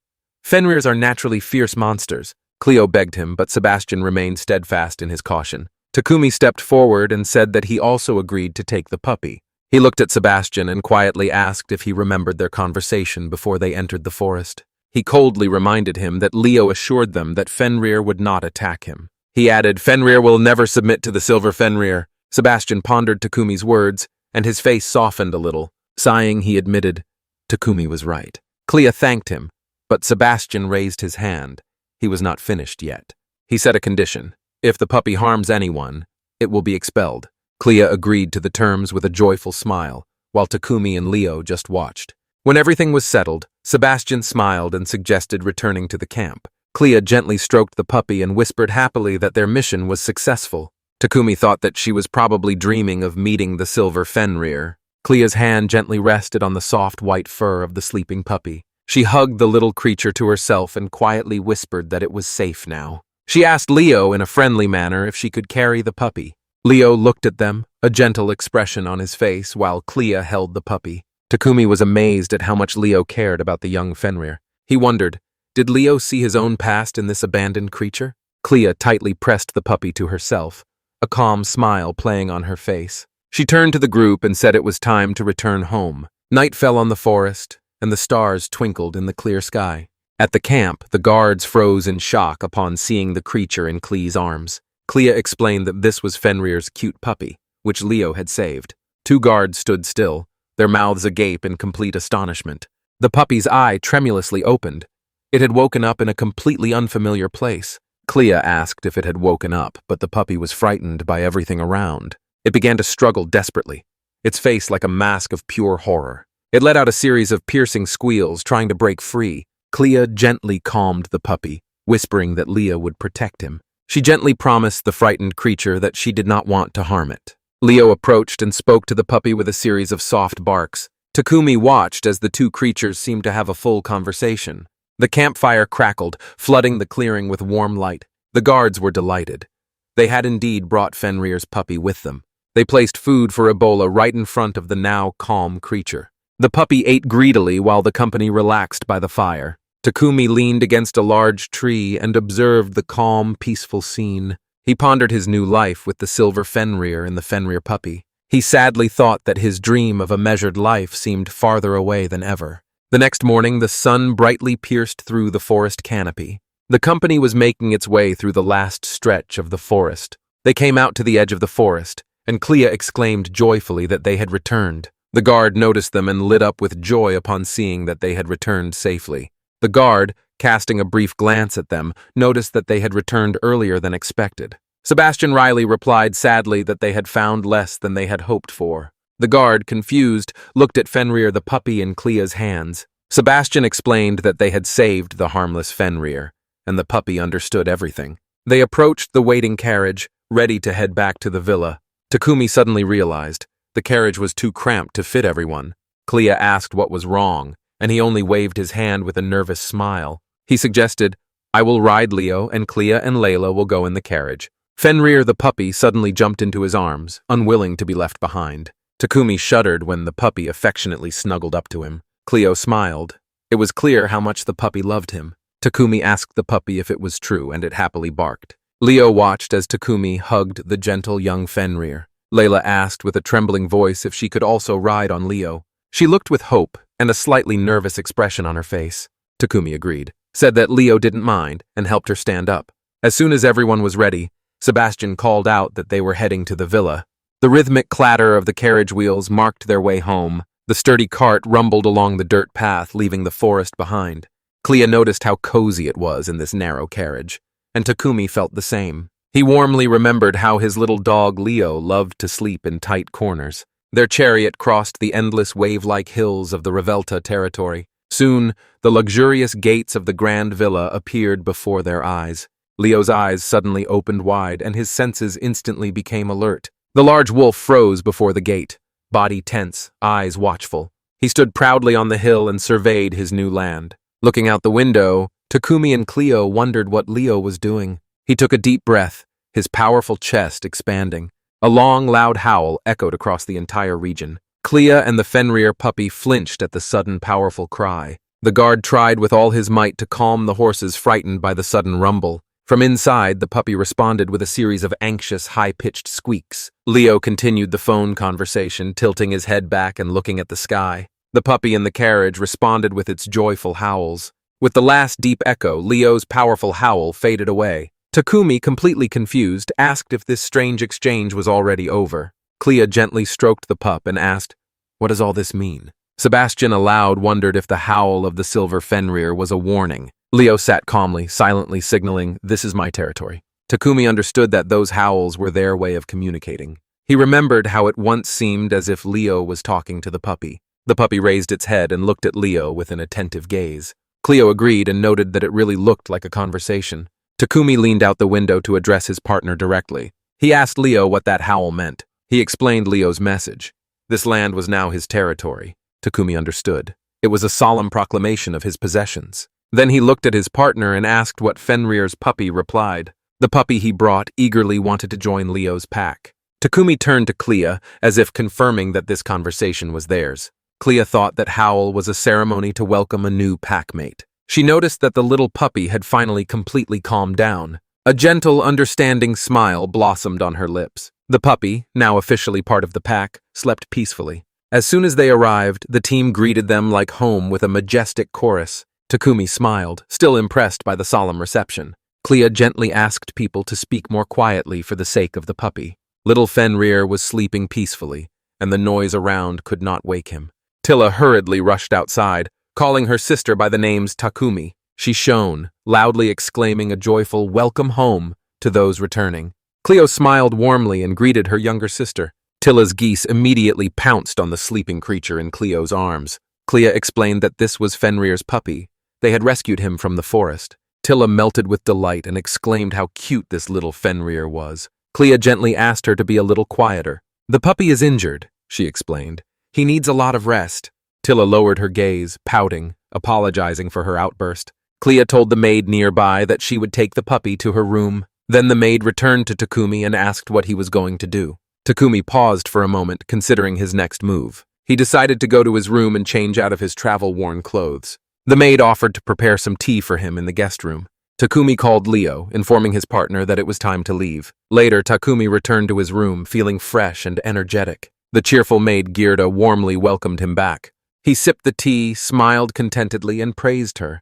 Fenrirs are naturally fierce monsters. Cleo begged him, but Sebastian remained steadfast in his caution. Takumi stepped forward and said that he also agreed to take the puppy. He looked at Sebastian and quietly asked if he remembered their conversation before they entered the forest. He coldly reminded him that Leo assured them that Fenrir would not attack him. He added, "Fenrir will never submit to the silver Fenrir." Sebastian pondered Takumi's words, and his face softened a little. Sighing, he admitted, Takumi was right. Clea thanked him, but Sebastian raised his hand. He was not finished yet. He set a condition. If the puppy harms anyone, it will be expelled. Clea agreed to the terms with a joyful smile, while Takumi and Leo just watched. When everything was settled, Sebastian smiled and suggested returning to the camp. Clea gently stroked the puppy and whispered happily that their mission was successful. Takumi thought that she was probably dreaming of meeting the silver Fenrir. Clea's hand gently rested on the soft white fur of the sleeping puppy. She hugged the little creature to herself and quietly whispered that it was safe now. She asked Leo in a friendly manner if she could carry the puppy. Leo looked at them, a gentle expression on his face, while Clea held the puppy. Takumi was amazed at how much Leo cared about the young Fenrir. He wondered, did Leo see his own past in this abandoned creature? Clea tightly pressed the puppy to herself, a calm smile playing on her face. She turned to the group and said it was time to return home. Night fell on the forest, and the stars twinkled in the clear sky. At the camp, the guards froze in shock upon seeing the creature in Clea's arms. Clea explained that this was Fenrir's cute puppy, which Leo had saved. Two guards stood still, their mouths agape in complete astonishment. The puppy's eye tremulously opened. It had woken up in a completely unfamiliar place. Clea asked if it had woken up, but the puppy was frightened by everything around. It began to struggle desperately, its face like a mask of pure horror. It let out a series of piercing squeals, trying to break free. Clea gently calmed the puppy, whispering that Leo would protect him. She gently promised the frightened creature that she did not want to harm it. Leo approached and spoke to the puppy with a series of soft barks. Takumi watched as the two creatures seemed to have a full conversation. The campfire crackled, flooding the clearing with warm light. The guards were delighted. They had indeed brought Fenrir's puppy with them. They placed food for Ebola right in front of the now calm creature. The puppy ate greedily while the company relaxed by the fire. Takumi leaned against a large tree and observed the calm, peaceful scene. He pondered his new life with the silver Fenrir and the Fenrir puppy. He sadly thought that his dream of a measured life seemed farther away than ever. The next morning, the sun brightly pierced through the forest canopy. The company was making its way through the last stretch of the forest. They came out to the edge of the forest, and Clea exclaimed joyfully that they had returned. The guard noticed them and lit up with joy upon seeing that they had returned safely. The guard, casting a brief glance at them, noticed that they had returned earlier than expected. Sebastian Riley replied sadly that they had found less than they had hoped for. The guard, confused, looked at Fenrir the puppy in Clea's hands. Sebastian explained that they had saved the harmless Fenrir, and the puppy understood everything. They approached the waiting carriage, ready to head back to the villa. Takumi suddenly realized the carriage was too cramped to fit everyone. Clea asked what was wrong, and he only waved his hand with a nervous smile. He suggested, "I will ride Leo, and Clea and Layla will go in the carriage." Fenrir the puppy suddenly jumped into his arms, unwilling to be left behind. Takumi shuddered when the puppy affectionately snuggled up to him. Cleo smiled. It was clear how much the puppy loved him. Takumi asked the puppy if it was true, and it happily barked. Leo watched as Takumi hugged the gentle young Fenrir. Layla asked with a trembling voice if she could also ride on Leo. She looked with hope and a slightly nervous expression on her face. Takumi agreed, said that Leo didn't mind, and helped her stand up. As soon as everyone was ready, Sebastian called out that they were heading to the villa. The rhythmic clatter of the carriage wheels marked their way home. The sturdy cart rumbled along the dirt path, leaving the forest behind. Clea noticed how cozy it was in this narrow carriage, and Takumi felt the same. He warmly remembered how his little dog Leo loved to sleep in tight corners. Their chariot crossed the endless wave-like hills of the Revelta territory. Soon, the luxurious gates of the grand villa appeared before their eyes. Leo's eyes suddenly opened wide, and his senses instantly became alert. The large wolf froze before the gate, body tense, eyes watchful. He stood proudly on the hill and surveyed his new land. Looking out the window, Takumi and Cleo wondered what Leo was doing. He took a deep breath, his powerful chest expanding. A long, loud howl echoed across the entire region. Clea and the Fenrir puppy flinched at the sudden, powerful cry. The guard tried with all his might to calm the horses frightened by the sudden rumble. From inside, the puppy responded with a series of anxious, high-pitched squeaks. Leo continued the phone conversation, tilting his head back and looking at the sky. The puppy in the carriage responded with its joyful howls. With the last deep echo, Leo's powerful howl faded away. Takumi, completely confused, asked if this strange exchange was already over. Clea gently stroked the pup and asked, "What does all this mean?" Sebastian aloud wondered if the howl of the silver Fenrir was a warning. Leo sat calmly, silently signaling, "This is my territory." Takumi understood that those howls were their way of communicating. He remembered how it once seemed as if Leo was talking to the puppy. The puppy raised its head and looked at Leo with an attentive gaze. Cleo agreed and noted that it really looked like a conversation. Takumi leaned out the window to address his partner directly. He asked Leo what that howl meant. He explained Leo's message. This land was now his territory. Takumi understood. It was a solemn proclamation of his possessions. Then he looked at his partner and asked what Fenrir's puppy replied. The puppy he brought eagerly wanted to join Leo's pack. Takumi turned to Clea, as if confirming that this conversation was theirs. Clea thought that howl was a ceremony to welcome a new packmate. She noticed that the little puppy had finally completely calmed down. A gentle, understanding smile blossomed on her lips. The puppy, now officially part of the pack, slept peacefully. As soon as they arrived, the team greeted them like home with a majestic chorus. Takumi smiled, still impressed by the solemn reception. Clea gently asked people to speak more quietly for the sake of the puppy. Little Fenrir was sleeping peacefully, and the noise around could not wake him. Tilla hurriedly rushed outside, calling her sister by the names Takumi. She shone, loudly exclaiming a joyful "welcome home" to those returning. Cleo smiled warmly and greeted her younger sister. Tilla's geese immediately pounced on the sleeping creature in Cleo's arms. Clea explained that this was Fenrir's puppy. They had rescued him from the forest. Tilla melted with delight and exclaimed how cute this little Fenrir was. Clea gently asked her to be a little quieter. "The puppy is injured," she explained. "He needs a lot of rest." Tilla lowered her gaze, pouting, apologizing for her outburst. Clea told the maid nearby that she would take the puppy to her room. Then the maid returned to Takumi and asked what he was going to do. Takumi paused for a moment, considering his next move. He decided to go to his room and change out of his travel-worn clothes. The maid offered to prepare some tea for him in the guest room. Takumi called Leo, informing his partner that it was time to leave. Later, Takumi returned to his room, feeling fresh and energetic. The cheerful maid Girda warmly welcomed him back. He sipped the tea, smiled contentedly, and praised her.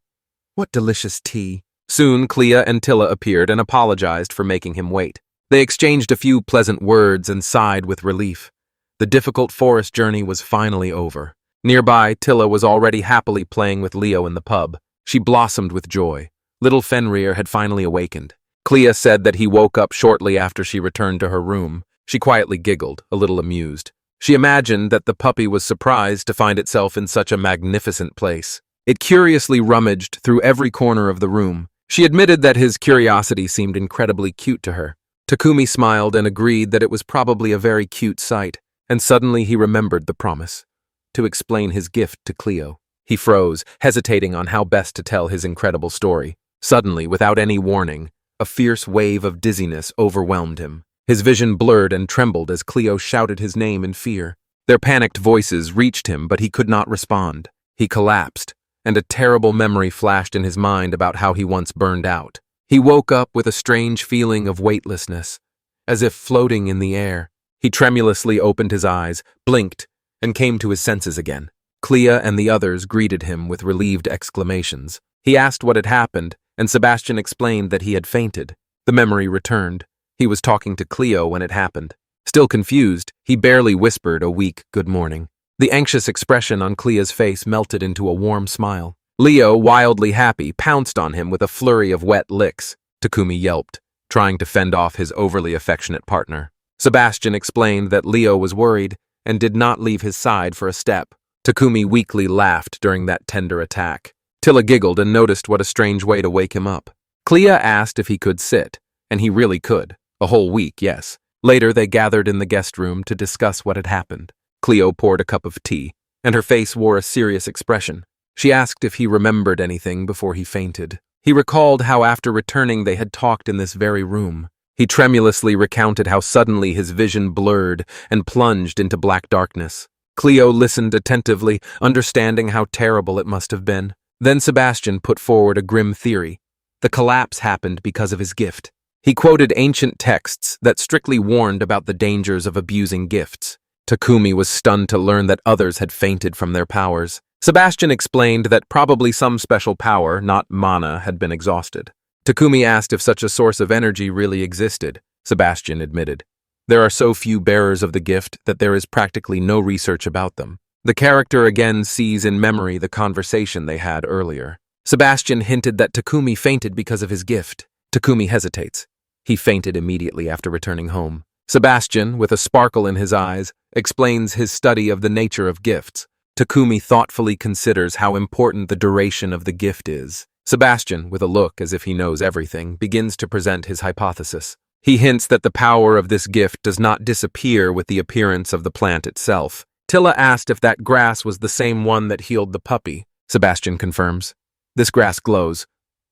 "What delicious tea." Soon, Clea and Tilla appeared and apologized for making him wait. They exchanged a few pleasant words and sighed with relief. The difficult forest journey was finally over. Nearby, Tilla was already happily playing with Leo in the pub. She blossomed with joy. Little Fenrir had finally awakened. Clea said that he woke up shortly after she returned to her room. She quietly giggled, a little amused. She imagined that the puppy was surprised to find itself in such a magnificent place. It curiously rummaged through every corner of the room. She admitted that his curiosity seemed incredibly cute to her. Takumi smiled and agreed that it was probably a very cute sight, and suddenly he remembered the promise to explain his gift to Cleo. He froze, hesitating on how best to tell his incredible story. Suddenly, without any warning, a fierce wave of dizziness overwhelmed him. His vision blurred and trembled as Cleo shouted his name in fear. Their panicked voices reached him, but he could not respond. He collapsed, and a terrible memory flashed in his mind about how he once burned out. He woke up with a strange feeling of weightlessness, as if floating in the air. He tremulously opened his eyes, blinked, and came to his senses again. Clea and the others greeted him with relieved exclamations. He asked what had happened, and Sebastian explained that he had fainted. The memory returned. He was talking to Cleo when it happened. Still confused, he barely whispered a weak good morning. The anxious expression on Clea's face melted into a warm smile. Leo, wildly happy, pounced on him with a flurry of wet licks. Takumi yelped, trying to fend off his overly affectionate partner. Sebastian explained that Leo was worried and did not leave his side for a step. Takumi weakly laughed during that tender attack. Tilla giggled and noticed what a strange way to wake him up. Clea asked if he could sit, and he really could. A whole week, yes. Later, they gathered in the guest room to discuss what had happened. Cleo poured a cup of tea, and her face wore a serious expression. She asked if he remembered anything before he fainted. He recalled how after returning they had talked in this very room. He tremulously recounted how suddenly his vision blurred and plunged into black darkness. Cleo listened attentively, understanding how terrible it must have been. Then Sebastian put forward a grim theory. The collapse happened because of his gift. He quoted ancient texts that strictly warned about the dangers of abusing gifts. Takumi was stunned to learn that others had fainted from their powers. Sebastian explained that probably some special power, not mana, had been exhausted. Takumi asked if such a source of energy really existed. Sebastian admitted. There are so few bearers of the gift that there is practically no research about them. The character again sees in memory the conversation they had earlier. Sebastian hinted that Takumi fainted because of his gift. Takumi hesitates. He fainted immediately after returning home. Sebastian, with a sparkle in his eyes, explains his study of the nature of gifts. Takumi thoughtfully considers how important the duration of the gift is. Sebastian, with a look as if he knows everything, begins to present his hypothesis. He hints that the power of this gift does not disappear with the appearance of the plant itself. Tilla asked if that grass was the same one that healed the puppy. Sebastian confirms. This grass glows,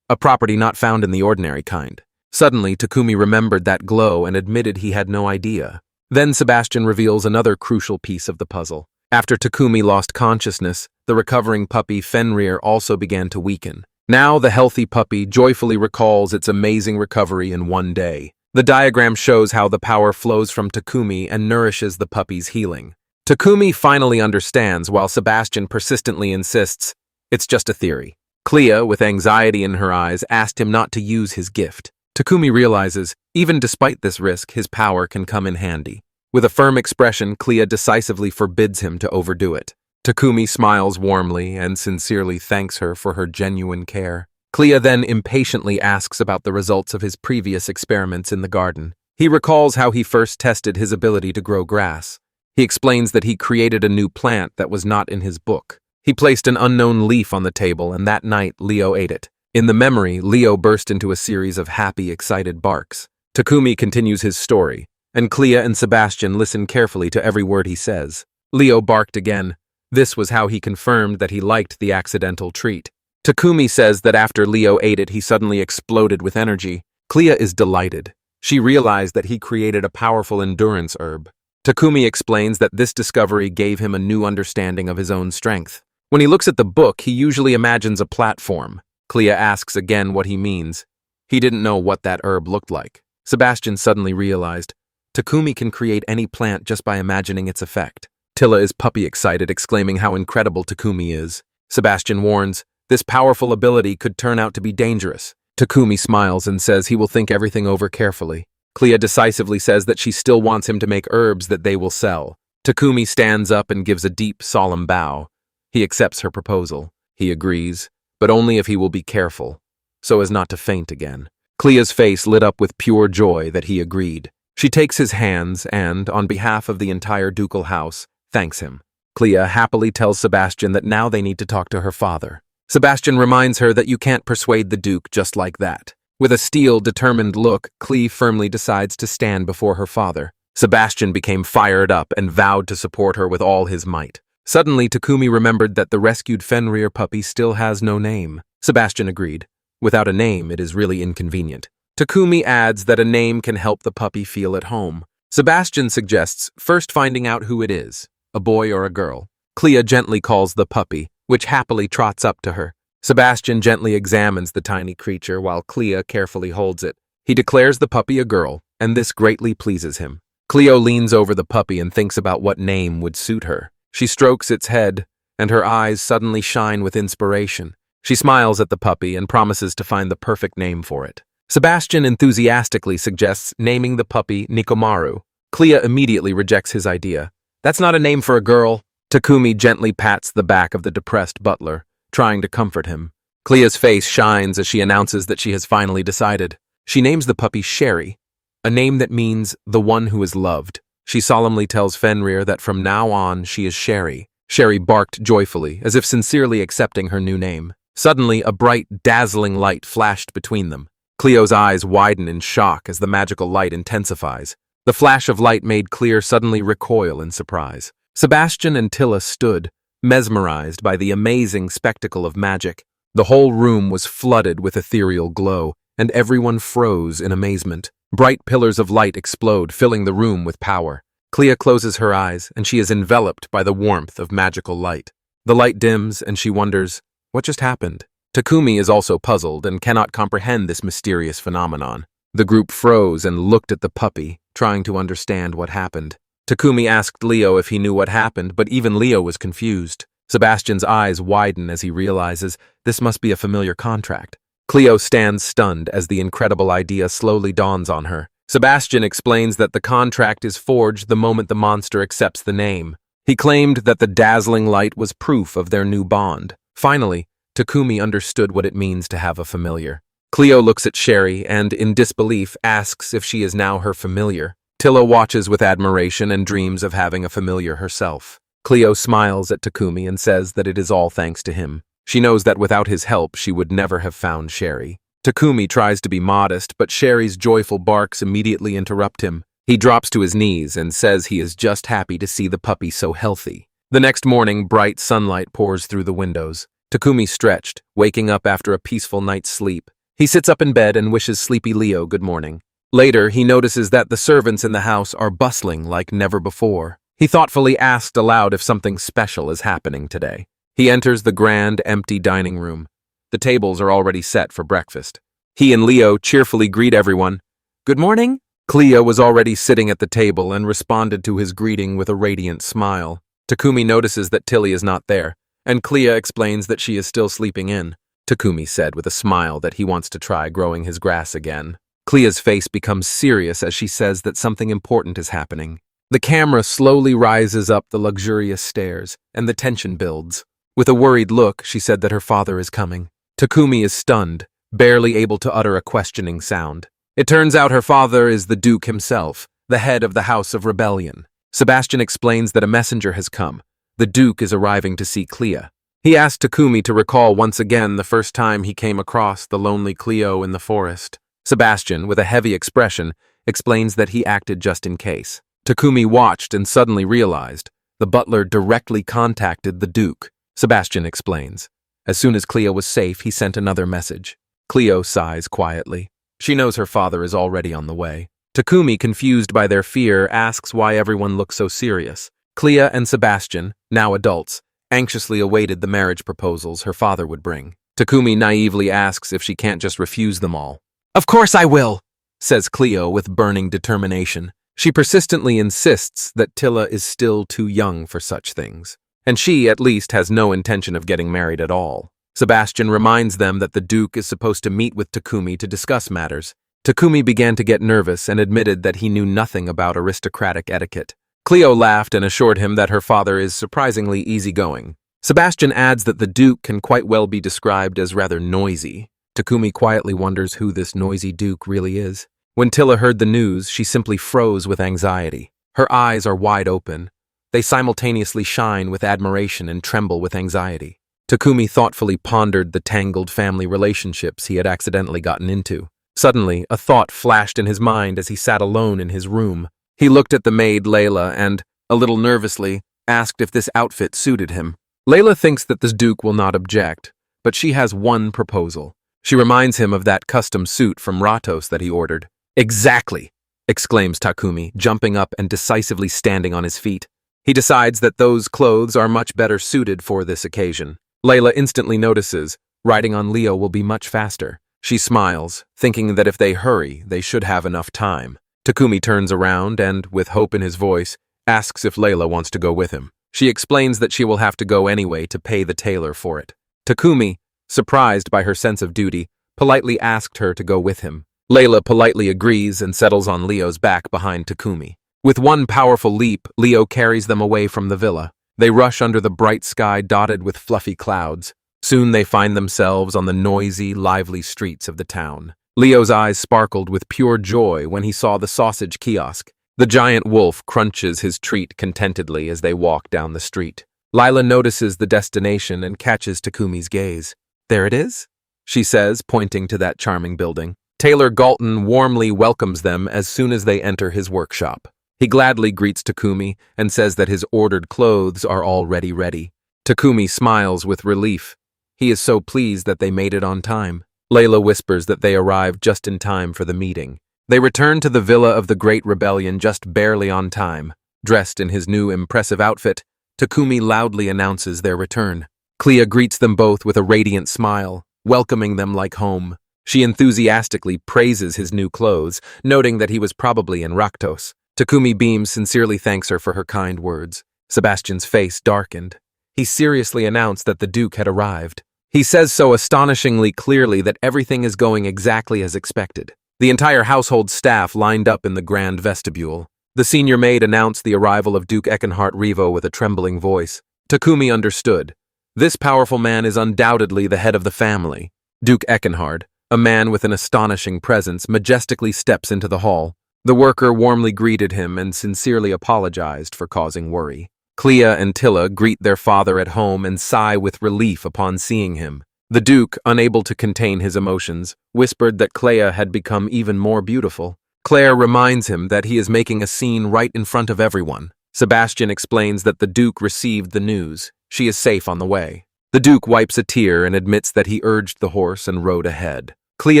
a property not found in the ordinary kind. Suddenly, Takumi remembered that glow and admitted he had no idea. Then Sebastian reveals another crucial piece of the puzzle. After Takumi lost consciousness, the recovering puppy Fenrir also began to weaken. Now the healthy puppy joyfully recalls its amazing recovery in one day. The diagram shows how the power flows from Takumi and nourishes the puppy's healing. Takumi finally understands while Sebastian persistently insists, it's just a theory. Clea, with anxiety in her eyes, asked him not to use his gift. Takumi realizes, even despite this risk, his power can come in handy. With a firm expression, Clea decisively forbids him to overdo it. Takumi smiles warmly and sincerely thanks her for her genuine care. Clea then impatiently asks about the results of his previous experiments in the garden. He recalls how he first tested his ability to grow grass. He explains that he created a new plant that was not in his book. He placed an unknown leaf on the table, and that night Leo ate it. In the memory, Leo burst into a series of happy, excited barks. Takumi continues his story, and Clea and Sebastian listen carefully to every word he says. Leo barked again. This was how he confirmed that he liked the accidental treat. Takumi says that after Leo ate it, he suddenly exploded with energy. Clea is delighted. She realized that he created a powerful endurance herb. Takumi explains that this discovery gave him a new understanding of his own strength. When he looks at the book, he usually imagines a platform. Clea asks again what he means. He didn't know what that herb looked like. Sebastian suddenly realized, Takumi can create any plant just by imagining its effect. Tilla is puppy excited, exclaiming how incredible Takumi is. Sebastian warns, this powerful ability could turn out to be dangerous. Takumi smiles and says he will think everything over carefully. Clea decisively says that she still wants him to make herbs that they will sell. Takumi stands up and gives a deep, solemn bow. He accepts her proposal. He agrees, but only if he will be careful, so as not to faint again. Clea's face lit up with pure joy that he agreed. She takes his hands and, on behalf of the entire ducal house, thanks him. Clea happily tells Sebastian that now they need to talk to her father. Sebastian reminds her that you can't persuade the Duke just like that. With a steel, determined look, Clea firmly decides to stand before her father. Sebastian became fired up and vowed to support her with all his might. Suddenly, Takumi remembered that the rescued Fenrir puppy still has no name. Sebastian agreed. Without a name, it is really inconvenient. Takumi adds that a name can help the puppy feel at home. Sebastian suggests first finding out who it is, a boy or a girl. Clea gently calls the puppy, which happily trots up to her. Sebastian gently examines the tiny creature while Clea carefully holds it. He declares the puppy a girl, and this greatly pleases him. Cleo leans over the puppy and thinks about what name would suit her. She strokes its head, and her eyes suddenly shine with inspiration. She smiles at the puppy and promises to find the perfect name for it. Sebastian enthusiastically suggests naming the puppy Nikomaru. Clea immediately rejects his idea. That's not a name for a girl. Takumi gently pats the back of the depressed butler, trying to comfort him. Clea's face shines as she announces that she has finally decided. She names the puppy Sherry, a name that means the one who is loved. She solemnly tells Fenrir that from now on she is Sherry. Sherry barked joyfully, as if sincerely accepting her new name. Suddenly, a bright, dazzling light flashed between them. Cleo's eyes widen in shock as the magical light intensifies. The flash of light made Clea suddenly recoil in surprise. Sebastian and Tilla stood, mesmerized by the amazing spectacle of magic. The whole room was flooded with ethereal glow, and everyone froze in amazement. Bright pillars of light explode, filling the room with power. Clea closes her eyes, and she is enveloped by the warmth of magical light. The light dims, and she wonders, what just happened? Takumi is also puzzled and cannot comprehend this mysterious phenomenon. The group froze and looked at the puppy, trying to understand what happened. Takumi asked Leo if he knew what happened, but even Leo was confused. Sebastian's eyes widen as he realizes this must be a familiar contract. Cleo stands stunned as the incredible idea slowly dawns on her. Sebastian explains that the contract is forged the moment the monster accepts the name. He claimed that the dazzling light was proof of their new bond. Finally, Takumi understood what it means to have a familiar. Cleo looks at Sherry and, in disbelief, asks if she is now her familiar. Tilla watches with admiration and dreams of having a familiar herself. Cleo smiles at Takumi and says that it is all thanks to him. She knows that without his help, she would never have found Sherry. Takumi tries to be modest, but Sherry's joyful barks immediately interrupt him. He drops to his knees and says he is just happy to see the puppy so healthy. The next morning, bright sunlight pours through the windows. Takumi stretched, waking up after a peaceful night's sleep. He sits up in bed and wishes sleepy Leo good morning. Later, he notices that the servants in the house are bustling like never before. He thoughtfully asked aloud if something special is happening today. He enters the grand, empty dining room. The tables are already set for breakfast. He and Leo cheerfully greet everyone. "Good morning." Cleo was already sitting at the table and responded to his greeting with a radiant smile. Takumi notices that Tilly is not there, and Cleo explains that she is still sleeping in. Takumi said with a smile that he wants to try growing his grass again. Clea's face becomes serious as she says that something important is happening. The camera slowly rises up the luxurious stairs, and the tension builds. With a worried look, she said that her father is coming. Takumi is stunned, barely able to utter a questioning sound. It turns out her father is the Duke himself, the head of the House of Rebellion. Sebastian explains that a messenger has come. The Duke is arriving to see Clea. He asked Takumi to recall once again the first time he came across the lonely Cleo in the forest. Sebastian, with a heavy expression, explains that he acted just in case. Takumi watched and suddenly realized the butler directly contacted the Duke. Sebastian explains. As soon as Cleo was safe, he sent another message. Cleo sighs quietly. She knows her father is already on the way. Takumi, confused by their fear, asks why everyone looks so serious. Clea and Sebastian, now adults, anxiously awaited the marriage proposals her father would bring. Takumi naively asks if she can't just refuse them all. "Of course I will," says Cleo with burning determination. She persistently insists that Tilla is still too young for such things, and she, at least, has no intention of getting married at all. Sebastian reminds them that the Duke is supposed to meet with Takumi to discuss matters. Takumi began to get nervous and admitted that he knew nothing about aristocratic etiquette. Cleo laughed and assured him that her father is surprisingly easygoing. Sebastian adds that the Duke can quite well be described as rather noisy. Takumi quietly wonders who this noisy Duke really is. When Tilla heard the news, she simply froze with anxiety. Her eyes are wide open. They simultaneously shine with admiration and tremble with anxiety. Takumi thoughtfully pondered the tangled family relationships he had accidentally gotten into. Suddenly, a thought flashed in his mind as he sat alone in his room. He looked at the maid Layla and, a little nervously, asked if this outfit suited him. Layla thinks that the Duke will not object, but she has one proposal. She reminds him of that custom suit from Ratos that he ordered. "Exactly!" exclaims Takumi, jumping up and decisively standing on his feet. He decides that those clothes are much better suited for this occasion. Layla instantly notices riding on Leo will be much faster. She smiles, thinking that if they hurry, they should have enough time. Takumi turns around and, with hope in his voice, asks if Layla wants to go with him. She explains that she will have to go anyway to pay the tailor for it. Takumi, surprised by her sense of duty, politely asked her to go with him. Layla politely agrees and settles on Leo's back behind Takumi. With one powerful leap, Leo carries them away from the villa. They rush under the bright sky dotted with fluffy clouds. Soon they find themselves on the noisy, lively streets of the town. Leo's eyes sparkled with pure joy when he saw the sausage kiosk. The giant wolf crunches his treat contentedly as they walk down the street. Lila notices the destination and catches Takumi's gaze. "There it is," she says, pointing to that charming building. Tailor Galton warmly welcomes them as soon as they enter his workshop. He gladly greets Takumi and says that his ordered clothes are already ready. Takumi smiles with relief. He is so pleased that they made it on time. Layla whispers that they arrived just in time for the meeting. They return to the villa of the Great Rebellion just barely on time. Dressed in his new impressive outfit, Takumi loudly announces their return. Clea greets them both with a radiant smile, welcoming them like home. She enthusiastically praises his new clothes, noting that he was probably in Raktos. Takumi beams sincerely thanks her for her kind words. Sebastian's face darkened. He seriously announced that the Duke had arrived. He says so astonishingly clearly that everything is going exactly as expected. The entire household staff lined up in the grand vestibule. The senior maid announced the arrival of Duke Eckhardt Revo with a trembling voice. Takumi understood. This powerful man is undoubtedly the head of the family. Duke Eckhardt, a man with an astonishing presence, majestically steps into the hall. The worker warmly greeted him and sincerely apologized for causing worry. Clea and Tilla greet their father at home and sigh with relief upon seeing him. The Duke, unable to contain his emotions, whispered that Clea had become even more beautiful. Claire reminds him that he is making a scene right in front of everyone. Sebastian explains that the Duke received the news. She is safe on the way. The Duke wipes a tear and admits that he urged the horse and rode ahead. Clea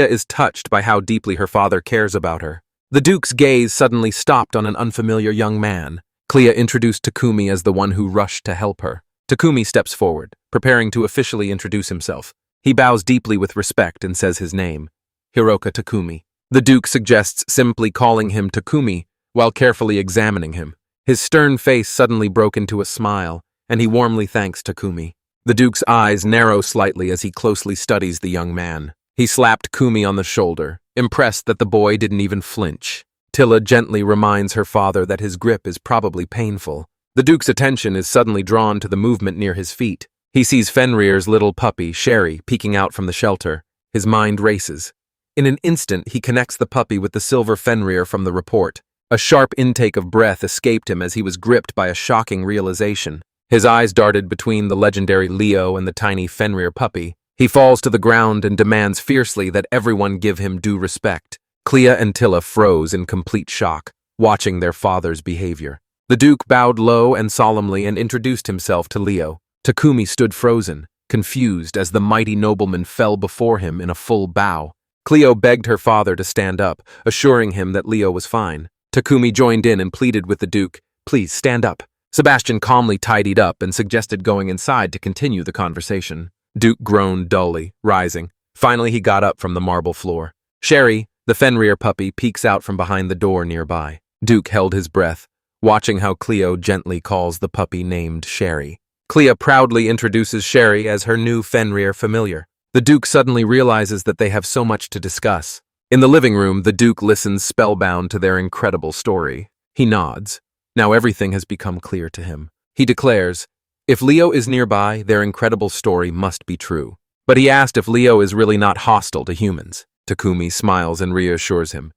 is touched by how deeply her father cares about her. The Duke's gaze suddenly stopped on an unfamiliar young man. Clea introduced Takumi as the one who rushed to help her. Takumi steps forward, preparing to officially introduce himself. He bows deeply with respect and says his name, Hiroka Takumi. The Duke suggests simply calling him Takumi while carefully examining him. His stern face suddenly broke into a smile, and he warmly thanks Takumi. The Duke's eyes narrow slightly as he closely studies the young man. He slapped Kumi on the shoulder, impressed that the boy didn't even flinch. Tilla gently reminds her father that his grip is probably painful. The Duke's attention is suddenly drawn to the movement near his feet. He sees Fenrir's little puppy, Sherry, peeking out from the shelter. His mind races. In an instant, he connects the puppy with the silver Fenrir from the report. A sharp intake of breath escaped him as he was gripped by a shocking realization. His eyes darted between the legendary Leo and the tiny Fenrir puppy. He falls to the ground and demands fiercely that everyone give him due respect. Clea and Tilla froze in complete shock, watching their father's behavior. The Duke bowed low and solemnly and introduced himself to Leo. Takumi stood frozen, confused as the mighty nobleman fell before him in a full bow. Cleo begged her father to stand up, assuring him that Leo was fine. Takumi joined in and pleaded with the Duke, "Please stand up." Sebastian calmly tidied up and suggested going inside to continue the conversation. Duke groaned dully, rising. Finally, he got up from the marble floor. Sherry, the Fenrir puppy, peeks out from behind the door nearby. Duke held his breath, watching how Cleo gently calls the puppy named Sherry. Clea proudly introduces Sherry as her new Fenrir familiar. The Duke suddenly realizes that they have so much to discuss. In the living room, the Duke listens spellbound to their incredible story. He nods. Now everything has become clear to him. He declares, if Leo is nearby, their incredible story must be true. But he asked if Leo is really not hostile to humans. Takumi smiles and reassures him.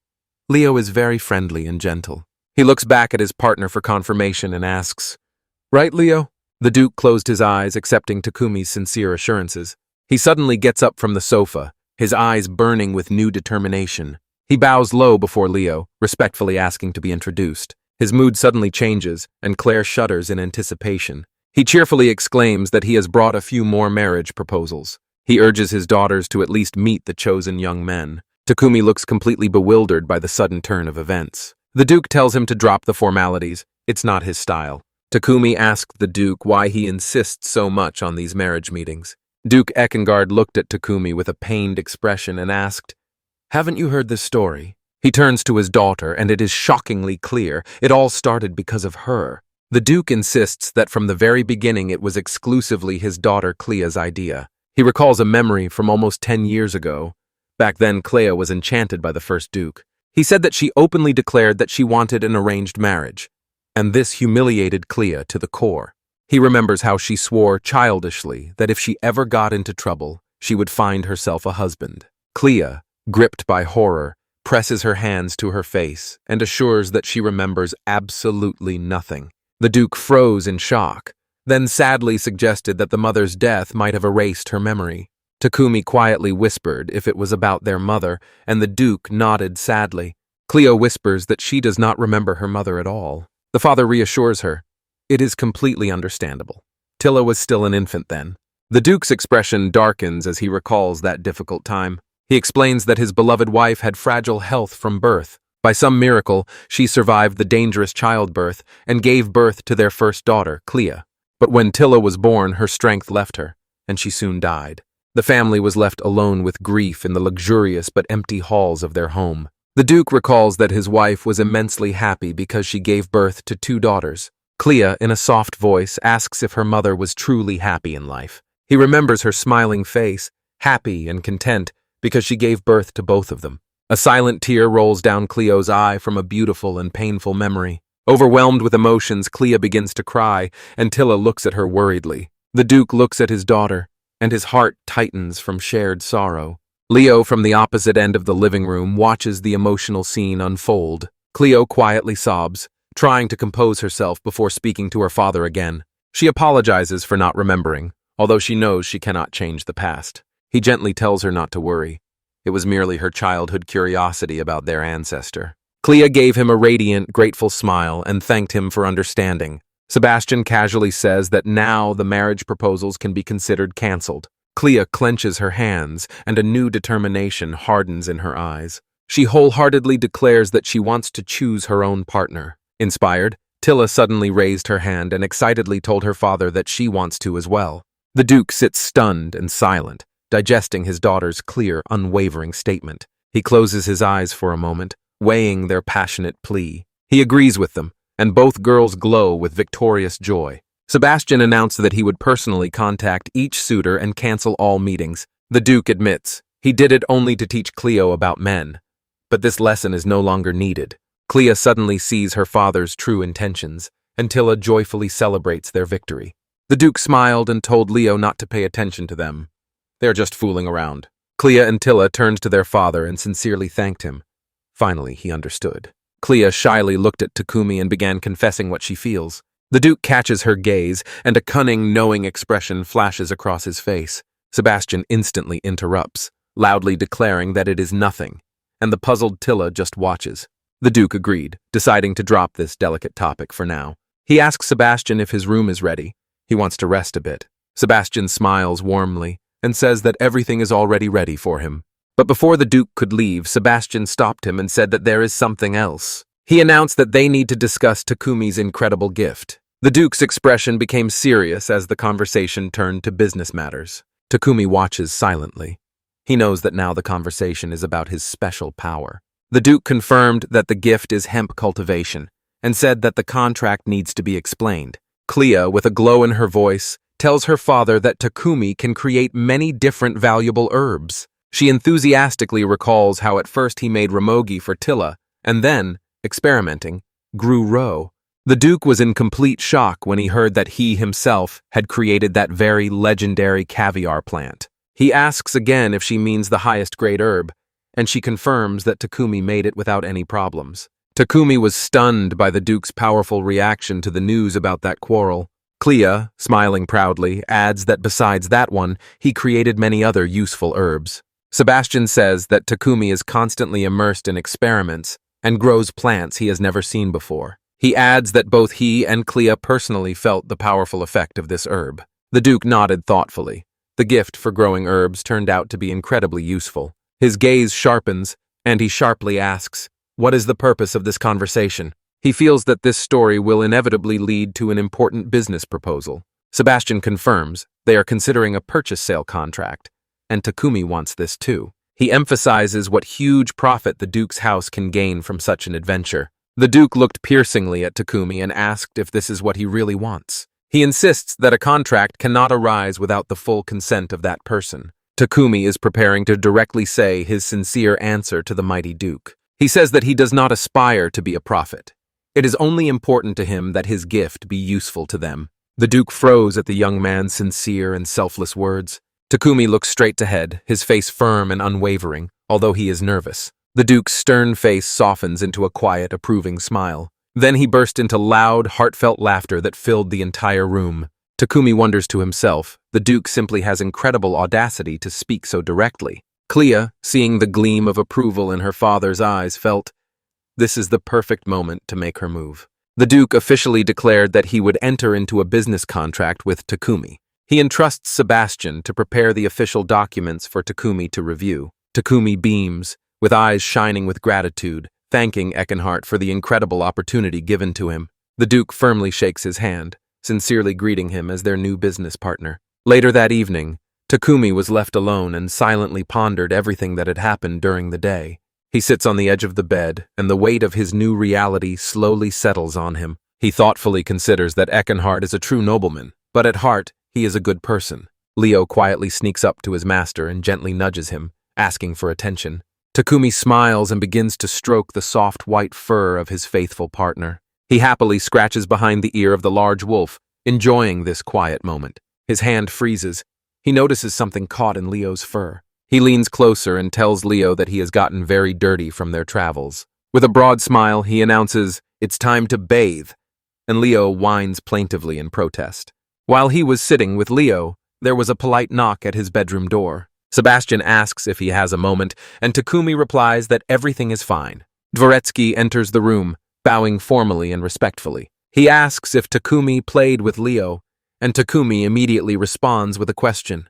Leo is very friendly and gentle. He looks back at his partner for confirmation and asks, right, Leo? The Duke closed his eyes, accepting Takumi's sincere assurances. He suddenly gets up from the sofa, his eyes burning with new determination. He bows low before Leo, respectfully asking to be introduced. His mood suddenly changes, and Claire shudders in anticipation. He cheerfully exclaims that he has brought a few more marriage proposals. He urges his daughters to at least meet the chosen young men. Takumi looks completely bewildered by the sudden turn of events. The Duke tells him to drop the formalities. It's not his style. Takumi asked the Duke why he insists so much on these marriage meetings. Duke Eckhardt looked at Takumi with a pained expression and asked, haven't you heard this story? He turns to his daughter, and it is shockingly clear. It all started because of her. The Duke insists that from the very beginning it was exclusively his daughter Clea's idea. He recalls a memory from almost 10 years ago. Back then, Clea was enchanted by the first Duke. He said that she openly declared that she wanted an arranged marriage, and this humiliated Clea to the core. He remembers how she swore childishly that if she ever got into trouble, she would find herself a husband. Clea, gripped by horror, presses her hands to her face and assures that she remembers absolutely nothing. The Duke froze in shock, then sadly suggested that the mother's death might have erased her memory. Takumi quietly whispered if it was about their mother, and the Duke nodded sadly. Clea whispers that she does not remember her mother at all. The father reassures her. It is completely understandable. Tilla was still an infant then. The Duke's expression darkens as he recalls that difficult time. He explains that his beloved wife had fragile health from birth. By some miracle, she survived the dangerous childbirth and gave birth to their first daughter, Clea. But when Tilla was born, her strength left her, and she soon died. The family was left alone with grief in the luxurious but empty halls of their home. The Duke recalls that his wife was immensely happy because she gave birth to 2 daughters. Clea, in a soft voice, asks if her mother was truly happy in life. He remembers her smiling face, happy and content, because she gave birth to both of them. A silent tear rolls down Cleo's eye from a beautiful and painful memory. Overwhelmed with emotions, Clea begins to cry, and Tilla looks at her worriedly. The Duke looks at his daughter, and his heart tightens from shared sorrow. Leo, from the opposite end of the living room, watches the emotional scene unfold. Cleo quietly sobs, trying to compose herself before speaking to her father again. She apologizes for not remembering, although she knows she cannot change the past. He gently tells her not to worry. It was merely her childhood curiosity about their ancestor. Clea gave him a radiant, grateful smile and thanked him for understanding. Sebastian casually says that now the marriage proposals can be considered cancelled. Clea clenches her hands, and a new determination hardens in her eyes. She wholeheartedly declares that she wants to choose her own partner. Inspired, Tilla suddenly raised her hand and excitedly told her father that she wants to as well. The Duke sits stunned and silent, digesting his daughter's clear, unwavering statement. He closes his eyes for a moment, weighing their passionate plea. He agrees with them, and both girls glow with victorious joy. Sebastian announced that he would personally contact each suitor and cancel all meetings. The Duke admits he did it only to teach Cleo about men. But this lesson is no longer needed. Clea suddenly sees her father's true intentions, and Tilla joyfully celebrates their victory. The Duke smiled and told Leo not to pay attention to them. They're just fooling around. Clea and Tilla turned to their father and sincerely thanked him. Finally, he understood. Clea shyly looked at Takumi and began confessing what she feels. The Duke catches her gaze, and a cunning, knowing expression flashes across his face. Sebastian instantly interrupts, loudly declaring that it is nothing, and the puzzled Tilla just watches. The Duke agreed, deciding to drop this delicate topic for now. He asks Sebastian if his room is ready. He wants to rest a bit. Sebastian smiles warmly and says that everything is already ready for him. But before the Duke could leave, Sebastian stopped him and said that there is something else. He announced that they need to discuss Takumi's incredible gift. The Duke's expression became serious as the conversation turned to business matters. Takumi watches silently. He knows that now the conversation is about his special power. The Duke confirmed that the gift is hemp cultivation and said that the contract needs to be explained. Clea, with a glow in her voice, tells her father that Takumi can create many different valuable herbs. She enthusiastically recalls how at first he made ramogi for Tilla and then, experimenting, grew ro. The Duke was in complete shock when he heard that he himself had created that very legendary caviar plant. He asks again if she means the highest grade herb, and she confirms that Takumi made it without any problems. Takumi was stunned by the Duke's powerful reaction to the news about that quarrel. Clea, smiling proudly, adds that besides that one, he created many other useful herbs. Sebastian says that Takumi is constantly immersed in experiments and grows plants he has never seen before. He adds that both he and Clea personally felt the powerful effect of this herb. The Duke nodded thoughtfully. The gift for growing herbs turned out to be incredibly useful. His gaze sharpens, and he sharply asks, "What is the purpose of this conversation?" He feels that this story will inevitably lead to an important business proposal. Sebastian confirms they are considering a purchase sale contract, and Takumi wants this too. He emphasizes what huge profit the Duke's house can gain from such an adventure. The Duke looked piercingly at Takumi and asked if this is what he really wants. He insists that a contract cannot arise without the full consent of that person. Takumi is preparing to directly say his sincere answer to the mighty Duke. He says that he does not aspire to be a prophet. It is only important to him that his gift be useful to them. The Duke froze at the young man's sincere and selfless words. Takumi looks straight ahead, his face firm and unwavering, although he is nervous. The Duke's stern face softens into a quiet, approving smile. Then he burst into loud, heartfelt laughter that filled the entire room. Takumi wonders to himself, the Duke simply has incredible audacity to speak so directly. Clea, seeing the gleam of approval in her father's eyes, felt, this is the perfect moment to make her move. The Duke officially declared that he would enter into a business contract with Takumi. He entrusts Sebastian to prepare the official documents for Takumi to review. Takumi beams, with eyes shining with gratitude, thanking Eckenhart for the incredible opportunity given to him. The Duke firmly shakes his hand, sincerely greeting him as their new business partner. Later that evening, Takumi was left alone and silently pondered everything that had happened during the day. He sits on the edge of the bed, and the weight of his new reality slowly settles on him. He thoughtfully considers that Eckenhart is a true nobleman, but at heart, he is a good person. Leo quietly sneaks up to his master and gently nudges him, asking for attention. Takumi smiles and begins to stroke the soft white fur of his faithful partner. He happily scratches behind the ear of the large wolf, enjoying this quiet moment. His hand freezes. He notices something caught in Leo's fur. He leans closer and tells Leo that he has gotten very dirty from their travels. With a broad smile, he announces, "It's time to bathe," and Leo whines plaintively in protest. While he was sitting with Leo, there was a polite knock at his bedroom door. Sebastian asks if he has a moment, and Takumi replies that everything is fine. Dvoretsky enters the room, bowing formally and respectfully. He asks if Takumi played with Leo, and Takumi immediately responds with a question.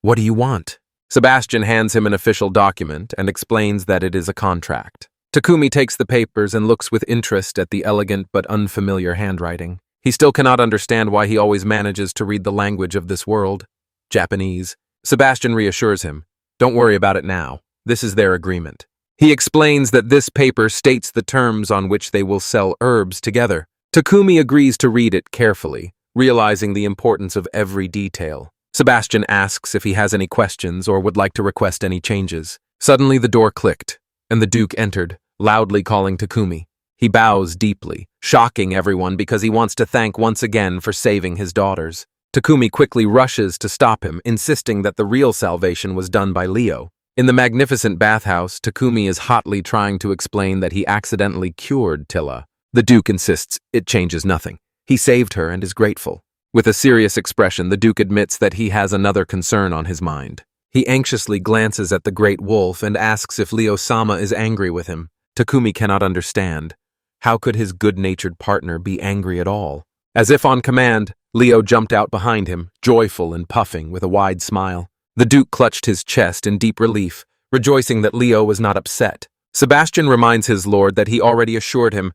"What do you want?" Sebastian hands him an official document and explains that it is a contract. Takumi takes the papers and looks with interest at the elegant but unfamiliar handwriting. He still cannot understand why he always manages to read the language of this world, Japanese. Sebastian reassures him, "Don't worry about it now. This is their agreement." He explains that this paper states the terms on which they will sell herbs together. Takumi agrees to read it carefully, realizing the importance of every detail. Sebastian asks if he has any questions or would like to request any changes. Suddenly the door clicked, and the Duke entered, loudly calling Takumi. He bows deeply, shocking everyone because he wants to thank once again for saving his daughters. Takumi quickly rushes to stop him, insisting that the real salvation was done by Leo. In the magnificent bathhouse, Takumi is hotly trying to explain that he accidentally cured Tilla. The Duke insists it changes nothing. He saved her and is grateful. With a serious expression, the Duke admits that he has another concern on his mind. He anxiously glances at the great wolf and asks if Leo-sama is angry with him. Takumi cannot understand. How could his good-natured partner be angry at all? As if on command, Leo jumped out behind him, joyful and puffing with a wide smile. The Duke clutched his chest in deep relief, rejoicing that Leo was not upset. Sebastian reminds his lord that he already assured him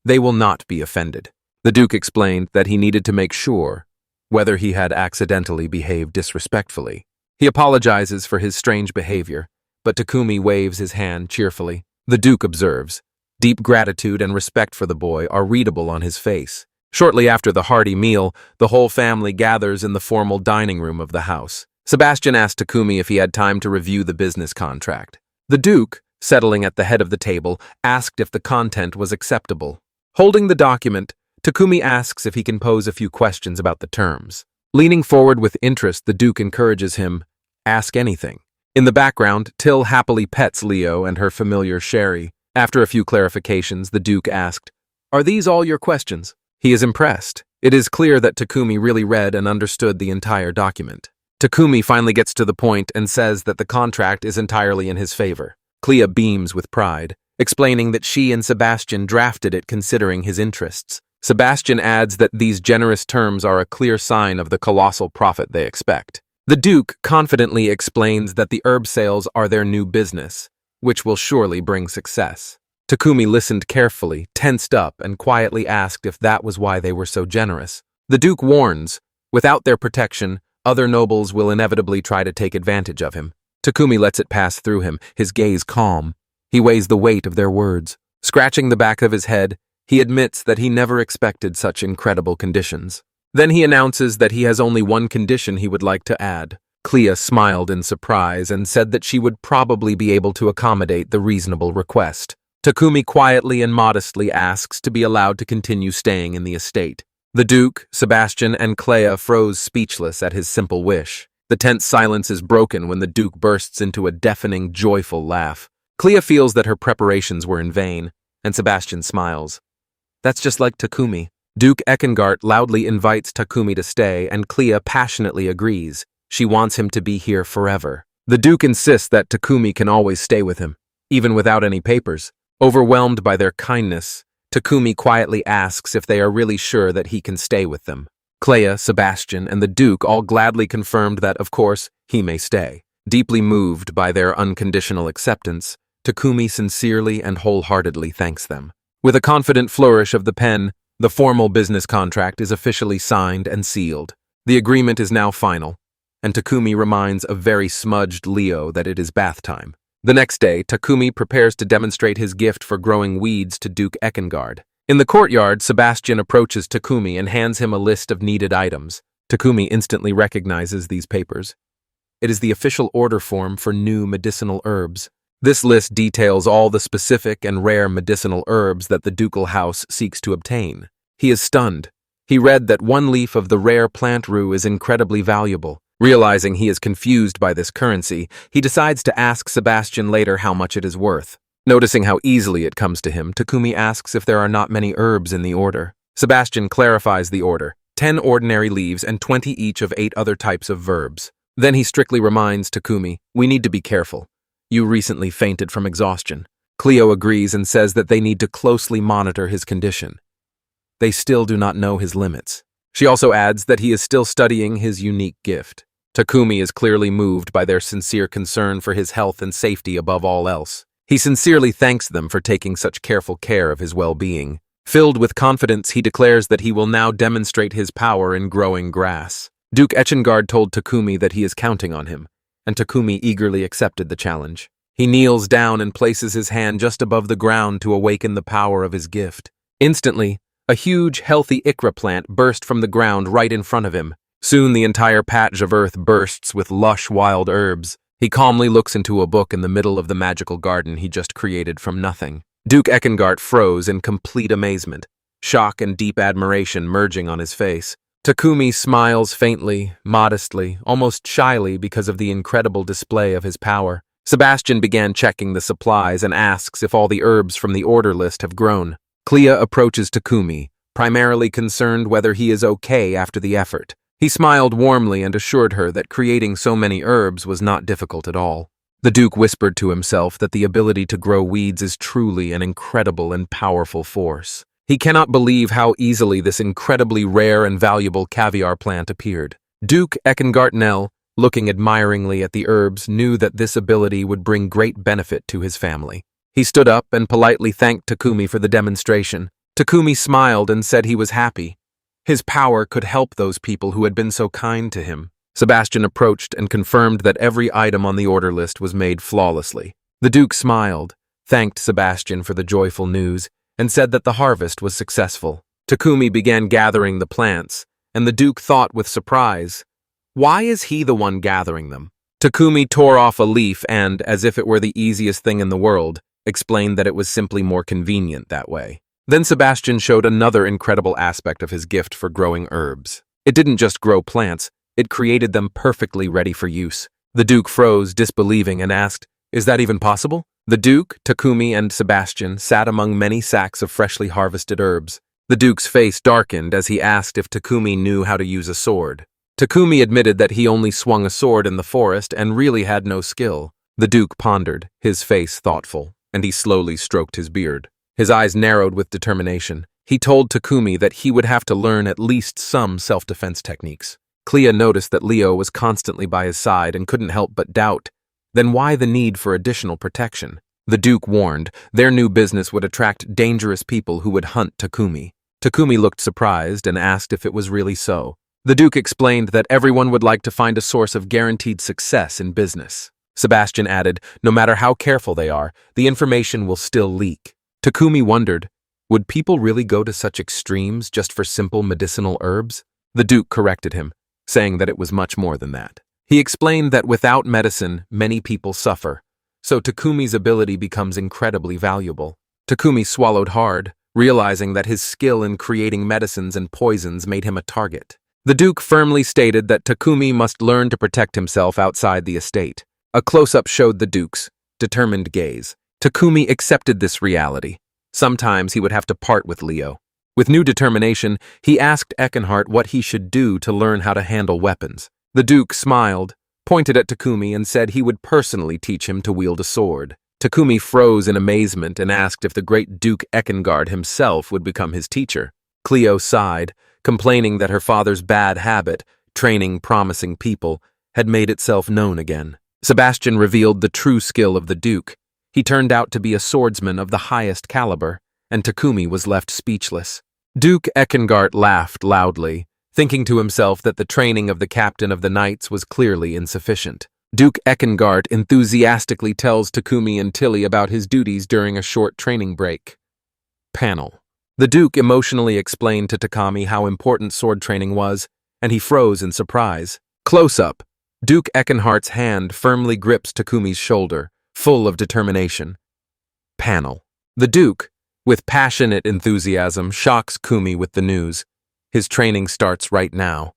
they will not be offended. The Duke explained that he needed to make sure whether he had accidentally behaved disrespectfully. He apologizes for his strange behavior, but Takumi waves his hand cheerfully. The Duke observes. Deep gratitude and respect for the boy are readable on his face. Shortly after the hearty meal, the whole family gathers in the formal dining room of the house. Sebastian asked Takumi if he had time to review the business contract. The Duke, settling at the head of the table, asked if the content was acceptable. Holding the document, Takumi asks if he can pose a few questions about the terms. Leaning forward with interest, the Duke encourages him, "Ask anything." In the background, Till happily pets Leo and her familiar Sherry. After a few clarifications, the Duke asked, "Are these all your questions?" He is impressed. It is clear that Takumi really read and understood the entire document. Takumi finally gets to the point and says that the contract is entirely in his favor. Clea beams with pride, explaining that she and Sebastian drafted it considering his interests. Sebastian adds that these generous terms are a clear sign of the colossal profit they expect. The Duke confidently explains that the herb sales are their new business, which will surely bring success. Takumi listened carefully, tensed up, and quietly asked if that was why they were so generous. The Duke warns, without their protection, other nobles will inevitably try to take advantage of him. Takumi lets it pass through him, his gaze calm. He weighs the weight of their words. Scratching the back of his head, he admits that he never expected such incredible conditions. Then he announces that he has only one condition he would like to add. Clea smiled in surprise and said that she would probably be able to accommodate the reasonable request. Takumi quietly and modestly asks to be allowed to continue staying in the estate. The Duke, Sebastian, and Clea froze speechless at his simple wish. The tense silence is broken when the Duke bursts into a deafening, joyful laugh. Clea feels that her preparations were in vain, and Sebastian smiles. That's just like Takumi. Duke Ekengart loudly invites Takumi to stay, and Clea passionately agrees. She wants him to be here forever. The Duke insists that Takumi can always stay with him, even without any papers. Overwhelmed by their kindness, Takumi quietly asks if they are really sure that he can stay with them. Clea, Sebastian, and the Duke all gladly confirmed that, of course, he may stay. Deeply moved by their unconditional acceptance, Takumi sincerely and wholeheartedly thanks them. With a confident flourish of the pen, the formal business contract is officially signed and sealed. The agreement is now final, and Takumi reminds a very smudged Leo that it is bath time. The next day, Takumi prepares to demonstrate his gift for growing weeds to Duke Ekengard. In the courtyard, Sebastian approaches Takumi and hands him a list of needed items. Takumi instantly recognizes these papers. It is the official order form for new medicinal herbs. This list details all the specific and rare medicinal herbs that the ducal house seeks to obtain. He is stunned. He read that one leaf of the rare plant rue is incredibly valuable. Realizing he is confused by this currency, he decides to ask Sebastian later how much it is worth. Noticing how easily it comes to him, Takumi asks if there are not many herbs in the order. Sebastian clarifies the order: 10 ordinary leaves and 20 each of 8 other types of verbs. Then he strictly reminds Takumi, "We need to be careful. You recently fainted from exhaustion." Cleo agrees and says that they need to closely monitor his condition. They still do not know his limits. She also adds that he is still studying his unique gift. Takumi is clearly moved by their sincere concern for his health and safety above all else. He sincerely thanks them for taking such careful care of his well-being. Filled with confidence, he declares that he will now demonstrate his power in growing grass. Duke Echengard told Takumi that he is counting on him, and Takumi eagerly accepted the challenge. He kneels down and places his hand just above the ground to awaken the power of his gift. Instantly, a huge, healthy ikra plant burst from the ground right in front of him. Soon the entire patch of earth bursts with lush, wild herbs. He calmly looks into a book in the middle of the magical garden he just created from nothing. Duke Echengard froze in complete amazement, shock and deep admiration merging on his face. Takumi smiles faintly, modestly, almost shyly because of the incredible display of his power. Sebastian began checking the supplies and asks if all the herbs from the order list have grown. Clea approaches Takumi, primarily concerned whether he is okay after the effort. He smiled warmly and assured her that creating so many herbs was not difficult at all. The Duke whispered to himself that the ability to grow weeds is truly an incredible and powerful force. He cannot believe how easily this incredibly rare and valuable caviar plant appeared. Duke Eckengartnell, looking admiringly at the herbs, knew that this ability would bring great benefit to his family. He stood up and politely thanked Takumi for the demonstration. Takumi smiled and said he was happy. His power could help those people who had been so kind to him. Sebastian approached and confirmed that every item on the order list was made flawlessly. The Duke smiled, thanked Sebastian for the joyful news, and said that the harvest was successful. Takumi began gathering the plants, and the Duke thought with surprise, why is he the one gathering them? Takumi tore off a leaf and, as if it were the easiest thing in the world, explained that it was simply more convenient that way. Then Sebastian showed another incredible aspect of his gift for growing herbs. It didn't just grow plants, it created them perfectly ready for use. The Duke froze, disbelieving, and asked, "Is that even possible?" The Duke, Takumi, and Sebastian sat among many sacks of freshly harvested herbs. The Duke's face darkened as he asked if Takumi knew how to use a sword. Takumi admitted that he only swung a sword in the forest and really had no skill. The Duke pondered, his face thoughtful, and he slowly stroked his beard. His eyes narrowed with determination. He told Takumi that he would have to learn at least some self-defense techniques. Clea noticed that Leo was constantly by his side and couldn't help but doubt. Then why the need for additional protection? The Duke warned their new business would attract dangerous people who would hunt Takumi. Takumi looked surprised and asked if it was really so. The Duke explained that everyone would like to find a source of guaranteed success in business. Sebastian added, no matter how careful they are, the information will still leak. Takumi wondered, would people really go to such extremes just for simple medicinal herbs? The Duke corrected him, saying that it was much more than that. He explained that without medicine, many people suffer, so Takumi's ability becomes incredibly valuable. Takumi swallowed hard, realizing that his skill in creating medicines and poisons made him a target. The Duke firmly stated that Takumi must learn to protect himself outside the estate. A close-up showed the Duke's determined gaze. Takumi accepted this reality. Sometimes he would have to part with Leo. With new determination, he asked Eckenhart what he should do to learn how to handle weapons. The Duke smiled, pointed at Takumi, and said he would personally teach him to wield a sword. Takumi froze in amazement and asked if the great Duke Echengard himself would become his teacher. Cleo sighed, complaining that her father's bad habit, training promising people, had made itself known again. Sebastian revealed the true skill of the Duke. He turned out to be a swordsman of the highest caliber, and Takumi was left speechless. Duke Echengart laughed loudly, thinking to himself that the training of the captain of the knights was clearly insufficient. Duke Echengart enthusiastically tells Takumi and Tilly about his duties during a short training break. Panel. The Duke emotionally explained to Takami how important sword training was, and he froze in surprise. Close up. Duke Eckenhart's hand firmly grips Takumi's shoulder, full of determination. Panel. The Duke, with passionate enthusiasm, shocks Kumi with the news. His training starts right now.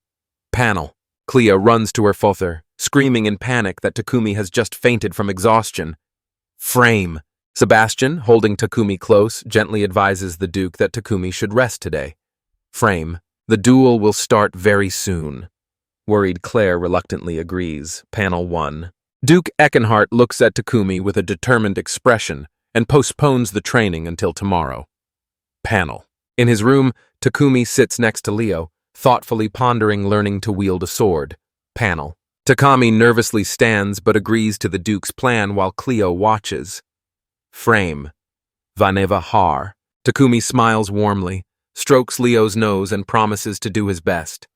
Panel. Clea runs to her father, screaming in panic that Takumi has just fainted from exhaustion. Frame. Sebastian, holding Takumi close, gently advises the Duke that Takumi should rest today. Frame. The duel will start very soon. Worried Claire reluctantly agrees. Panel 1. Duke Eckenhart looks at Takumi with a determined expression and postpones the training until tomorrow. Panel. In his room, Takumi sits next to Leo, thoughtfully pondering learning to wield a sword. Panel. Takami nervously stands but agrees to the Duke's plan while Cleo watches. Frame. Vaneva Har. Takumi smiles warmly, strokes Leo's nose and promises to do his best.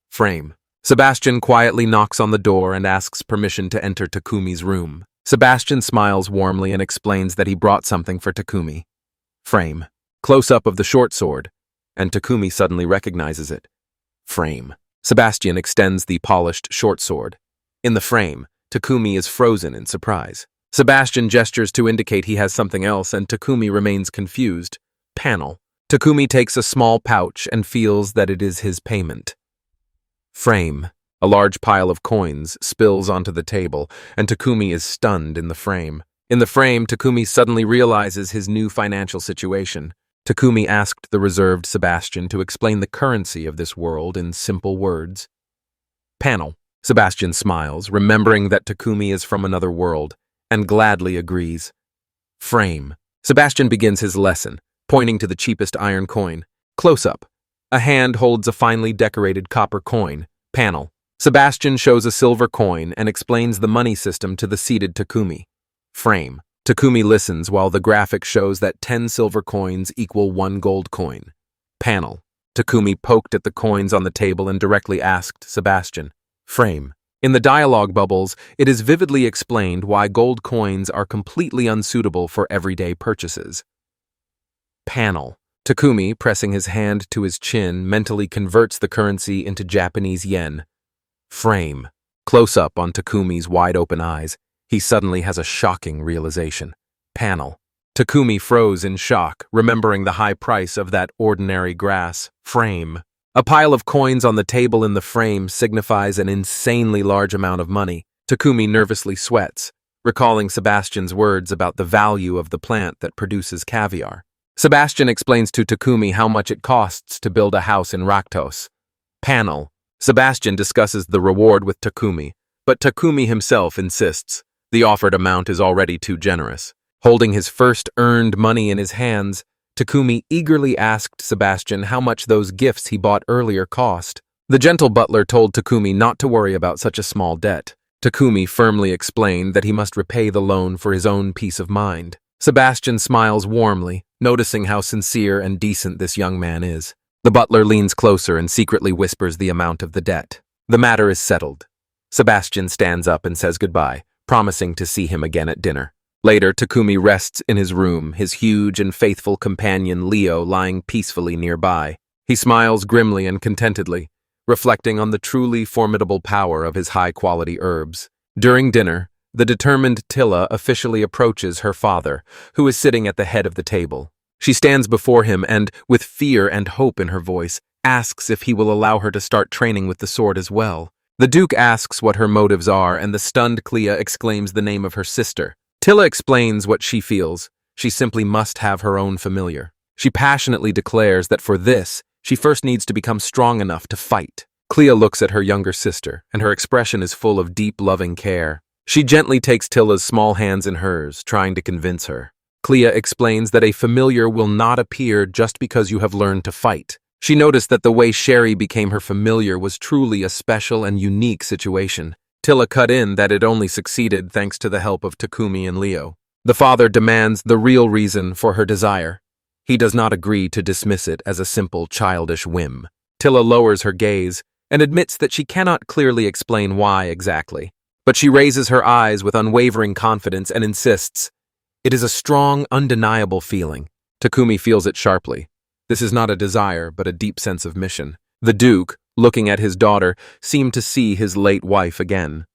Frame. Sebastian quietly knocks on the door and asks permission to enter Takumi's room. Sebastian smiles warmly and explains that he brought something for Takumi. Frame. Close-up of the short sword, and Takumi suddenly recognizes it. Frame. Sebastian extends the polished short sword. In the frame, Takumi is frozen in surprise. Sebastian gestures to indicate he has something else, and Takumi remains confused. Panel. Takumi takes a small pouch and feels that it is his payment. Frame. A large pile of coins spills onto the table, and Takumi is stunned in the frame. In the frame, Takumi suddenly realizes his new financial situation. Takumi asked the reserved Sebastian to explain the currency of this world in simple words. Panel. Sebastian smiles, remembering that Takumi is from another world, and gladly agrees. Frame. Sebastian begins his lesson, pointing to the cheapest iron coin. Close-up. A hand holds a finely decorated copper coin. Panel. Sebastian shows a silver coin and explains the money system to the seated Takumi. Frame. Takumi listens while the graphic shows that 10 silver coins equal 1 gold coin. Panel. Takumi poked at the coins on the table and directly asked Sebastian. Frame. In the dialogue bubbles, it is vividly explained why gold coins are completely unsuitable for everyday purchases. Panel. Takumi, pressing his hand to his chin, mentally converts the currency into Japanese yen. Frame. Close-up on Takumi's wide-open eyes. He suddenly has a shocking realization. Panel. Takumi froze in shock, remembering the high price of that ordinary grass. Frame. A pile of coins on the table in the frame signifies an insanely large amount of money. Takumi nervously sweats, recalling Sebastian's words about the value of the plant that produces caviar. Sebastian explains to Takumi how much it costs to build a house in Raktos. Panel. Sebastian discusses the reward with Takumi, but Takumi himself insists the offered amount is already too generous. Holding his first earned money in his hands, Takumi eagerly asked Sebastian how much those gifts he bought earlier cost. The gentle butler told Takumi not to worry about such a small debt. Takumi firmly explained that he must repay the loan for his own peace of mind. Sebastian smiles warmly, noticing how sincere and decent this young man is. The butler leans closer and secretly whispers the amount of the debt. The matter is settled. Sebastian stands up and says goodbye, promising to see him again at dinner. Later, Takumi rests in his room, his huge and faithful companion Leo lying peacefully nearby. He smiles grimly and contentedly, reflecting on the truly formidable power of his high-quality herbs. During dinner, the determined Tilla officially approaches her father, who is sitting at the head of the table. She stands before him and, with fear and hope in her voice, asks if he will allow her to start training with the sword as well. The Duke asks what her motives are, and the stunned Clea exclaims the name of her sister. Tilla explains what she feels. She simply must have her own familiar. She passionately declares that for this, she first needs to become strong enough to fight. Clea looks at her younger sister, and her expression is full of deep, loving care. She gently takes Tilla's small hands in hers, trying to convince her. Clea explains that a familiar will not appear just because you have learned to fight. She noticed that the way Sherry became her familiar was truly a special and unique situation. Tilla cut in that it only succeeded thanks to the help of Takumi and Leo. The father demands the real reason for her desire. He does not agree to dismiss it as a simple childish whim. Tilla lowers her gaze and admits that she cannot clearly explain why exactly. But she raises her eyes with unwavering confidence and insists, "It is a strong, undeniable feeling." Takumi feels it sharply. This is not a desire, but a deep sense of mission. The Duke, looking at his daughter, seemed to see his late wife again.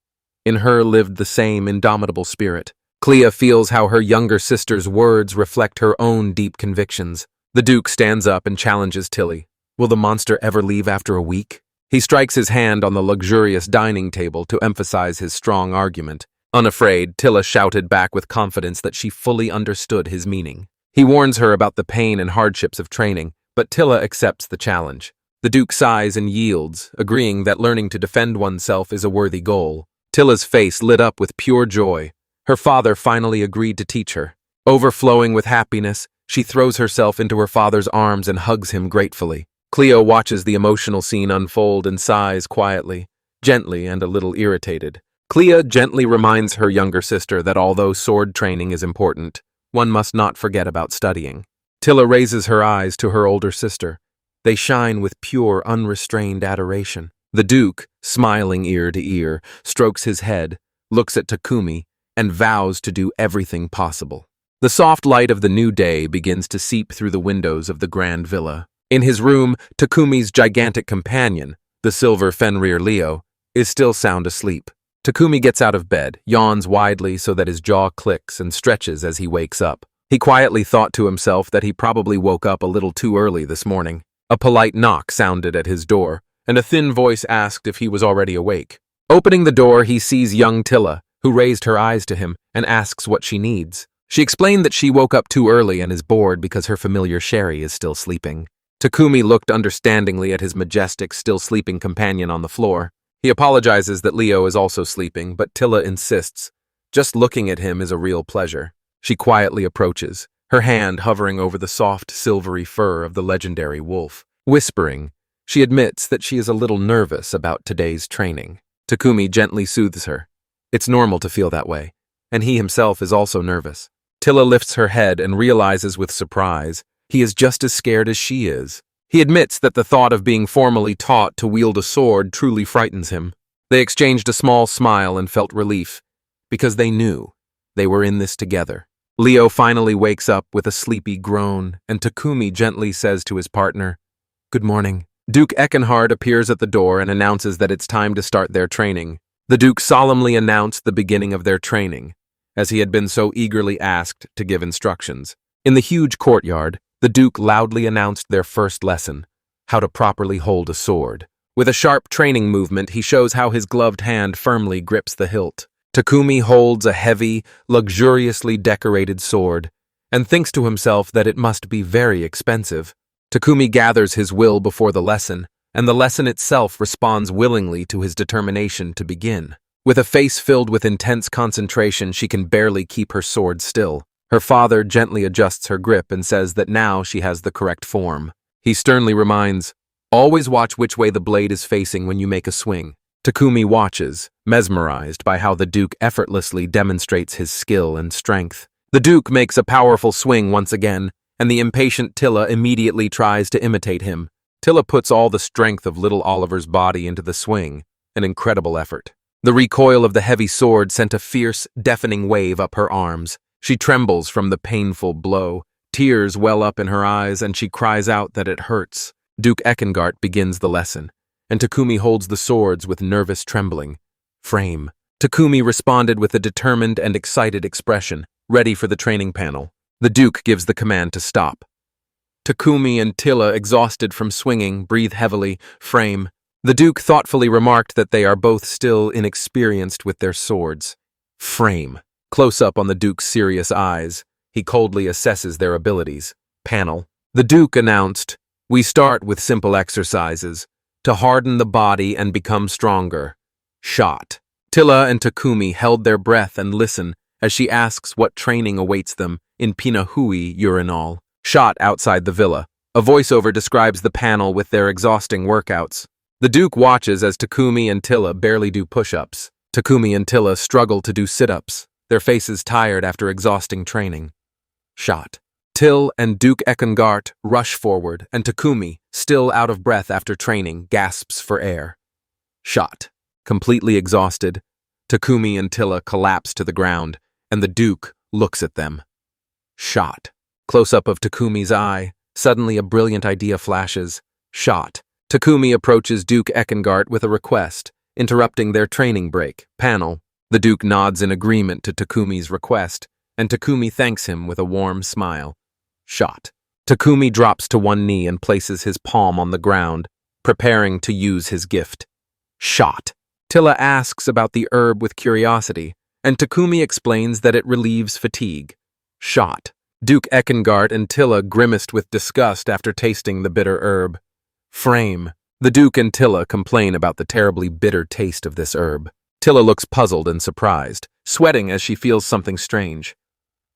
In her lived the same indomitable spirit. Clea feels how her younger sister's words reflect her own deep convictions. The Duke stands up and challenges Tilly. Will the monster ever leave after a week? He strikes his hand on the luxurious dining table to emphasize his strong argument. Unafraid, Tilla shouted back with confidence that she fully understood his meaning. He warns her about the pain and hardships of training, but Tilla accepts the challenge. The Duke sighs and yields, agreeing that learning to defend oneself is a worthy goal. Tilla's face lit up with pure joy. Her father finally agreed to teach her. Overflowing with happiness, she throws herself into her father's arms and hugs him gratefully. Cleo watches the emotional scene unfold and sighs quietly, gently and a little irritated. Clea gently reminds her younger sister that although sword training is important, one must not forget about studying. Tilla raises her eyes to her older sister. They shine with pure, unrestrained adoration. The Duke, smiling ear to ear, strokes his head, looks at Takumi, and vows to do everything possible. The soft light of the new day begins to seep through the windows of the grand villa. In his room, Takumi's gigantic companion, the silver Fenrir Leo, is still sound asleep. Takumi gets out of bed, yawns widely so that his jaw clicks and stretches as he wakes up. He quietly thought to himself that he probably woke up a little too early this morning. A polite knock sounded at his door, and a thin voice asked if he was already awake. Opening the door, he sees young Tilla, who raised her eyes to him and asks what she needs. She explained that she woke up too early and is bored because her familiar Sherry is still sleeping. Takumi looked understandingly at his majestic, still sleeping companion on the floor. He apologizes that Leo is also sleeping, but Tilla insists. Just looking at him is a real pleasure. She quietly approaches, her hand hovering over the soft, silvery fur of the legendary wolf. Whispering, she admits that she is a little nervous about today's training. Takumi gently soothes her. It's normal to feel that way, and he himself is also nervous. Tilla lifts her head and realizes with surprise he is just as scared as she is. He admits that the thought of being formally taught to wield a sword truly frightens him. They exchanged a small smile and felt relief, because they knew they were in this together. Leo finally wakes up with a sleepy groan, and Takumi gently says to his partner, "Good morning." Duke Eckenhard appears at the door and announces that it's time to start their training. The Duke solemnly announced the beginning of their training, as he had been so eagerly asked to give instructions. In the huge courtyard, the Duke loudly announced their first lesson, how to properly hold a sword. With a sharp training movement, he shows how his gloved hand firmly grips the hilt. Takumi holds a heavy, luxuriously decorated sword, and thinks to himself that it must be very expensive. Takumi gathers his will before the lesson, and the lesson itself responds willingly to his determination to begin. With a face filled with intense concentration, she can barely keep her sword still. Her father gently adjusts her grip and says that now she has the correct form. He sternly reminds, "Always watch which way the blade is facing when you make a swing." Takumi watches, mesmerized by how the Duke effortlessly demonstrates his skill and strength. The Duke makes a powerful swing once again, and the impatient Tilla immediately tries to imitate him. Tilla puts all the strength of little Oliver's body into the swing, an incredible effort. The recoil of the heavy sword sent a fierce, deafening wave up her arms. She trembles from the painful blow. Tears well up in her eyes, and she cries out that it hurts. Duke Eckengart begins the lesson, and Takumi holds the swords with nervous trembling. Frame. Takumi responded with a determined and excited expression, ready for the training panel. The Duke gives the command to stop. Takumi and Tilla, exhausted from swinging, breathe heavily. Frame. The Duke thoughtfully remarked that they are both still inexperienced with their swords. Frame. Close up on the Duke's serious eyes, he coldly assesses their abilities. Panel. The Duke announced, "We start with simple exercises to harden the body and become stronger." Shot. Tilla and Takumi held their breath and listen as she asks what training awaits them in Pinahui Urinal. Shot outside the villa. A voiceover describes the panel with their exhausting workouts. The Duke watches as Takumi and Tilla barely do push-ups. Takumi and Tilla struggle to do sit-ups, their faces tired after exhausting training. Shot. Till and Duke Eckengart rush forward, and Takumi, still out of breath after training, gasps for air. Shot. Completely exhausted, Takumi and Tilla collapse to the ground, and the Duke looks at them. Shot. Close-up of Takumi's eye. Suddenly a brilliant idea flashes. Shot. Takumi approaches Duke Eckengart with a request, interrupting their training break. Panel. The Duke nods in agreement to Takumi's request, and Takumi thanks him with a warm smile. Shot. Takumi drops to one knee and places his palm on the ground, preparing to use his gift. Shot. Tilla asks about the herb with curiosity, and Takumi explains that it relieves fatigue. Shot. Duke Ekengard and Tilla grimaced with disgust after tasting the bitter herb. Frame. The Duke and Tilla complain about the terribly bitter taste of this herb. Tilla looks puzzled and surprised, sweating as she feels something strange.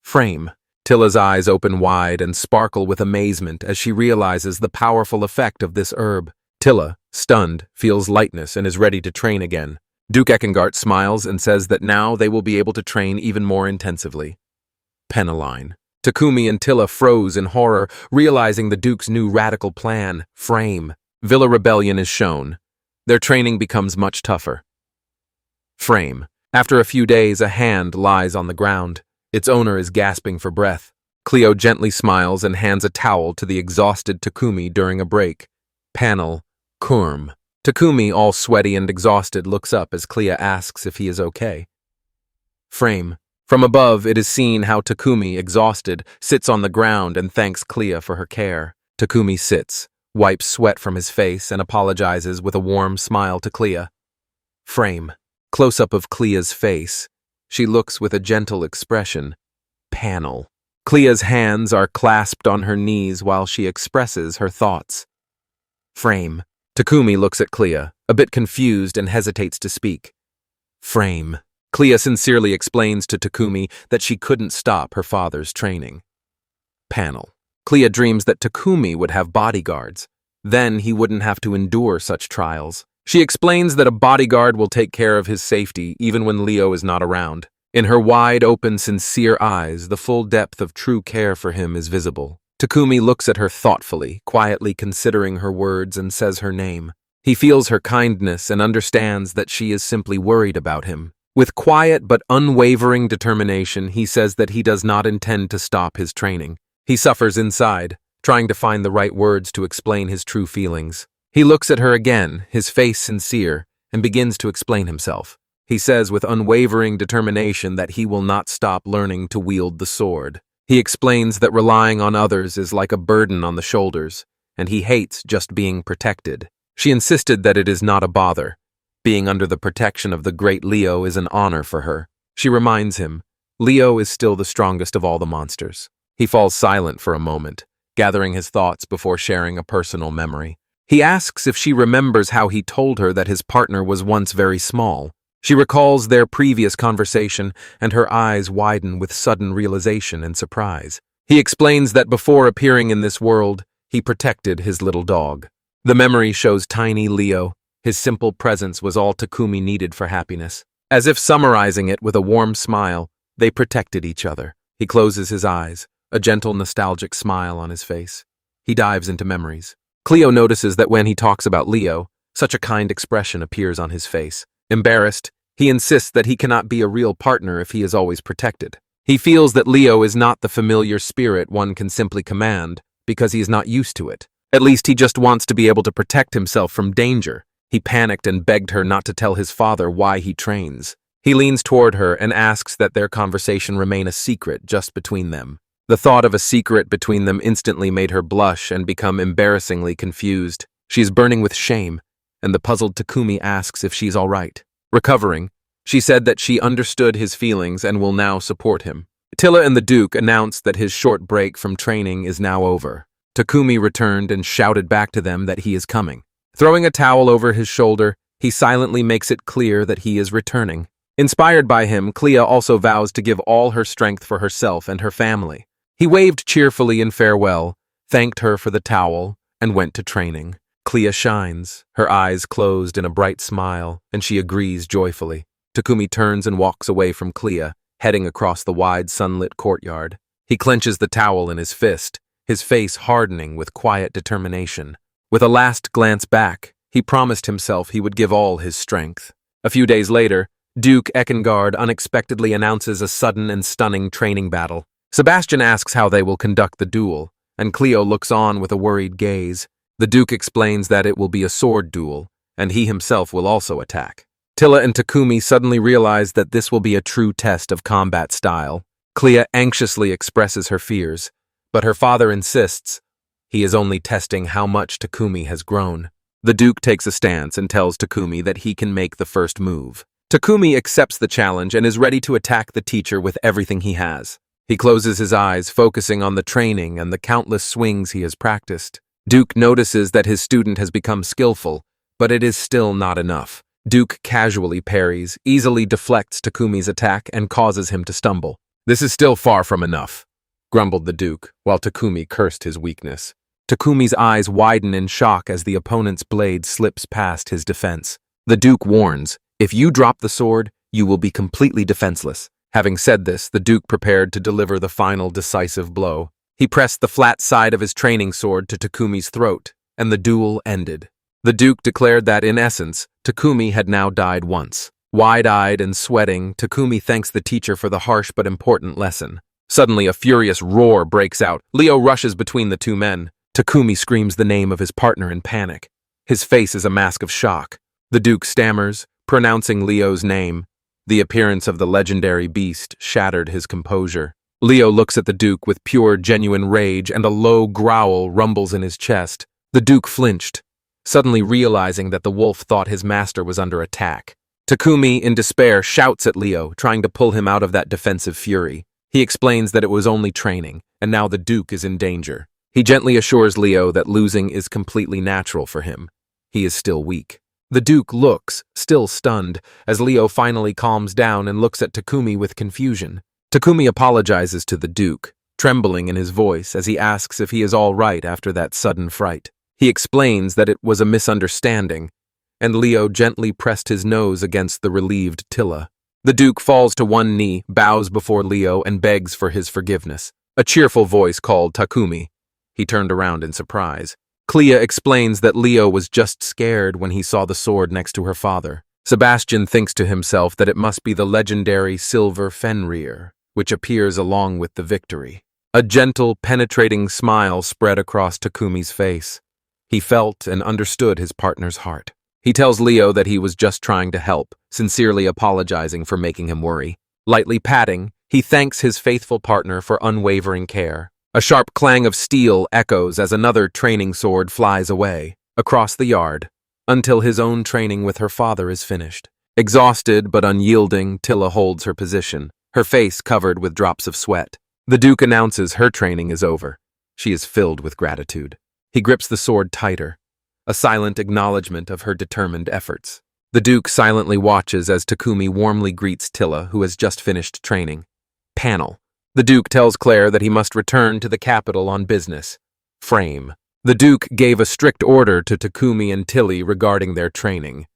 Frame. Tilla's eyes open wide and sparkle with amazement as she realizes the powerful effect of this herb. Tilla, stunned, feels lightness and is ready to train again. Duke Ekengard smiles and says that now they will be able to train even more intensively. Penaline. Takumi and Tilla froze in horror, realizing the Duke's new radical plan, Frame. Villa Rebellion is shown. Their training becomes much tougher. Frame. After a few days, a hand lies on the ground. Its owner is gasping for breath. Cleo gently smiles and hands a towel to the exhausted Takumi during a break. Panel. Kurm. Takumi, all sweaty and exhausted, looks up as Cleo asks if he is okay. Frame. From above, it is seen how Takumi, exhausted, sits on the ground and thanks Cleo for her care. Takumi sits, wipes sweat from his face, and apologizes with a warm smile to Cleo. Frame. Close-up of Clea's face. She looks with a gentle expression. Panel. Clea's hands are clasped on her knees while she expresses her thoughts. Frame. Takumi looks at Cleo, a bit confused and hesitates to speak. Frame. Cleo sincerely explains to Takumi that she couldn't stop her father's training. Panel. Cleo dreams that Takumi would have bodyguards. Then he wouldn't have to endure such trials. She explains that a bodyguard will take care of his safety even when Leo is not around. In her wide-open, sincere eyes, the full depth of true care for him is visible. Takumi looks at her thoughtfully, quietly considering her words, and says her name. He feels her kindness and understands that she is simply worried about him. With quiet but unwavering determination, he says that he does not intend to stop his training. He suffers inside, trying to find the right words to explain his true feelings. He looks at her again, his face sincere, and begins to explain himself. He says with unwavering determination that he will not stop learning to wield the sword. He explains that relying on others is like a burden on the shoulders, and he hates just being protected. She insisted that it is not a bother. Being under the protection of the great Leo is an honor for her. She reminds him, Leo is still the strongest of all the monsters. He falls silent for a moment, gathering his thoughts before sharing a personal memory. He asks if she remembers how he told her that his partner was once very small. She recalls their previous conversation, and her eyes widen with sudden realization and surprise. He explains that before appearing in this world, he protected his little dog. The memory shows tiny Leo. His simple presence was all Takumi needed for happiness. As if summarizing it with a warm smile, they protected each other. He closes his eyes, a gentle nostalgic smile on his face. He dives into memories. Cleo notices that when he talks about Leo, such a kind expression appears on his face. Embarrassed, he insists that he cannot be a real partner if he is always protected. He feels that Leo is not the familiar spirit one can simply command because he is not used to it. At least he just wants to be able to protect himself from danger. He panicked and begged her not to tell his father why he trains. He leans toward her and asks that their conversation remain a secret just between them. The thought of a secret between them instantly made her blush and become embarrassingly confused. She is burning with shame, and the puzzled Takumi asks if she's all right. Recovering, she said that she understood his feelings and will now support him. Tilla and the Duke announced that his short break from training is now over. Takumi returned and shouted back to them that he is coming. Throwing a towel over his shoulder, he silently makes it clear that he is returning. Inspired by him, Cleo also vows to give all her strength for herself and her family. He waved cheerfully in farewell, thanked her for the towel, and went to training. Cleo shines, her eyes closed in a bright smile, and she agrees joyfully. Takumi turns and walks away from Cleo, heading across the wide sunlit courtyard. He clenches the towel in his fist, his face hardening with quiet determination. With a last glance back, he promised himself he would give all his strength. A few days later, Duke Ekengard unexpectedly announces a sudden and stunning training battle. Sebastian asks how they will conduct the duel, and Cleo looks on with a worried gaze. The Duke explains that it will be a sword duel, and he himself will also attack. Tilla and Takumi suddenly realize that this will be a true test of combat style. Clea anxiously expresses her fears, but her father insists he is only testing how much Takumi has grown. The Duke takes a stance and tells Takumi that he can make the first move. Takumi accepts the challenge and is ready to attack the teacher with everything he has. He closes his eyes, focusing on the training and the countless swings he has practiced. Duke notices that his student has become skillful, but it is still not enough. Duke casually parries, easily deflects Takumi's attack, and causes him to stumble. "This is still far from enough," grumbled the Duke, while Takumi cursed his weakness. Takumi's eyes widen in shock as the opponent's blade slips past his defense. The Duke warns, "If you drop the sword, you will be completely defenseless." Having said this, the Duke prepared to deliver the final decisive blow. He pressed the flat side of his training sword to Takumi's throat, and the duel ended. The Duke declared that, in essence, Takumi had now died once. Wide-eyed and sweating, Takumi thanks the teacher for the harsh but important lesson. Suddenly, a furious roar breaks out. Leo rushes between the two men. Takumi screams the name of his partner in panic. His face is a mask of shock. The Duke stammers, pronouncing Leo's name. The appearance of the legendary beast shattered his composure. Leo looks at the Duke with pure, genuine rage, and a low growl rumbles in his chest. The Duke flinched, suddenly realizing that the wolf thought his master was under attack. Takumi, in despair, shouts at Leo, trying to pull him out of that defensive fury. He explains that it was only training, and now the Duke is in danger. He gently assures Leo that losing is completely natural for him. He is still weak. The Duke looks, still stunned, as Leo finally calms down and looks at Takumi with confusion. Takumi apologizes to the Duke, trembling in his voice as he asks if he is all right after that sudden fright. He explains that it was a misunderstanding, and Leo gently pressed his nose against the relieved Tilla. The Duke falls to one knee, bows before Leo, and begs for his forgiveness. A cheerful voice called Takumi. He turned around in surprise. Clea explains that Leo was just scared when he saw the sword next to her father. Sebastian thinks to himself that it must be the legendary silver Fenrir, which appears along with the victory. A gentle, penetrating smile spread across Takumi's face. He felt and understood his partner's heart. He tells Leo that he was just trying to help, sincerely apologizing for making him worry. Lightly patting, he thanks his faithful partner for unwavering care. A sharp clang of steel echoes as another training sword flies away, across the yard, until his own training with her father is finished. Exhausted but unyielding, Tilla holds her position, her face covered with drops of sweat. The Duke announces her training is over. She is filled with gratitude. He grips the sword tighter, a silent acknowledgement of her determined efforts. The Duke silently watches as Takumi warmly greets Tilla, who has just finished training. Panel. The Duke tells Claire that he must return to the capital on business. Frame. The Duke gave a strict order to Takumi and Tilly regarding their training.